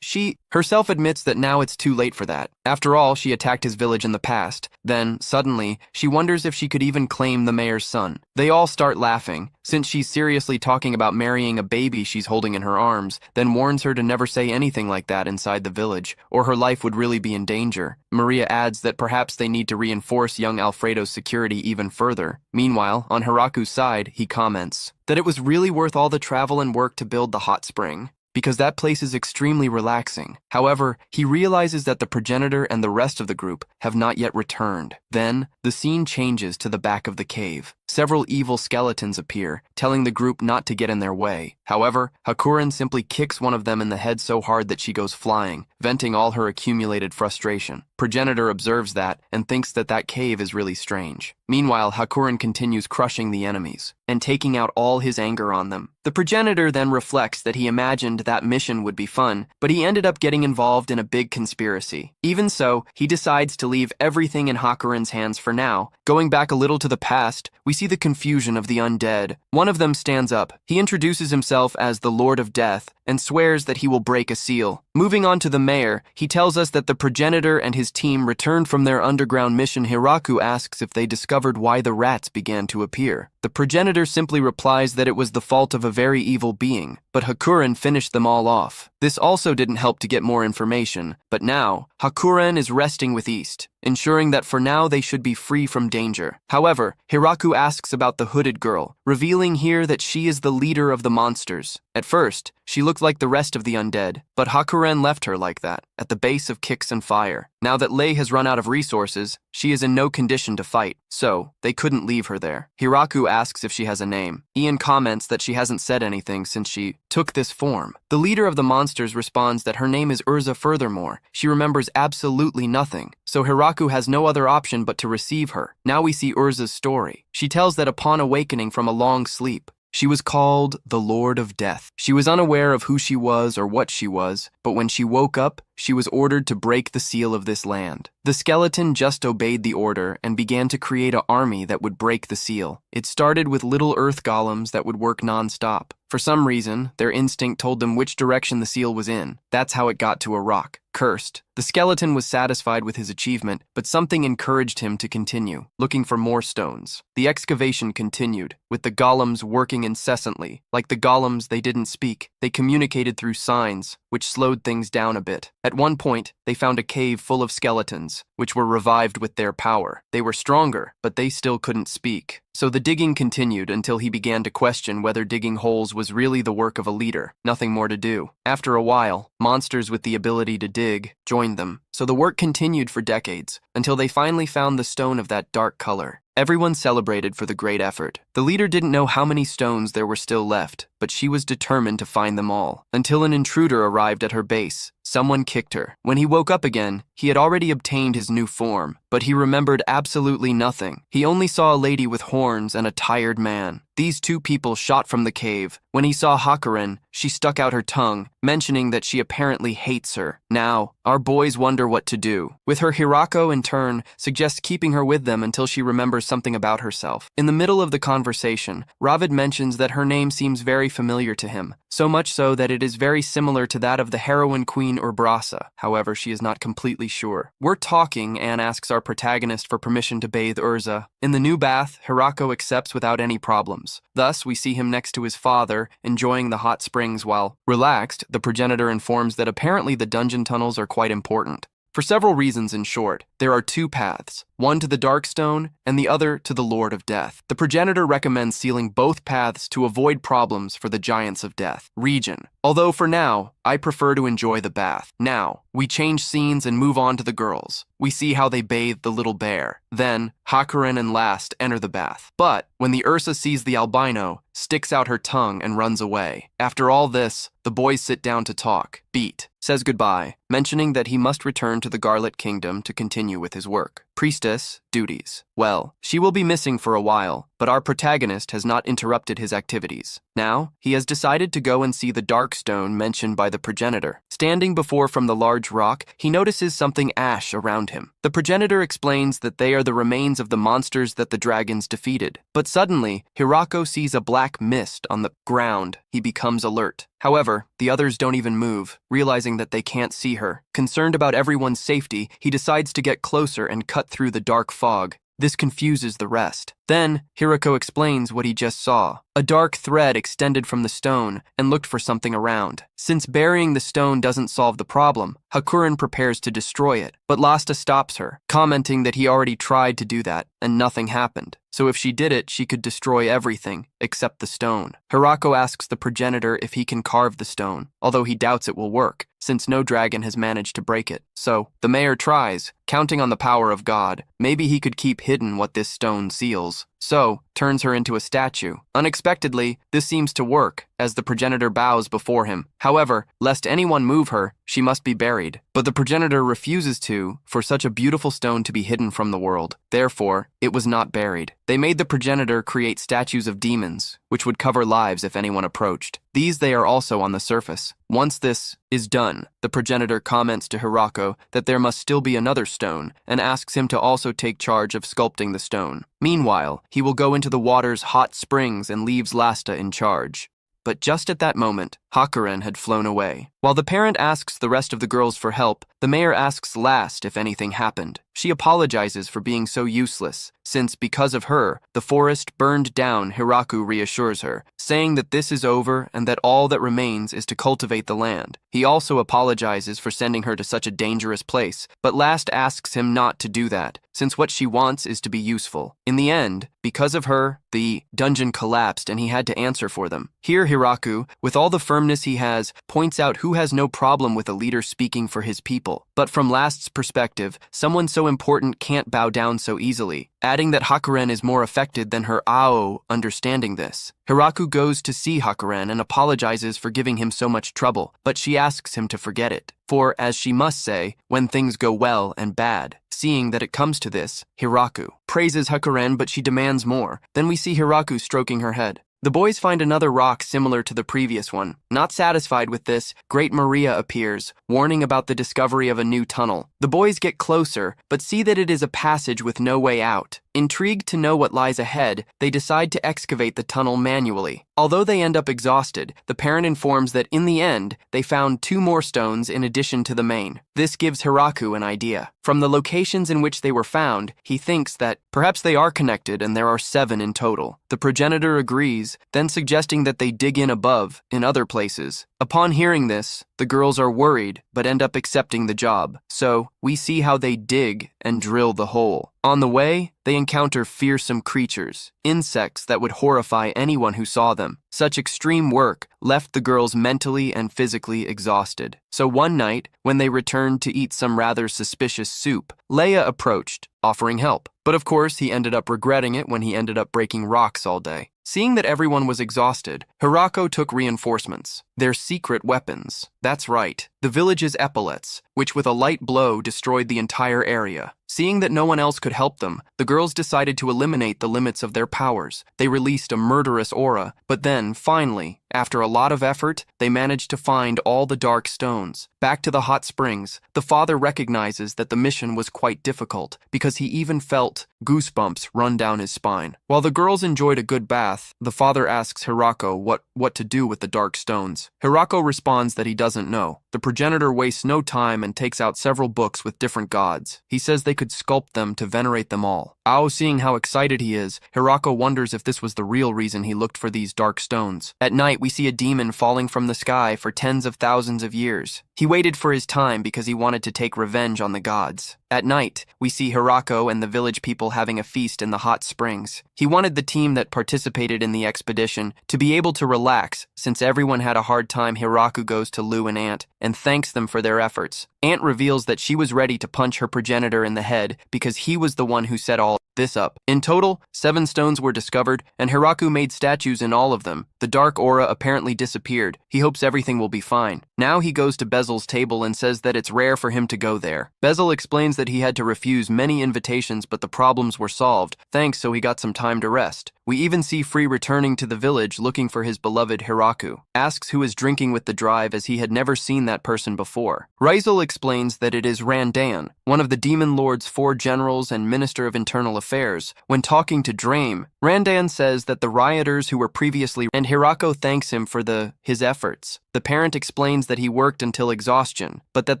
she herself admits that now it's too late for that. After all, she attacked his village in the past. Then, suddenly, she wonders if she could even claim the mayor's son. They all start laughing, since she's seriously talking about marrying a baby she's holding in her arms, then warns her to never say anything like that inside the village, or her life would really be in danger. Maria adds that perhaps they need to reinforce young Alfredo's security even further. Meanwhile, on Hiraku's side, he comments that it was really worth all the travel and work to build the hot spring, because that place is extremely relaxing. However, he realizes that the progenitor and the rest of the group have not yet returned. Then, the scene changes to the back of the cave. Several evil skeletons appear, telling the group not to get in their way. However, Hakuren simply kicks one of them in the head so hard that she goes flying, venting all her accumulated frustration. Progenitor observes that and thinks that cave is really strange. Meanwhile, Hakuren continues crushing the enemies and taking out all his anger on them. The progenitor then reflects that he imagined that mission would be fun, but he ended up getting involved in a big conspiracy. Even so, he decides to leave everything in Hakuren's hands for now. Going back a little to the past, we see the confusion of the undead. One of them stands up. He introduces himself as the Lord of Death and swears that he will break a seal. Moving on to the mayor, he tells us that the progenitor and his team returned from their underground mission. Hiraku asks if they discovered why the rats began to appear. The progenitor simply replies that it was the fault of a very evil being, but Hakuren finished them all off. This also didn't help to get more information, but now, Hakuren is resting with East, ensuring that for now they should be free from danger. However, Hiraku asks about the hooded girl, revealing here that she is the leader of the monsters. At first, she looked like the rest of the undead, but Hakuren left her like that, at the base of Kicks and Fire. Now that Lei has run out of resources, she is in no condition to fight, so they couldn't leave her there. Hiraku asks if she has a name. Ian comments that she hasn't said anything since she took this form. The leader of the monsters responds that her name is Urza. Furthermore, she remembers absolutely nothing, so Hiraku has no other option but to receive her. Now we see Urza's story. She tells that upon awakening from a long sleep, she was called the Lord of Death. She was unaware of who she was or what she was, but when she woke up, she was ordered to break the seal of this land. The skeleton just obeyed the order and began to create an army that would break the seal. It started with little earth golems that would work non-stop. For some reason, their instinct told them which direction the seal was in. That's how it got to a rock. Cursed. The skeleton was satisfied with his achievement, but something encouraged him to continue, looking for more stones. The excavation continued, with the golems working incessantly. Like the golems, they didn't speak. They communicated through signs, which slowed things down a bit. At one point, they found a cave full of skeletons, which were revived with their power. They were stronger, but they still couldn't speak. So the digging continued until he began to question whether digging holes was really the work of a leader. Nothing more to do. After a while, monsters with the ability to dig joined them. So the work continued for decades, until they finally found the stone of that dark color. Everyone celebrated for the great effort. The leader didn't know how many stones there were still left, but she was determined to find them all, until an intruder arrived at her base. Someone kicked her. When he woke up again, he had already obtained his new form. but he remembered absolutely nothing. He only saw a lady with horns and a tired man. These two people shot from the cave. When he saw Hakuren, she stuck out her tongue, mentioning that she apparently hates her. Now, our boys wonder what to do. With her, Hirako, in turn, suggests keeping her with them until she remembers something about herself. In the middle of the conversation, Ravid mentions that her name seems very familiar to him, so much so that it is very similar to that of the heroine queen Urbrasa. However, she is not completely sure. We're talking, Anne asks our protagonist for permission to bathe Urza. In the new bath, Hirako accepts without any problems. Thus, we see him next to his father, enjoying the hot springs while, relaxed, the progenitor informs that apparently the dungeon tunnels are quite important. For several reasons, in short, there are two paths, one to the Darkstone and the other to the Lord of Death. The progenitor recommends sealing both paths to avoid problems for the Giants of Death region. Although for now, I prefer to enjoy the bath. Now, we change scenes and move on to the girls. We see how they bathe the little bear. Then, Hakuren and Last enter the bath. But, when the Ursa sees the albino, sticks out her tongue and runs away. After all this, the boys sit down to talk. Beat says goodbye, mentioning that he must return to the Garlet Kingdom to continue with his work. Priestess, duties. Well, she will be missing for a while, but our protagonist has not interrupted his activities. Now, he has decided to go and see the Darkstone mentioned by the progenitor. Standing before from the large rock, he notices something ash around him. The progenitor explains that they are the remains of the monsters that the dragons defeated. But suddenly, Hirako sees a black mist on the ground. He becomes alert. However, the others don't even move, realizing that they can't see her. Concerned about everyone's safety, he decides to get closer and cut through the dark fog. This confuses the rest. Then, Hirako explains what he just saw. A dark thread extended from the stone and looked for something around. Since burying the stone doesn't solve the problem, Hakuren prepares to destroy it, but Lasta stops her, commenting that he already tried to do that and nothing happened. So if she did it, she could destroy everything except the stone. Hirako asks the progenitor if he can carve the stone, although he doubts it will work, since no dragon has managed to break it. So, the mayor tries, counting on the power of God. Maybe he could keep hidden what this stone seals. So, turns her into a statue. Unexpectedly, this seems to work, as the progenitor bows before him. However, lest anyone move her, she must be buried. But the progenitor refuses to, for such a beautiful stone to be hidden from the world. Therefore, it was not buried. They made the progenitor create statues of demons, which would cover lives if anyone approached. These they are also on the surface. Once this is done, the progenitor comments to Hirako that there must still be another stone, and asks him to also take charge of sculpting the stone. Meanwhile, he will go into the water's hot springs and leaves Lasta in charge. But just at that moment, Hakuren had flown away. While the parent asks the rest of the girls for help, the mayor asks Last if anything happened. She apologizes for being so useless, since because of her, the forest burned down. Hirako reassures her, saying that this is over and that all that remains is to cultivate the land. He also apologizes for sending her to such a dangerous place, but Last asks him not to do that, since what she wants is to be useful. In the end, because of her, the dungeon collapsed and he had to answer for them. Here Hirako, with all the firmness he has, points out who has no problem with a leader speaking for his people. But from Last's perspective, someone so important can't bow down so easily, adding that Hakuren is more affected than her Ao. Understanding this, Hirako goes to see Hakuren and apologizes for giving him so much trouble, but she asks him to forget it. For, as she must say, when things go well and bad. Seeing that it comes to this, Hirako praises Hakuren, but she demands more. Then we see Hirako stroking her head. The boys find another rock similar to the previous one. Not satisfied with this, Great Maria appears, warning about the discovery of a new tunnel. The boys get closer, but see that it is a passage with no way out. Intrigued to know what lies ahead, they decide to excavate the tunnel manually. Although they end up exhausted, the parent informs that in the end, they found 2 more stones in addition to the main. This gives Hirako an idea. From the locations in which they were found, he thinks that perhaps they are connected and there are 7 in total. The progenitor agrees, then suggesting that they dig in above, in other places. Upon hearing this, the girls are worried, but end up accepting the job. So, we see how they dig and drill the hole. On the way, they encounter fearsome creatures, insects that would horrify anyone who saw them. Such extreme work left the girls mentally and physically exhausted. So one night, when they returned to eat some rather suspicious soup, Leia approached, offering help. But of course, he ended up regretting it when he ended up breaking rocks all day. Seeing that everyone was exhausted, Hirako took reinforcements. Their secret weapons. That's right. the village's epaulets, which with a light blow destroyed the entire area. Seeing that no one else could help them, the girls decided to eliminate the limits of their powers. They released a murderous aura, but then, finally, after a lot of effort, they managed to find all the dark stones. Back to the hot springs, the father recognizes that the mission was quite difficult, because he even felt goosebumps run down his spine. While the girls enjoyed a good bath, the father asks Hirako what to do with the dark stones. Hirako responds that he doesn't know. The progenitor wastes no time and takes out several books with different gods. He says they could sculpt them to venerate them all. Ao seeing how excited he is, Hirako wonders if this was the real reason he looked for these dark stones. At night, we see a demon falling from the sky for tens of thousands of years. He waited for his time because he wanted to take revenge on the gods. At night, we see Hirako and the village people having a feast in the hot springs. He wanted the team that participated in the expedition to be able to relax, since everyone had a hard time. Hirako goes to Lou and Ant and thanks them for their efforts. Ant reveals that she was ready to punch her progenitor in the head because he was the one who set all this up. In total, 7 stones were discovered, and Hirako made statues in all of them. The dark aura apparently disappeared. He hopes everything will be fine. Now he goes to Bezel's table and says that it's rare for him to go there. Bezel explains that he had to refuse many invitations, but the problems were solved, thanks, so he got some time to rest. We even see Free returning to the village looking for his beloved Hirako. Asks who is drinking with the drive as he had never seen that person before. Rizel explains that it is Randan, one of the Demon Lord's 4 generals and Minister of Internal Affairs. When talking to Drame, Randan says that the rioters who were previously and Hirako thanks him for his efforts. The parent explains that he worked until exhaustion, but that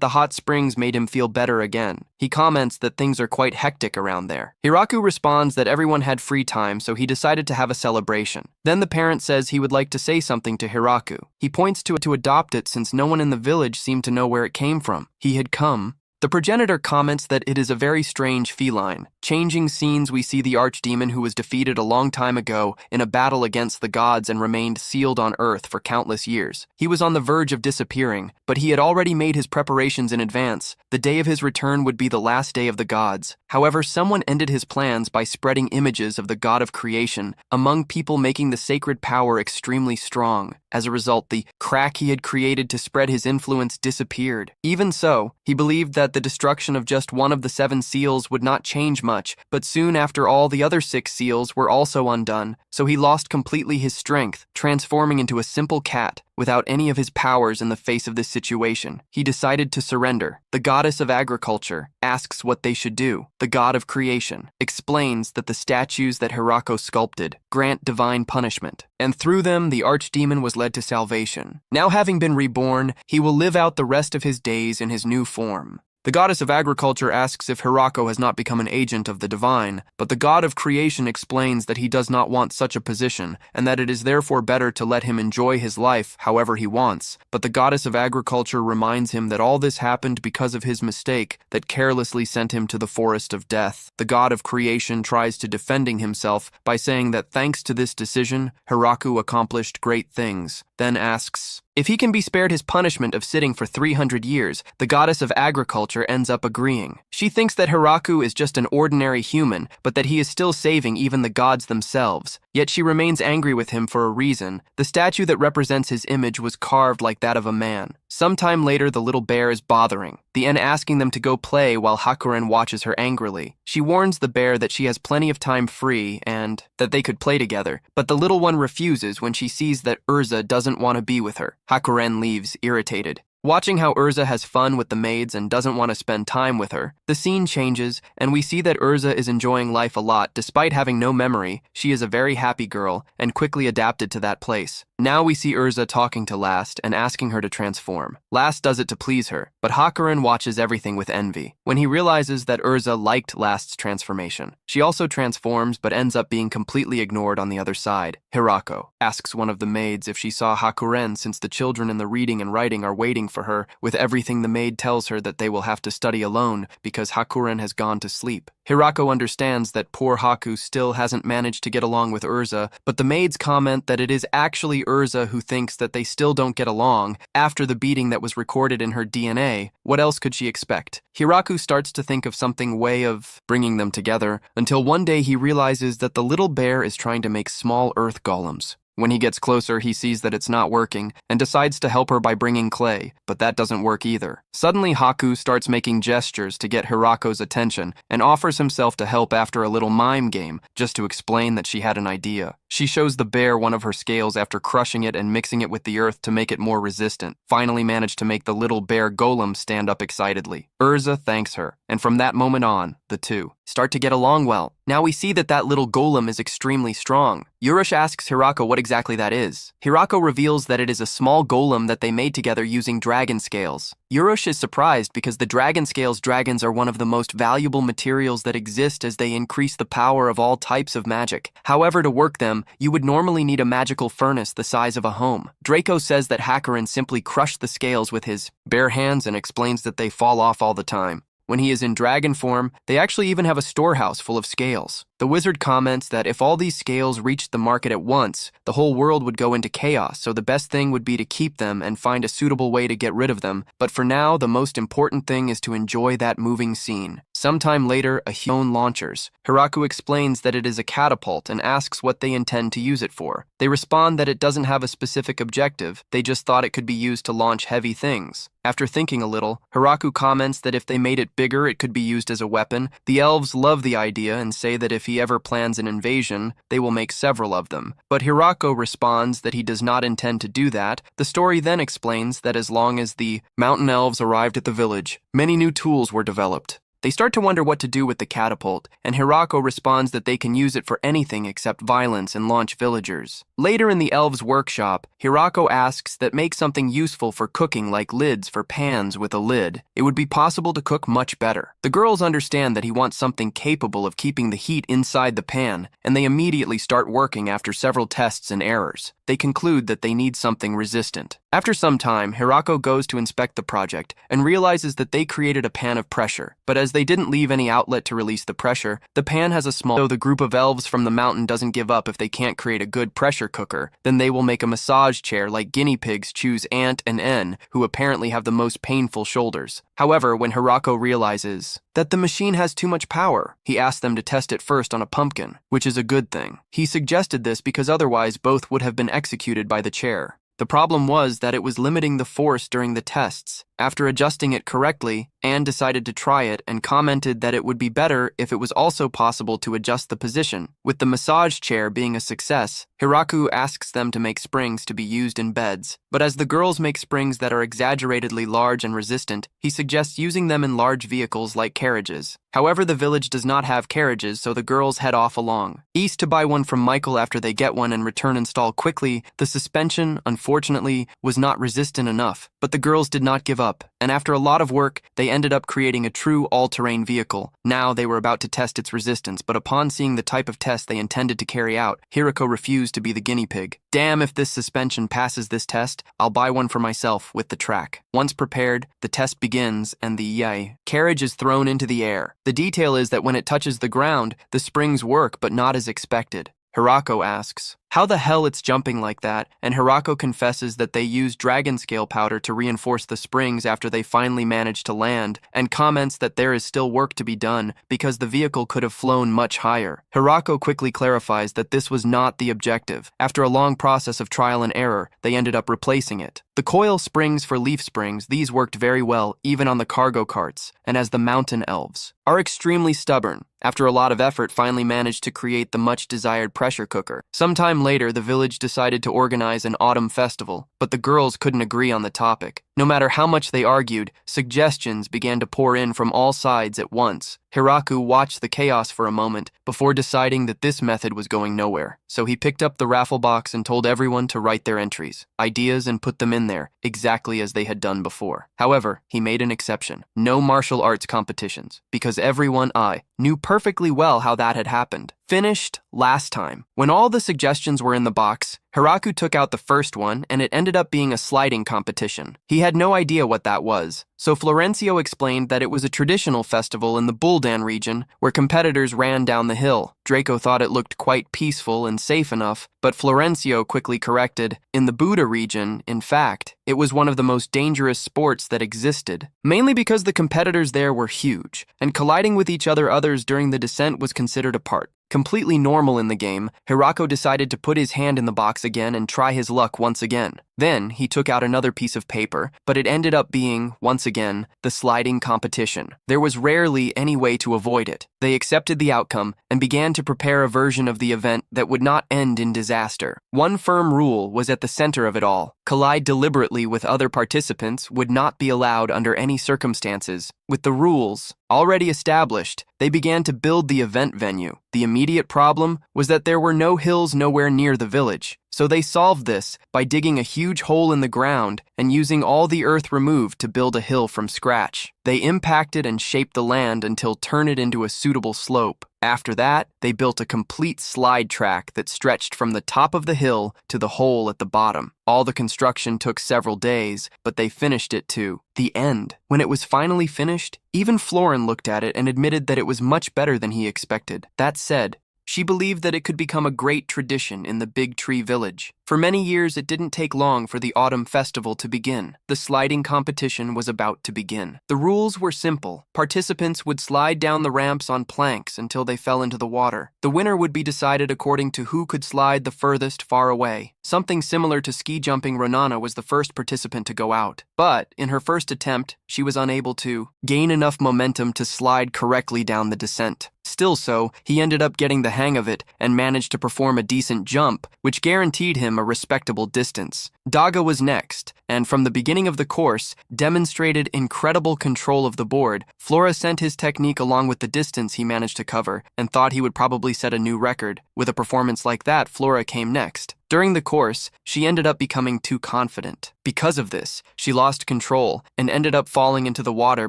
the hot springs made him feel better again. He comments that things are quite hectic around there. Hirako responds that everyone had free time, so he decided to have a celebration. Then the parent says he would like to say something to Hirako. He points to adopt it since no one in the village seemed to know where it came from. He had come. The progenitor comments that it is a very strange feline. Changing scenes, we see the archdemon who was defeated a long time ago in a battle against the gods and remained sealed on Earth for countless years. He was on the verge of disappearing, but he had already made his preparations in advance. The day of his return would be the last day of the gods. However, someone ended his plans by spreading images of the god of creation among people, making the sacred power extremely strong. As a result, the crack he had created to spread his influence disappeared. Even so, he believed that the destruction of just one of the 7 seals would not change much, but soon after all the other 6 seals were also undone, so he lost completely his strength, transforming into a simple cat. Without any of his powers in the face of this situation, he decided to surrender. The goddess of agriculture asks what they should do. The god of creation explains that the statues that Hirako sculpted grant divine punishment, and through them the archdemon was led to salvation. Now having been reborn, he will live out the rest of his days in his new form. The goddess of agriculture asks if Hirako has not become an agent of the divine, but the god of creation explains that he does not want such a position, and that it is therefore better to let him enjoy his life however he wants. But the goddess of agriculture reminds him that all this happened because of his mistake that carelessly sent him to the forest of death. The god of creation tries to defending himself by saying that thanks to this decision, Hirako accomplished great things, then asks if he can be spared his punishment of sitting for 300 years. The goddess of agriculture ends up agreeing. She thinks that Hirako is just an ordinary human, but that he is still saving even the gods themselves. Yet she remains angry with him for a reason. The statue that represents his image was carved like that of a man. Sometime later, the little bear is bothering the N, asking them to go play while Hakuren watches her angrily. She warns the bear that she has plenty of time free and that they could play together, but the little one refuses when she sees that Urza doesn't want to be with her. Hakuren leaves, irritated. Watching how Urza has fun with the maids and doesn't want to spend time with her, the scene changes, and we see that Urza is enjoying life a lot. Despite having no memory, she is a very happy girl and quickly adapted to that place. Now we see Urza talking to Last and asking her to transform. Last does it to please her, but Hakuren watches everything with envy when he realizes that Urza liked Last's transformation. She also transforms but ends up being completely ignored on the other side. Hirako asks one of the maids if she saw Hakuren, since the children in the reading and writing are waiting for her. With everything, the maid tells her that they will have to study alone because Hakuren has gone to sleep. Hirako understands that poor Haku still hasn't managed to get along with Urza, but the maids comment that it is actually Urza who thinks that they still don't get along after the beating that was recorded in her DNA. What else could she expect? Hirako starts to think of something way of bringing them together, until one day he realizes that the little bear is trying to make small earth golems. When he gets closer, he sees that it's not working and decides to help her by bringing clay, but that doesn't work either. Suddenly, Haku starts making gestures to get Hirako's attention and offers himself to help after a little mime game just to explain that she had an idea. She shows the bear one of her scales after crushing it and mixing it with the earth to make it more resistant, finally managed to make the little bear golem stand up excitedly. Urza thanks her, and from that moment on, the two start to get along well. Now we see that little golem is extremely strong. Yurush asks Hirako what exactly that is. Hirako reveals that it is a small golem that they made together using dragon scales. Yurush is surprised because the dragon scales dragons are one of the most valuable materials that exist as they increase the power of all types of magic. However, to work them, you would normally need a magical furnace the size of a home. Draco says that Hakurin simply crushed the scales with his bare hands and explains that they fall off all the time. When he is in dragon form, they actually even have a storehouse full of scales. The wizard comments that if all these scales reached the market at once, the whole world would go into chaos, so the best thing would be to keep them and find a suitable way to get rid of them. But for now, the most important thing is to enjoy that moving scene. Sometime later, a human launchers. Hiraku explains that it is a catapult and asks what they intend to use it for. They respond that it doesn't have a specific objective, they just thought it could be used to launch heavy things. After thinking a little, Hiraku comments that if they made it bigger, it could be used as a weapon. The elves love the idea and say that if he ever plans an invasion, they will make several of them. But Hirako responds that he does not intend to do that. The story then explains that as long as the mountain elves arrived at the village, many new tools were developed. They start to wonder what to do with the catapult, and Hirako responds that they can use it for anything except violence and launch villagers. Later in the elves' workshop, Hirako asks that make something useful for cooking like lids for pans with a lid. It would be possible to cook much better. The girls understand that he wants something capable of keeping the heat inside the pan, and they immediately start working after several tests and errors. They conclude that they need something resistant. After some time, Hirako goes to inspect the project and realizes that they created a pan of pressure, but as they didn't leave any outlet to release the pressure, the pan has a small. So the group of elves from the mountain doesn't give up. If they can't create a good pressure cooker, then they will make a massage chair like guinea pigs choose Ant and N, who apparently have the most painful shoulders. However, when Hirako realizes that the machine has too much power, he asks them to test it first on a pumpkin, which is a good thing. He suggested this because otherwise both would have been executed by the chair. The problem was that it was limiting the force during the tests. After adjusting it correctly, Anne decided to try it and commented that it would be better if it was also possible to adjust the position. With the massage chair being a success, Hiraku asks them to make springs to be used in beds. But as the girls make springs that are exaggeratedly large and resistant, he suggests using them in large vehicles like carriages. However, the village does not have carriages, so the girls head off along east to buy one from Michael. After they get one and return install quickly, the suspension, unfortunately, was not resistant enough. But the girls did not give up, and after a lot of work, they ended up creating a true all-terrain vehicle. Now they were about to test its resistance, but upon seeing the type of test they intended to carry out, Hirako refused to be the guinea pig. Damn, if this suspension passes this test, I'll buy one for myself with the track. Once prepared, the test begins and the carriage is thrown into the air. The detail is that when it touches the ground, the springs work, but not as expected. Hirako asks how the hell it's jumping like that, and Hirako confesses that they used dragon scale powder to reinforce the springs after they finally managed to land, and comments that there is still work to be done because the vehicle could have flown much higher. Hirako quickly clarifies that this was not the objective. After a long process of trial and error, they ended up replacing it. The coil springs for leaf springs, these worked very well even on the cargo carts, and as the mountain elves are extremely stubborn, after a lot of effort finally managed to create the much desired pressure cooker. Sometime later, the village decided to organize an autumn festival, but the girls couldn't agree on the topic. No matter how much they argued, suggestions began to pour in from all sides at once. Hiraku watched the chaos for a moment before deciding that this method was going nowhere. So he picked up the raffle box and told everyone to write their entries, ideas, and put them in there, exactly as they had done before. However, he made an exception. No martial arts competitions, because everyone knew perfectly well how that had happened. Finished last time. When all the suggestions were in the box, Hiraku took out the first one, and it ended up being a sliding competition. He had no idea what that was, so Florencio explained that it was a traditional festival in the Buldan region where competitors ran down the hill. Draco thought it looked quite peaceful and safe enough, but Florencio quickly corrected, in the Buddha region, in fact, it was one of the most dangerous sports that existed, mainly because the competitors there were huge, and colliding with each other during the descent was considered a part. Completely normal in the game, Hirako decided to put his hand in the box again and try his luck once again. Then, he took out another piece of paper, but it ended up being, once again, the sliding competition. There was rarely any way to avoid it. They accepted the outcome and began to prepare a version of the event that would not end in disaster. One firm rule was at the center of it all. Collide deliberately with other participants would not be allowed under any circumstances. With the rules already established, they began to build the event venue. The immediate problem was that there were no hills nowhere near the village. So they solved this by digging a huge hole in the ground and using all the earth removed to build a hill from scratch. They impacted and shaped the land until turn it into a suitable slope. After that, they built a complete slide track that stretched from the top of the hill to the hole at the bottom. All the construction took several days, but they finished it to the end. When it was finally finished, even Florin looked at it and admitted that it was much better than he expected. That said, she believed that it could become a great tradition in the Big Tree Village. For many years, it didn't take long for the autumn festival to begin. The sliding competition was about to begin. The rules were simple. Participants would slide down the ramps on planks until they fell into the water. The winner would be decided according to who could slide the furthest far away. Something similar to ski jumping, Ronana was the first participant to go out. But in her first attempt, she was unable to gain enough momentum to slide correctly down the descent. Still so, he ended up getting the hang of it and managed to perform a decent jump, which guaranteed him a respectable distance. Daga was next, and from the beginning of the course, demonstrated incredible control of the board. Flora sent his technique along with the distance he managed to cover and thought he would probably set a new record. With a performance like that, Flora came next. During the course, she ended up becoming too confident. Because of this, she lost control and ended up falling into the water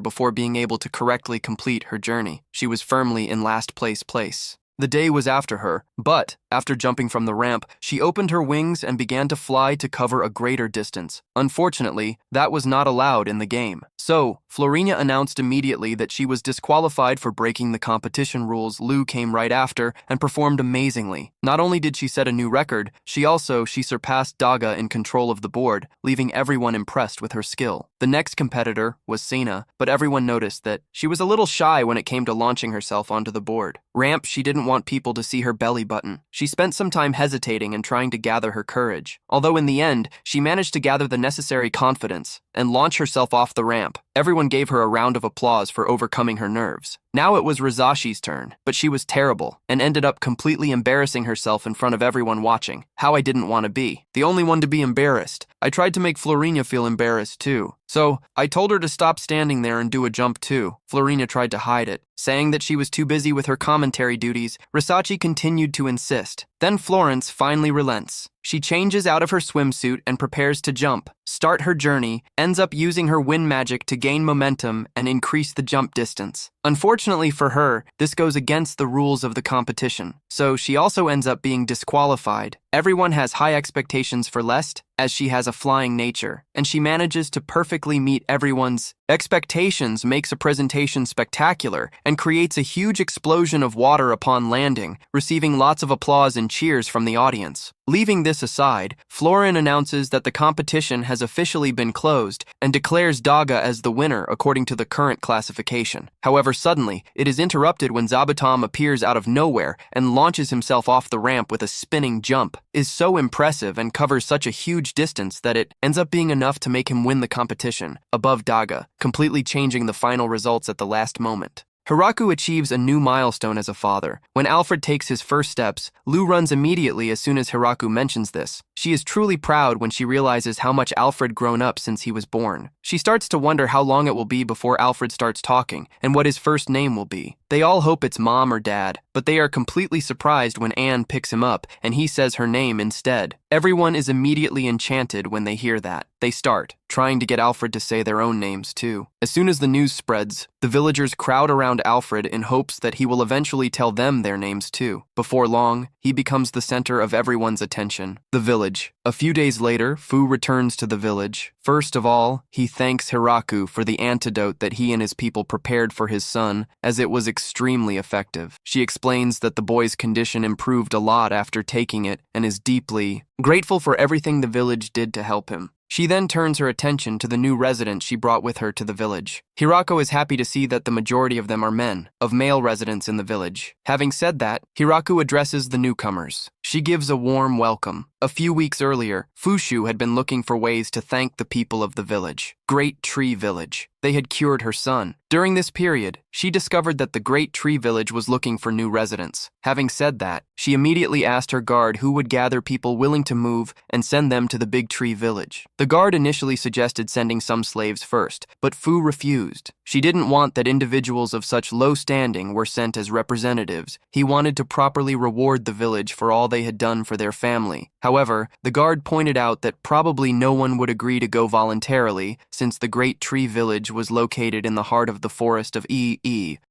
before being able to correctly complete her journey. She was firmly in last place. The day was after her, but after jumping from the ramp, she opened her wings and began to fly to cover a greater distance. Unfortunately, that was not allowed in the game. So, Florina announced immediately that she was disqualified for breaking the competition rules. Lou came right after and performed amazingly. Not only did she set a new record, she surpassed Daga in control of the board, leaving everyone impressed with her skill. The next competitor was Sena, but everyone noticed that she was a little shy when it came to launching herself onto the board. Ramp, she didn't want people to see her belly button. She spent some time hesitating and trying to gather her courage. Although in the end, she managed to gather the necessary confidence and launch herself off the ramp. Everyone gave her a round of applause for overcoming her nerves. Now it was Rizashi's turn, but she was terrible and ended up completely embarrassing herself in front of everyone watching. How I didn't want to be the only one to be embarrassed. I tried to make Florina feel embarrassed too. So, I told her to stop standing there and do a jump too. Florina tried to hide it. Saying that she was too busy with her commentary duties, Risachi continued to insist. Then Florence finally relents. She changes out of her swimsuit and prepares to jump, start her journey, ends up using her wind magic to gain momentum and increase the jump distance. Unfortunately for her, this goes against the rules of the competition, so she also ends up being disqualified. Everyone has high expectations for Lest, as she has a flying nature, and she manages to perfectly meet everyone's expectations, makes a presentation spectacular, and creates a huge explosion of water upon landing, receiving lots of applause and cheers from the audience. Leaving this aside, Florin announces that the competition has officially been closed and declares Daga as the winner according to the current classification. However, suddenly, it is interrupted when Zabutom appears out of nowhere and launches himself off the ramp with a spinning jump. Is so impressive and covers such a huge distance that it ends up being enough to make him win the competition, above Daga, completely changing the final results at the last moment. Hiraku achieves a new milestone as a father. When Alfred takes his first steps, Lou runs immediately as soon as Hiraku mentions this. She is truly proud when she realizes how much Alfred grown up since he was born. She starts to wonder how long it will be before Alfred starts talking and what his first name will be. They all hope it's Mom or Dad, but they are completely surprised when Anne picks him up and he says her name instead. Everyone is immediately enchanted when they hear that. They start trying to get Alfred to say their own names too. As soon as the news spreads, the villagers crowd around Alfred in hopes that he will eventually tell them their names too. Before long, he becomes the center of everyone's attention. The village. A few days later, Fu returns to the village. First of all, he thanks Hiraku for the antidote that he and his people prepared for his son, as it was extremely effective. She explains that the boy's condition improved a lot after taking it and is deeply grateful for everything the village did to help him. She then turns her attention to the new residents she brought with her to the village. Hirako is happy to see that the majority of them are men, of male residents in the village. Having said that, Hirako addresses the newcomers. She gives a warm welcome. A few weeks earlier, Fushu had been looking for ways to thank the people of the village. Great Tree Village. They had cured her son. During this period, she discovered that the Great Tree Village was looking for new residents. Having said that, she immediately asked her guard who would gather people willing to move and send them to the Big Tree Village. The guard initially suggested sending some slaves first, but Fu refused. She didn't want that individuals of such low standing were sent as representatives. He wanted to properly reward the village for all they had done for their family. However, the guard pointed out that probably no one would agree to go voluntarily, since the Great Tree Village was located in the heart of the forest of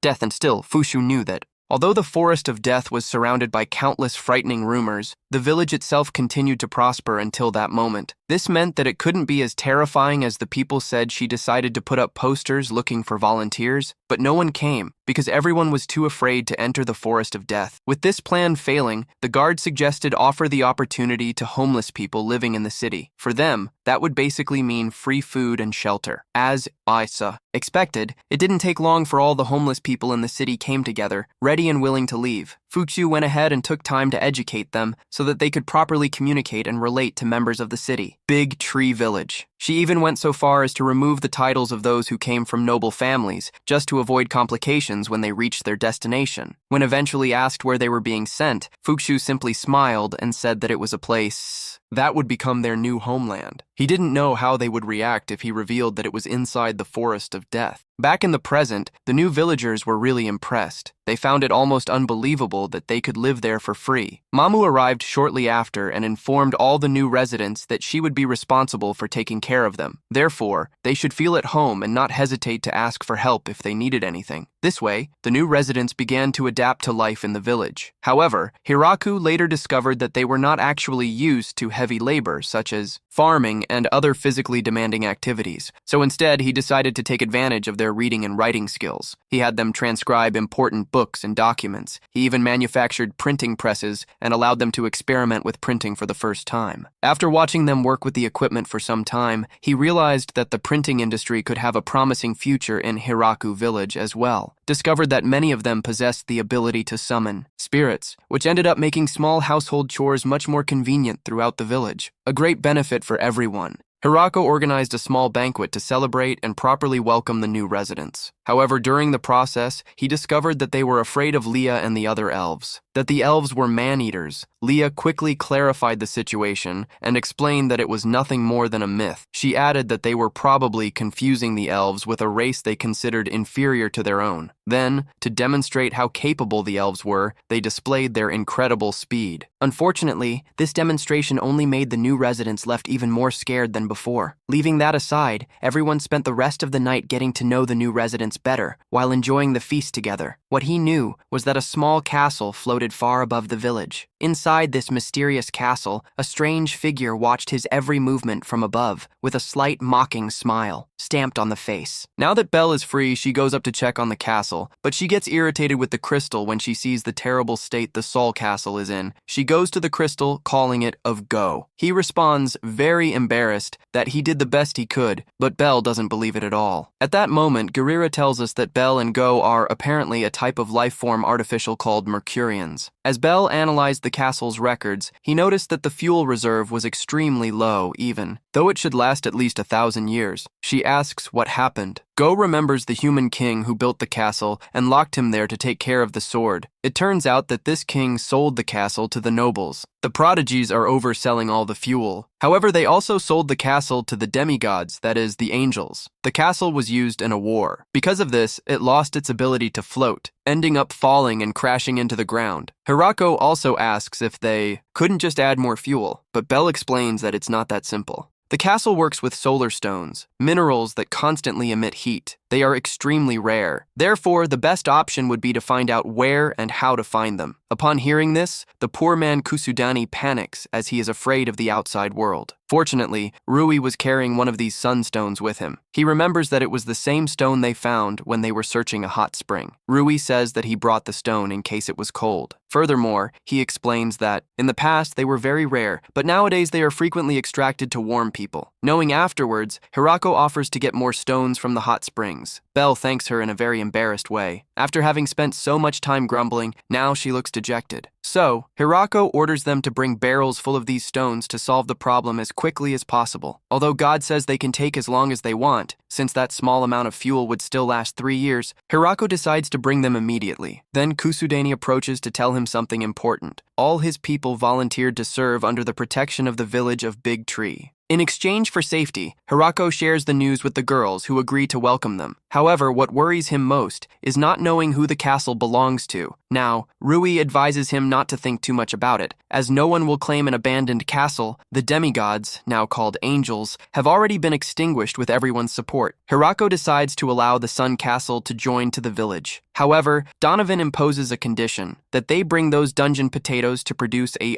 Death, and still, Fushu knew that. Although the Forest of Death was surrounded by countless frightening rumors, the village itself continued to prosper until that moment. This meant that it couldn't be as terrifying as the people said. She decided to put up posters looking for volunteers, but no one came because everyone was too afraid to enter the Forest of Death. With this plan failing, the guard suggested offer the opportunity to homeless people living in the city. For them, that would basically mean free food and shelter. As Isa expected, it didn't take long for all the homeless people in the city came together, ready and willing to leave. Fuchu went ahead and took time to educate them so that they could properly communicate and relate to members of the city. Big Tree Village. She even went so far as to remove the titles of those who came from noble families, just to avoid complications when they reached their destination. When eventually asked where they were being sent, Fuchu simply smiled and said that it was a place that would become their new homeland. He didn't know how they would react if he revealed that it was inside the Forest of Death. Back in the present, the new villagers were really impressed. They found it almost unbelievable that they could live there for free. Mamu arrived shortly after and informed all the new residents that she would be responsible for taking care of them. Therefore, they should feel at home and not hesitate to ask for help if they needed anything. This way, the new residents began to adapt to life in the village. However, Hiraku later discovered that they were not actually used to heavy labor, such as farming and other physically demanding activities. So instead, he decided to take advantage of their reading and writing skills. He had them transcribe important books and documents. He even manufactured printing presses and allowed them to experiment with printing for the first time. After watching them work with the equipment for some time, he realized that the printing industry could have a promising future in Hiraku village as well. Discovered that many of them possessed the ability to summon spirits, which ended up making small household chores much more convenient throughout the village. A great benefit for everyone. Hirako organized a small banquet to celebrate and properly welcome the new residents. However, during the process, he discovered that they were afraid of Leah and the other elves, that the elves were man-eaters. Leah quickly clarified the situation and explained that it was nothing more than a myth. She added that they were probably confusing the elves with a race they considered inferior to their own. Then, to demonstrate how capable the elves were, they displayed their incredible speed. Unfortunately, this demonstration only made the new residents left even more scared than before. Leaving that aside, everyone spent the rest of the night getting to know the new residents better, while enjoying the feast together. What he knew was that a small castle floated far above the village. Inside this mysterious castle, a strange figure watched his every movement from above, with a slight mocking smile stamped on the face. Now that Belle is free, she goes up to check on the castle, but she gets irritated with the crystal when she sees the terrible state the Sol Castle is in. She goes to the crystal, calling it of Go. He responds, very embarrassed, that he did the best he could, but Belle doesn't believe it at all. At that moment, Gurira tells us that Belle and Go are apparently a type of life form artificial called Mercurians. As Belle analyzed the castle's records, he noticed that the fuel reserve was extremely low even, though it should last at least 1,000 years. She asks what happened. Go remembers the human king who built the castle and locked him there to take care of the sword. It turns out that this king sold the castle to the nobles. The prodigies are overselling all the fuel. However, they also sold the castle to the demigods, that is, the angels. The castle was used in a war. Because of this, it lost its ability to float, ending up falling and crashing into the ground. Hirako also asks if they couldn't just add more fuel, but Belle explains that it's not that simple. The castle works with solar stones, minerals that constantly emit heat. They are extremely rare. Therefore, the best option would be to find out where and how to find them. Upon hearing this, the poor man Kusudani panics as he is afraid of the outside world. Fortunately, Rui was carrying one of these sunstones with him. He remembers that it was the same stone they found when they were searching a hot spring. Rui says that he brought the stone in case it was cold. Furthermore, he explains that, in the past they were very rare, but nowadays they are frequently extracted to warm people. Knowing afterwards, Hirako offers to get more stones from the hot springs. Belle thanks her in a very embarrassed way. After having spent so much time grumbling, now she looks dejected. So, Hirako orders them to bring barrels full of these stones to solve the problem as quickly as possible. Although God says they can take as long as they want, since that small amount of fuel would still last 3 years, Hirako decides to bring them immediately. Then Kusudani approaches to tell him something important. All his people volunteered to serve under the protection of the village of Big Tree. In exchange for safety, Hirako shares the news with the girls who agree to welcome them. However, what worries him most is not knowing who the castle belongs to. Now, Rui advises him not to think too much about it, as no one will claim an abandoned castle. The demigods, now called angels, have already been extinguished with everyone's support. Hirako decides to allow the Sun Castle to join to the village. However, Donovan imposes a condition, that they bring those dungeon potatoes to produce a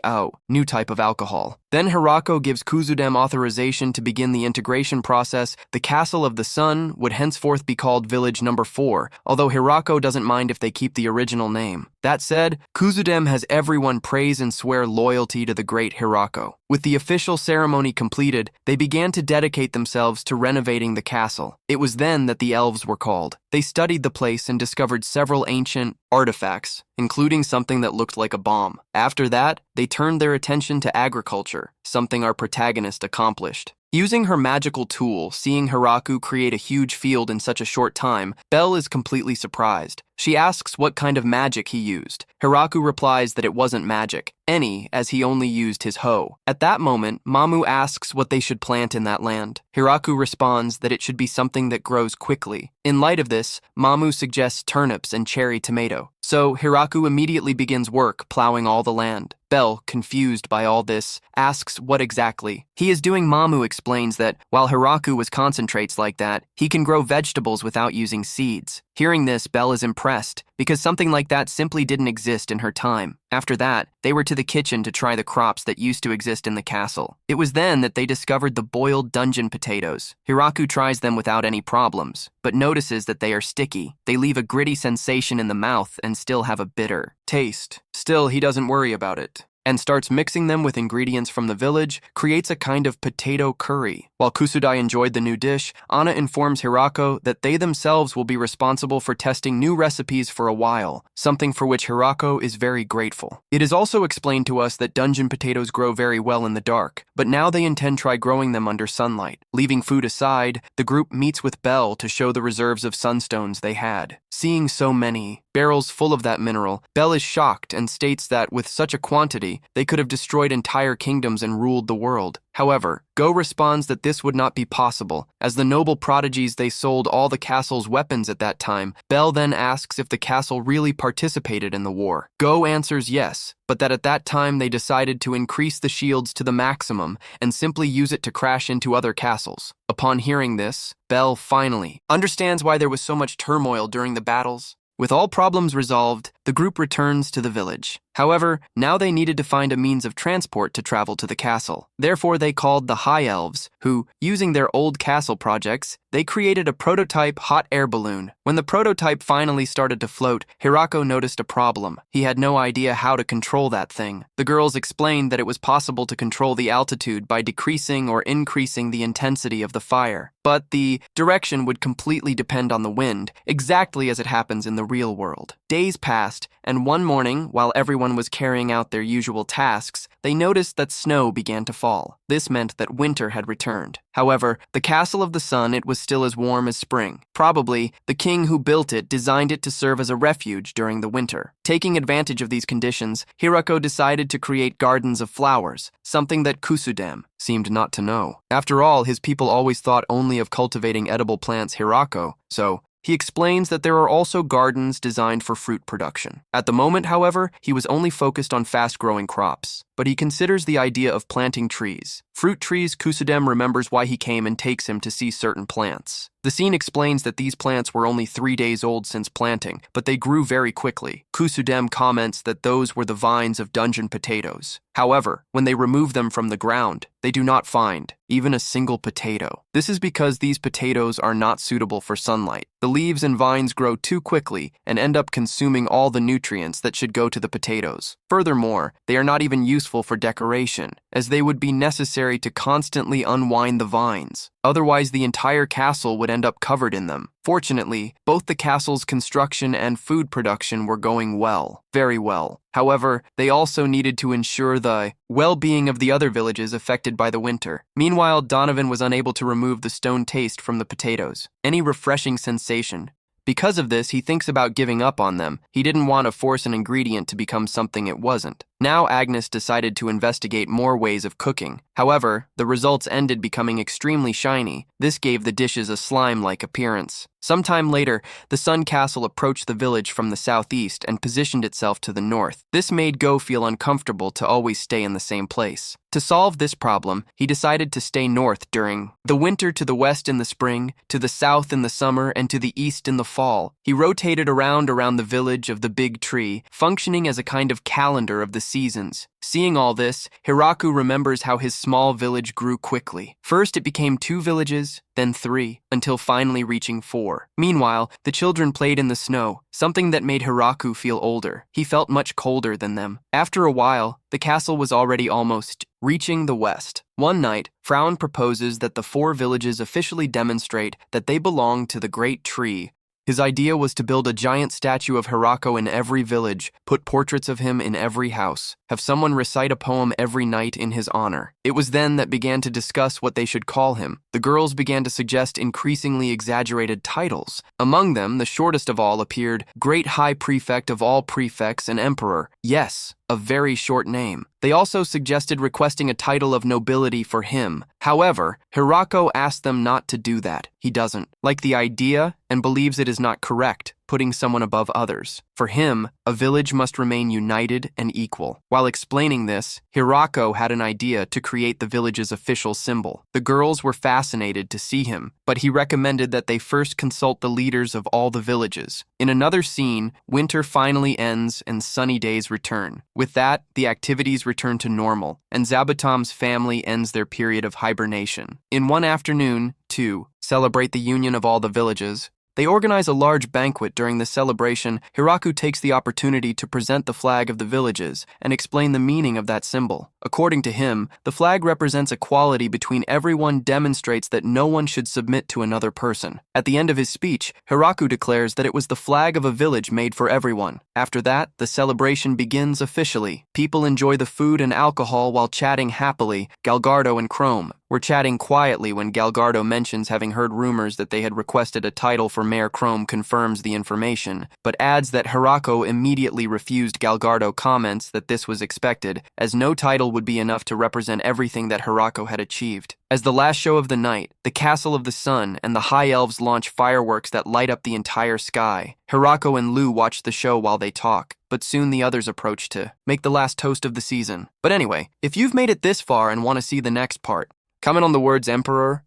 new type of alcohol. Then Hirako gives Kusudem authorization to begin the integration process. The Castle of the Sun would henceforth be called Village Number 4, although Hirako doesn't mind if they keep the original name. That said, Kusudem has everyone praise and swear loyalty to the great Hirako. With the official ceremony completed, they began to dedicate themselves to renovating the castle. It was then that the elves were called. They studied the place and discovered several ancient artifacts, including something that looked like a bomb. After that, they turned their attention to agriculture, something our protagonist accomplished. Using her magical tool, seeing Hirako create a huge field in such a short time, Belle is completely surprised. She asks what kind of magic he used. Hirako replies that it wasn't magic, as he only used his hoe. At that moment, Mamu asks what they should plant in that land. Hirako responds that it should be something that grows quickly. In light of this, Mamu suggests turnips and cherry tomato. So Hirako immediately begins work plowing all the land. Belle, confused by all this, asks what exactly he is doing. Mamu explains that while Hirako concentrates like that, he can grow vegetables without using seeds. Hearing this, Belle is impressed, because something like that simply didn't exist in her time. After that, they were to the kitchen to try the crops that used to exist in the castle. It was then that they discovered the boiled dungeon potatoes. Hirako tries them without any problems, but notices that they are sticky. They leave a gritty sensation in the mouth and still have a bitter taste. Still, he doesn't worry about it, and starts mixing them with ingredients from the village, creates a kind of potato curry. While Kusudai enjoyed the new dish, Anna informs Hirako that they themselves will be responsible for testing new recipes for a while, something for which Hirako is very grateful. It is also explained to us that dungeon potatoes grow very well in the dark, but now they intend to try growing them under sunlight. Leaving food aside, the group meets with Belle to show the reserves of sunstones they had. Seeing so many barrels full of that mineral, Belle is shocked and states that with such a quantity, they could have destroyed entire kingdoms and ruled the world. However, Go responds that this would not be possible, as the noble prodigies they sold all the castle's weapons at that time. Belle then asks if the castle really participated in the war. Go answers yes, but that at that time they decided to increase the shields to the maximum and simply use it to crash into other castles. Upon hearing this, Belle finally understands why there was so much turmoil during the battles. With all problems resolved, the group returns to the village. However, now they needed to find a means of transport to travel to the castle. Therefore, they called the High Elves, who, using their old castle projects, they created a prototype hot air balloon. When the prototype finally started to float, Hirako noticed a problem. He had no idea how to control that thing. The girls explained that it was possible to control the altitude by decreasing or increasing the intensity of the fire. But the direction would completely depend on the wind, exactly as it happens in the real world. Days passed, and one morning, while everyone was carrying out their usual tasks, they noticed that snow began to fall. This meant that winter had returned. However, the Castle of the Sun, it was still as warm as spring. Probably, the king who built it designed it to serve as a refuge during the winter. Taking advantage of these conditions, Hirako decided to create gardens of flowers, something that Kusudem seemed not to know. After all, his people always thought only of cultivating edible plants Hirako, so He explains that there are also gardens designed for fruit production. At the moment, however, he was only focused on fast-growing crops. But he considers the idea of planting trees. Fruit trees. Kusudem remembers why he came and takes him to see certain plants. The scene explains that these plants were only 3 days old since planting, but they grew very quickly. Kusudem comments that those were the vines of dungeon potatoes. However, when they remove them from the ground, they do not find even a single potato. This is because these potatoes are not suitable for sunlight. The leaves and vines grow too quickly and end up consuming all the nutrients that should go to the potatoes. Furthermore, they are not even useful for decoration, as they would be necessary to constantly unwind the vines. Otherwise, the entire castle would end up covered in them. Fortunately, both the castle's construction and food production were going well, very well. However, they also needed to ensure the well-being of the other villages affected by the winter. Meanwhile, Donovan was unable to remove the stone taste from the potatoes, any refreshing sensation. Because of this, he thinks about giving up on them. He didn't want to force an ingredient to become something it wasn't. Now Agnes decided to investigate more ways of cooking. However, the results ended becoming extremely shiny. This gave the dishes a slime-like appearance. Sometime later, the Sun Castle approached the village from the southeast and positioned itself to the north. This made Go feel uncomfortable to always stay in the same place. To solve this problem, he decided to stay north during the winter, to the west in the spring, to the south in the summer, and to the east in the fall. He rotated around the village of the big tree, functioning as a kind of calendar of the seasons. Seeing all this, Hiraku remembers how his small village grew quickly. First, it became 2 villages, then 3, until finally reaching 4. Meanwhile, the children played in the snow, something that made Hiraku feel older. He felt much colder than them. After a while, the castle was already almost reaching the west. One night, Frown proposes that the 4 villages officially demonstrate that they belong to the great tree. His idea was to build a giant statue of Hirako in every village, put portraits of him in every house, have someone recite a poem every night in his honor. It was then that began to discuss what they should call him. The girls began to suggest increasingly exaggerated titles. Among them, the shortest of all appeared Great High Prefect of all prefects and Emperor. Yes, a very short name. They also suggested requesting a title of nobility for him. However, Hirako asked them not to do that. He doesn't like the idea and believes it is not correct, putting someone above others. For him, a village must remain united and equal. While explaining this, Hirako had an idea to create the village's official symbol. The girls were fascinated to see him, but he recommended that they first consult the leaders of all the villages. In another scene, winter finally ends and sunny days return. With that, the activities return to normal, and Zabutom's family ends their period of hibernation. In one afternoon, to celebrate the union of all the villages, they organize a large banquet. During the celebration, Hiraku takes the opportunity to present the flag of the villages and explain the meaning of that symbol. According to him, the flag represents equality between everyone, demonstrates that no one should submit to another person. At the end of his speech, Hiraku declares that it was the flag of a village made for everyone. After that, the celebration begins officially. People enjoy the food and alcohol while chatting happily. Galgardo and Chrome were chatting quietly when Galgardo mentions having heard rumors that they had requested a title for Mayor. Chrome confirms the information, but adds that Hirako immediately refused. Galgardo comments that this was expected, as no title would be enough to represent everything that Hirako had achieved. As the last show of the night, the Castle of the Sun and the High Elves launch fireworks that light up the entire sky. Hirako and Lou watch the show while they talk, but soon the others approach to make the last toast of the season. But anyway, if you've made it this far and want to see the next part, comment on the words Emperor